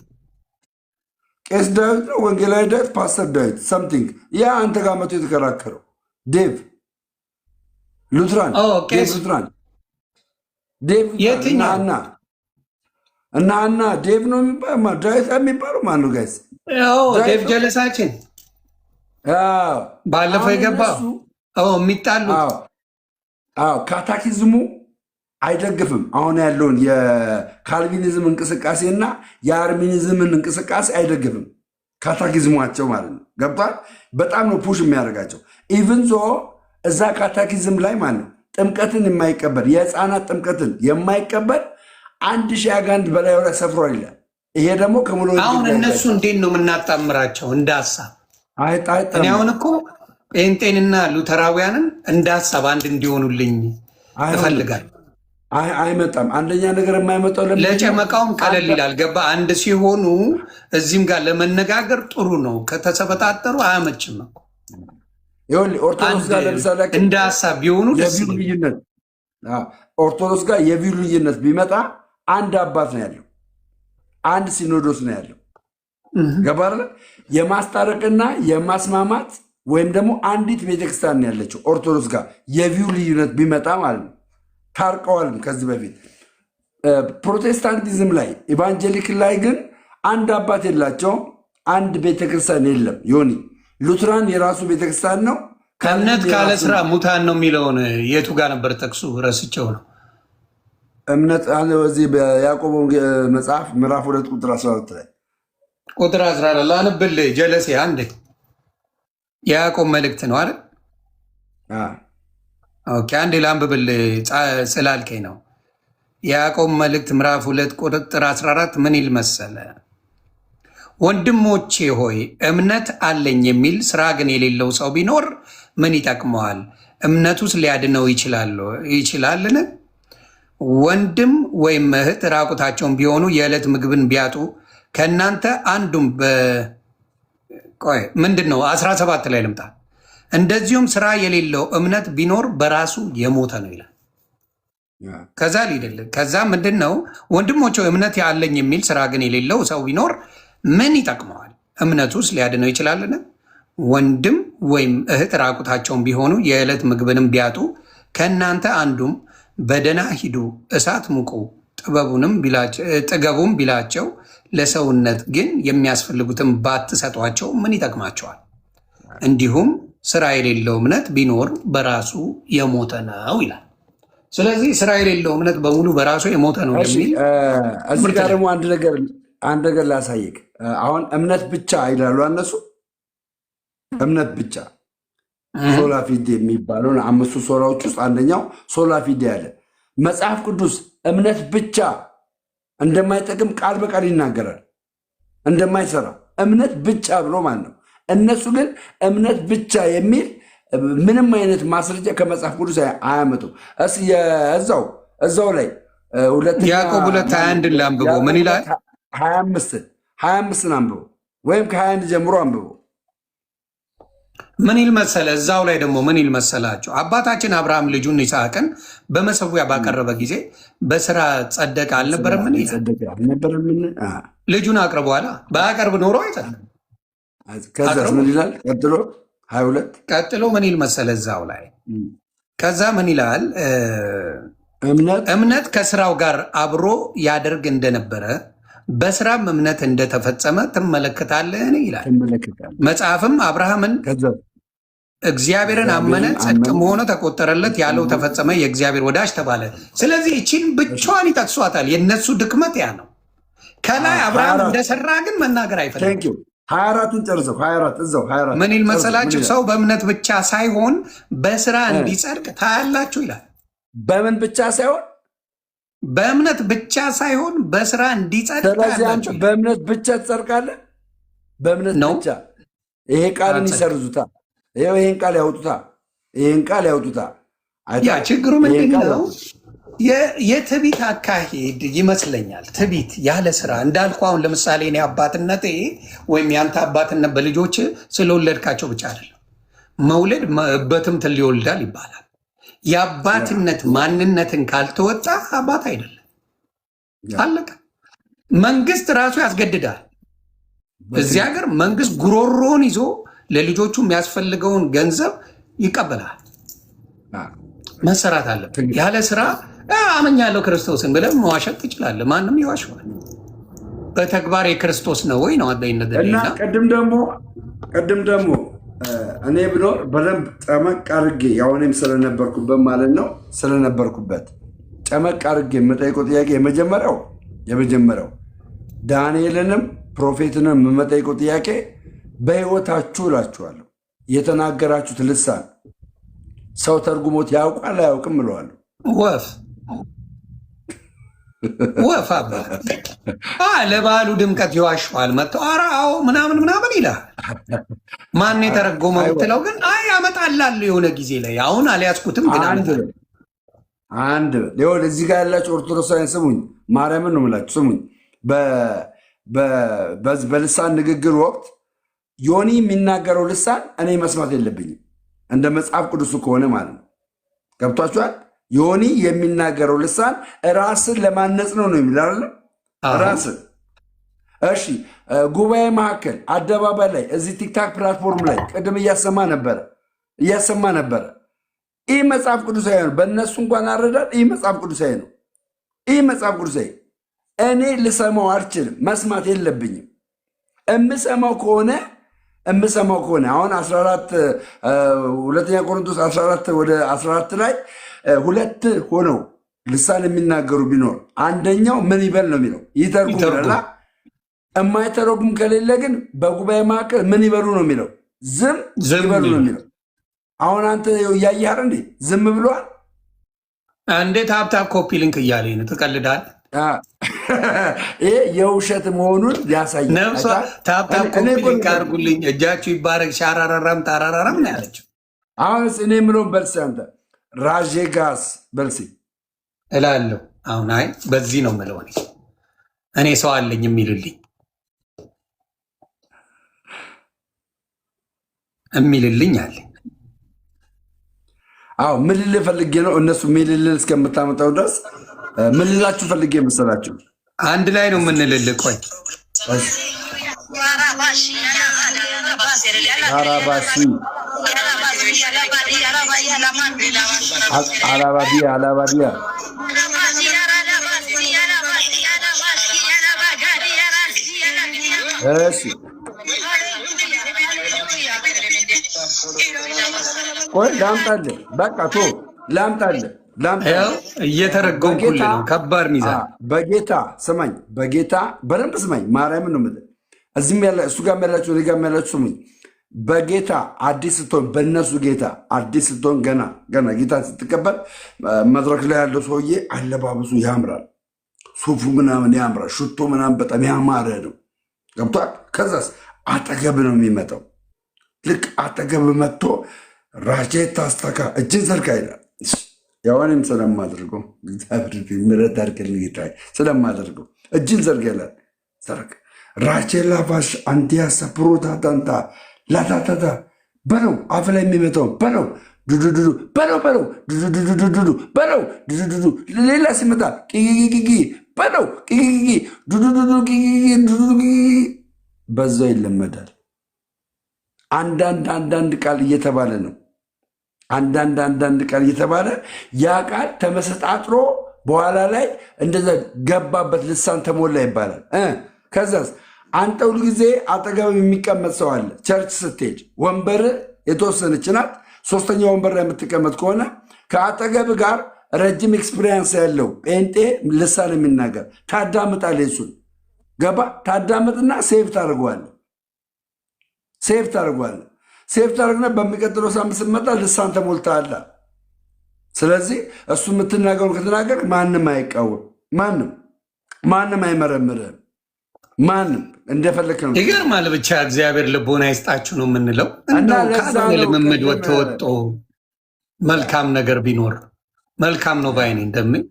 G: ነው፣ ወንጌላዊ ዳዊት፣ ፓስተር ዳዊት ሰምቲንግ። ያ አንተ ጋር መቶ የተከራከረው ዴቭ ሉትራን እና ዴቭ ነው የሚባለው። ዳዊት የሚባለው ማን ነው ጋይስ?
E: ዴቭ ጀለሳችን ባለፈው የገባው የሚጣሉ
G: ካታኪዝሙ አይደግፍም። አሁን ያለውን የካልቪኒዝም እንቅስቃሴ እና የአርሚኒዝምን እንቅስቃሴ አይደግፍም። ካታኪዝሟቸው ማለት ነው። ገብቷል? በጣም ነው ፑሽ የሚያደርጋቸው። ኢቭን ዞ እዛ ካታኪዝም ላይ ማለት ነው ጥምቀትን የማይቀበል የህፃናት ጥምቀትን የማይቀበል 1000 አጋንንት በላዩ ላይ ሰፍሯል ይላል። ይሄ ደግሞ ከሙሉ
E: አሁን እነሱ እንዴት ነው የምናጣምራቸው? እንደ ሀሳብ እኔ አሁን እኮ ጴንጤንና ሉተራውያንን እንደ ሀሳብ አንድ እንዲሆኑልኝ እፈልጋለሁ።
G: አይመጣም። አንደኛ ነገር የማይመጣው
E: ለጨመቃውም ቀለል ይላል። ገባ? አንድ ሲሆኑ እዚህም ጋር ለመነጋገር ጥሩ ነው። ከተሰበጣጠሩ አያመችም እኮ።
G: ኦርቶዶክስ ጋር ለምሳሌ
E: እንደ ሀሳብ ቢሆኑ
G: ልዩነት ኦርቶዶክስ ጋር የቪው ልዩነት ቢመጣ አንድ አባት ነው ያለው፣ አንድ ሲኖዶስ ነው ያለው። ገባር የማስታረቅና የማስማማት ወይም ደግሞ አንዲት ቤተክርስቲያን ነው ያለችው። ኦርቶዶክስ ጋር የቪው ልዩነት ቢመጣ ማለት ነው ታርቀዋልም ከዚህ በፊት። ፕሮቴስታንቲዝም ላይ ኢቫንጀሊክ ላይ ግን አንድ አባት የላቸውም፣ አንድ ቤተክርስቲያን የለም። ዮኒ ሉትራን የራሱ ቤተክርስቲያን ነው።
E: ከእምነት ካለ ስራ ሙታን ነው የሚለውን የቱ ጋር ነበር ጠቅሱ? ረስቸው ነው።
G: እምነት በዚህ በያዕቆብ መጽሐፍ ምዕራፍ 2 ቁጥር 12 ላይ
E: ቁጥር 14 ላንብል ጀለሴ አንድ የያዕቆብ መልእክት ነው አይደል? ኦኬ አንዴ ላንብብል ስላልከኝ ነው። የያዕቆብ መልእክት ምዕራፍ 2 ቁጥር 14 ምን ይል መሰለ? ወንድሞቼ ሆይ እምነት አለኝ የሚል ስራ ግን የሌለው ሰው ቢኖር ምን ይጠቅመዋል? እምነቱስ ሊያድነው ይችላልን? ወንድም ወይም እህት ራቁታቸውን ቢሆኑ የዕለት ምግብን ቢያጡ ከእናንተ አንዱም ምንድን ነው 17 ላይ ልምጣ። እንደዚሁም ስራ የሌለው እምነት ቢኖር በራሱ የሞተ ነው ይላል። ከዛ ሊደለ ከዛ ምንድን ነው ወንድሞች እምነት ያለኝ የሚል ስራ ግን የሌለው ሰው ቢኖር ምን ይጠቅመዋል? እምነቱስ ሊያድነው ይችላልን? ወንድም ወይም እህት ራቁታቸውን ቢሆኑ የዕለት ምግብንም ቢያጡ ከእናንተ አንዱም በደና ሂዱ እሳት ሙቁ ጥገቡም ቢላቸው ለሰውነት ግን የሚያስፈልጉትን ባትሰጧቸው ምን ይጠቅማቸዋል? እንዲሁም ስራ የሌለው እምነት ቢኖር በራሱ የሞተ ነው ይላል። ስለዚህ ስራ የሌለው እምነት በሙሉ በራሱ የሞተ ነው የሚል
G: እዚህ ጋር ደግሞ አንድ ነገር ላሳይቅ። አሁን እምነት ብቻ ይላሉ እነሱ። እምነት ብቻ ሶላ ፊዴ የሚባለውን 5 ሶላዎች ውስጥ አንደኛው ሶላ ፊዴ ያለ መጽሐፍ ቅዱስ እምነት ብቻ እንደማይጠቅም ቃል በቃል ይናገራል። እንደማይሰራ እምነት ብቻ ብሎ ማለት ነው። እነሱ ግን እምነት ብቻ የሚል ምንም አይነት ማስረጃ ከመጽሐፍ ቅዱስ አያመጡ። እዛው ላይ
E: ያዕቆብ 2:21 ላንብበው። ምን ይላል?
G: 25 አንብበው፣ ወይም ከ21 ጀምሮ አንብበው።
E: ምን ይል መሰለ? እዛው ላይ ደግሞ ምን ይል መሰላቸው? አባታችን አብርሃም ልጁን ይስሐቅን በመሰዊያ ባቀረበ ጊዜ በስራ ጸደቀ አልነበረምን? ልጁን አቅርቦ አላ ባያቀርብ ኖሮ አይጸድቅም።
G: ከዛ ምን ይላል ቀጥሎ? 22
E: ቀጥሎ ምን ይል መሰለ? እዛው ላይ ከዛ ምን ይላል? እምነት ከስራው ጋር አብሮ ያደርግ እንደነበረ በስራም እምነት እንደተፈጸመ ትመለከታለህን ይላል። መጽሐፍም አብርሃምን እግዚአብሔርን አመነ ጽድቅም ሆነ ተቆጠረለት ያለው ተፈጸመ፣ የእግዚአብሔር ወዳጅ ተባለ። ስለዚህ እቺን ብቻዋን ይጠቅሷታል። የነሱ ድክመት ያ ነው። ከላይ አብርሃም እንደሰራ ግን መናገር አይፈልግም።
G: 24ን ጨርሰው 24
E: ምን ይል መሰላችሁ? ሰው በእምነት ብቻ ሳይሆን በስራ እንዲጸድቅ ታያላችሁ ይላል።
G: በምን ብቻ ሳይሆን
E: በእምነት ብቻ ሳይሆን በስራ እንዲጸድቅ
G: ስለዚህ አንተ በእምነት ብቻ ትጸድቃለህ። በእምነት ብቻ ይሄ ቃልን ይሰርዙታል። ይሄን ቃል ያውጡታል።
E: ያ ችግሩ ምንድን ነው? የትቢት አካሄድ ይመስለኛል። ትቢት ያለ ስራ እንዳልኩ አሁን ለምሳሌ እኔ አባትነቴ ወይም ያንተ አባትነት በልጆች ስለወለድካቸው ብቻ አይደለም። መውለድ በትምትል ሊወልዳል ይባላል። የአባትነት ማንነትን ካልተወጣ አባት አይደለም። አለቀ። መንግስት ራሱ ያስገድዳል። እዚህ ሀገር መንግስት ጉሮሮን ይዞ ለልጆቹ የሚያስፈልገውን ገንዘብ ይቀበላል። መሰራት አለበት። ያለ ስራ አመኛለሁ ክርስቶስን ብለህ መዋሸት ትችላለህ። ማንም ይዋሸዋል። በተግባር የክርስቶስ ነው ወይ ነው
G: እና ቅድም ደግሞ እኔ ብኖር በደንብ ጠመቅ አድርጌ ያሁንም ስለነበርኩበት ማለት ነው ስለነበርኩበት ጠመቅ አድርጌ የምጠይቀው ጥያቄ የመጀመሪያው ዳንኤልንም ፕሮፌትንም የምጠይቀው ጥያቄ በህይወታችሁ እላችኋለሁ የተናገራችሁት ልሳን ሰው ተርጉሞት ያውቃል አያውቅም እለዋለሁ።
E: ወፍ ለበዓሉ ድምቀት ይዋሸዋል። መጥተው አዎ ምናምን ይላል። ማን የተረጎመው ብትለው ግን አይ አመጣላለሁ የሆነ ጊዜ ላይ አሁን አልያዝኩትም ግን
G: አንድ ሊሆን እዚህ ጋር ያላችሁ ኦርቶዶክሳውያን ስሙኝ፣ ማርያምን ነው የምላችሁ ስሙኝ። በልሳን ንግግር ወቅት ዮኒ የሚናገረው ልሳን እኔ መስማት የለብኝም እንደ መጽሐፍ ቅዱሱ ከሆነ ማለት ነው። ገብቷችኋል? ዮኒ የሚናገረው ልሳን ራስን ለማነጽ ነው የሚል ራስን። እሺ ጉባኤ መካከል አደባባይ ላይ እዚህ ቲክታክ ፕላትፎርም ላይ ቅድም እያሰማ ነበረ። ይህ መጽሐፍ ቅዱሳዊ ነው። በእነሱ እንኳን አረዳድ ይህ መጽሐፍ ቅዱሳዊ ነው። ይህ መጽሐፍ ቅዱሳዊ እኔ ልሰማው አልችልም፣ መስማት የለብኝም። እምሰማው ከሆነ አሁን 14 ሁለተኛ ቆሮንቶስ 14 ወደ 14 ላይ 2 ሆነው ልሳን የሚናገሩ ቢኖር አንደኛው ምን ይበል ነው የሚለው፣ ይተርጉምላ። የማይተረጉም ከሌለ ግን በጉባኤ መካከል ምን ይበሉ ነው የሚለው፣ ዝም ይበሉ ነው የሚለው። አሁን አንተ እያየህ እንዴ ዝም ብሏል።
E: እንዴት ሀብታብ ኮፒ ሊንክ እያለኝ ነው? ትቀልዳለህ።
G: ይሄ የውሸት መሆኑን ያሳያል።
E: ነፍሷ ታብታብ ኮፒ ሊንክ አድርጉልኝ፣ እጃችሁ ይባረክ፣ ሻራራራም ታራራራም ነው ያለችው።
G: አሁንስ እኔ የምለውን በልሴ አንተ ራዤጋስ በልሴ
E: እላለሁ። አሁን አይ በዚህ ነው የምለው እኔ ሰው አለኝ የሚልልኝ አለኝ።
G: አዎ ምን ልልህ ፈልጌ ነው እነሱ ምን ልልህ እስከምታመጣው ድረስ ምን ልላችሁ ፈልጌ መሰላችሁ?
E: አንድ ላይ ነው የምንልልህ። ቆይ
G: አላባዲያ እሺ ቆይ ላምጣልህ። በቃ ቶ ላምጣልህ
E: እየተረጎምኩልህ ነው። ከባድ ሚዛን
G: በጌታ ስማኝ፣ በጌታ በደንብ ስማኝ። ማርያምን ነው የምልህ። እዚህም ያለ እሱ ጋር ያላችሁ እኔ ጋር ያላችሁ ስሙኝ። በጌታ አዲስ ስትሆን በእነሱ ጌታ አዲስ ስትሆን ገና ጌታ ስትቀበል መድረክ ላይ ያለው ሰውዬ አለባበሱ ያምራል፣ ሱፉ ምናምን ያምራል፣ ሽቶ ምናምን በጣም ያማረ ነው። ገብቷል። ከዛስ አጠገብ ነው የሚመጣው። ልክ አጠገብ መጥቶ ራቼ ታስተካ እጅን ዘርጋ ይላል። ያዋንም ስለማደርገው እግዚአብሔር ምሕረት አድርግልኝ ጌታ ስለማደርገው እጅን ዘርጋ ይላል። ዘርግ ራቼ ላባሽ አንዲያ ሰፕሮታ ታንታ ላታታታ በለው አፍ ላይ የሚመጣው በለው ዱዱዱዱ በለው ዱዱዱዱ በለው ዱዱዱዱ ሌላ ሲመጣ ቂቂቂቂ በለው ቂቂቂቂ ዱዱዱዱ ቂቂቂ በዛው ይለመዳል። አንዳንድ ቃል እየተባለ ነው። አንዳንድ ቃል እየተባለ ያ ቃል ተመሰጣጥሮ በኋላ ላይ እንደዛ ገባበት ልሳን ተሞላ ይባላል። ከዛስ አንተ ሁል ጊዜ አጠገብ የሚቀመጥ ሰው አለ። ቸርች ስትሄድ ወንበር የተወሰነች ናት። ሶስተኛ ወንበር ላይ የምትቀመጥ ከሆነ ከአጠገብ ጋር ረጅም ኤክስፒሪየንስ ያለው ጴንጤ ልሳን የሚናገር ታዳምጣለህ። እሱን ገባ ታዳምጥና ሴፍ ታደርገዋለህ። ሴፍ ታደርግና በሚቀጥለው ሳምንት ስትመጣ ልሳን ተሞልተሃል። ስለዚህ እሱ የምትናገሩ ከተናገር ማንም አይቃወም፣ ማንም አይመረምርም፣ ማንም እንደፈለክ ነው።
E: ይገርማል። ብቻ እግዚአብሔር ልቦና ይስጣችሁ ነው የምንለው። እንደው ልምምድ ወጥቶ መልካም ነገር ቢኖር መልካም ነው ባይኔ እንደምን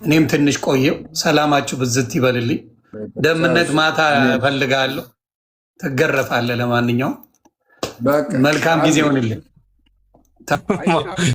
E: እኔም ትንሽ ቆየው። ሰላማችሁ ብዝት ይበልልኝ። ደምነት ማታ እፈልጋለሁ። ትገረፋለህ። ለማንኛውም መልካም ጊዜ ሆንልን።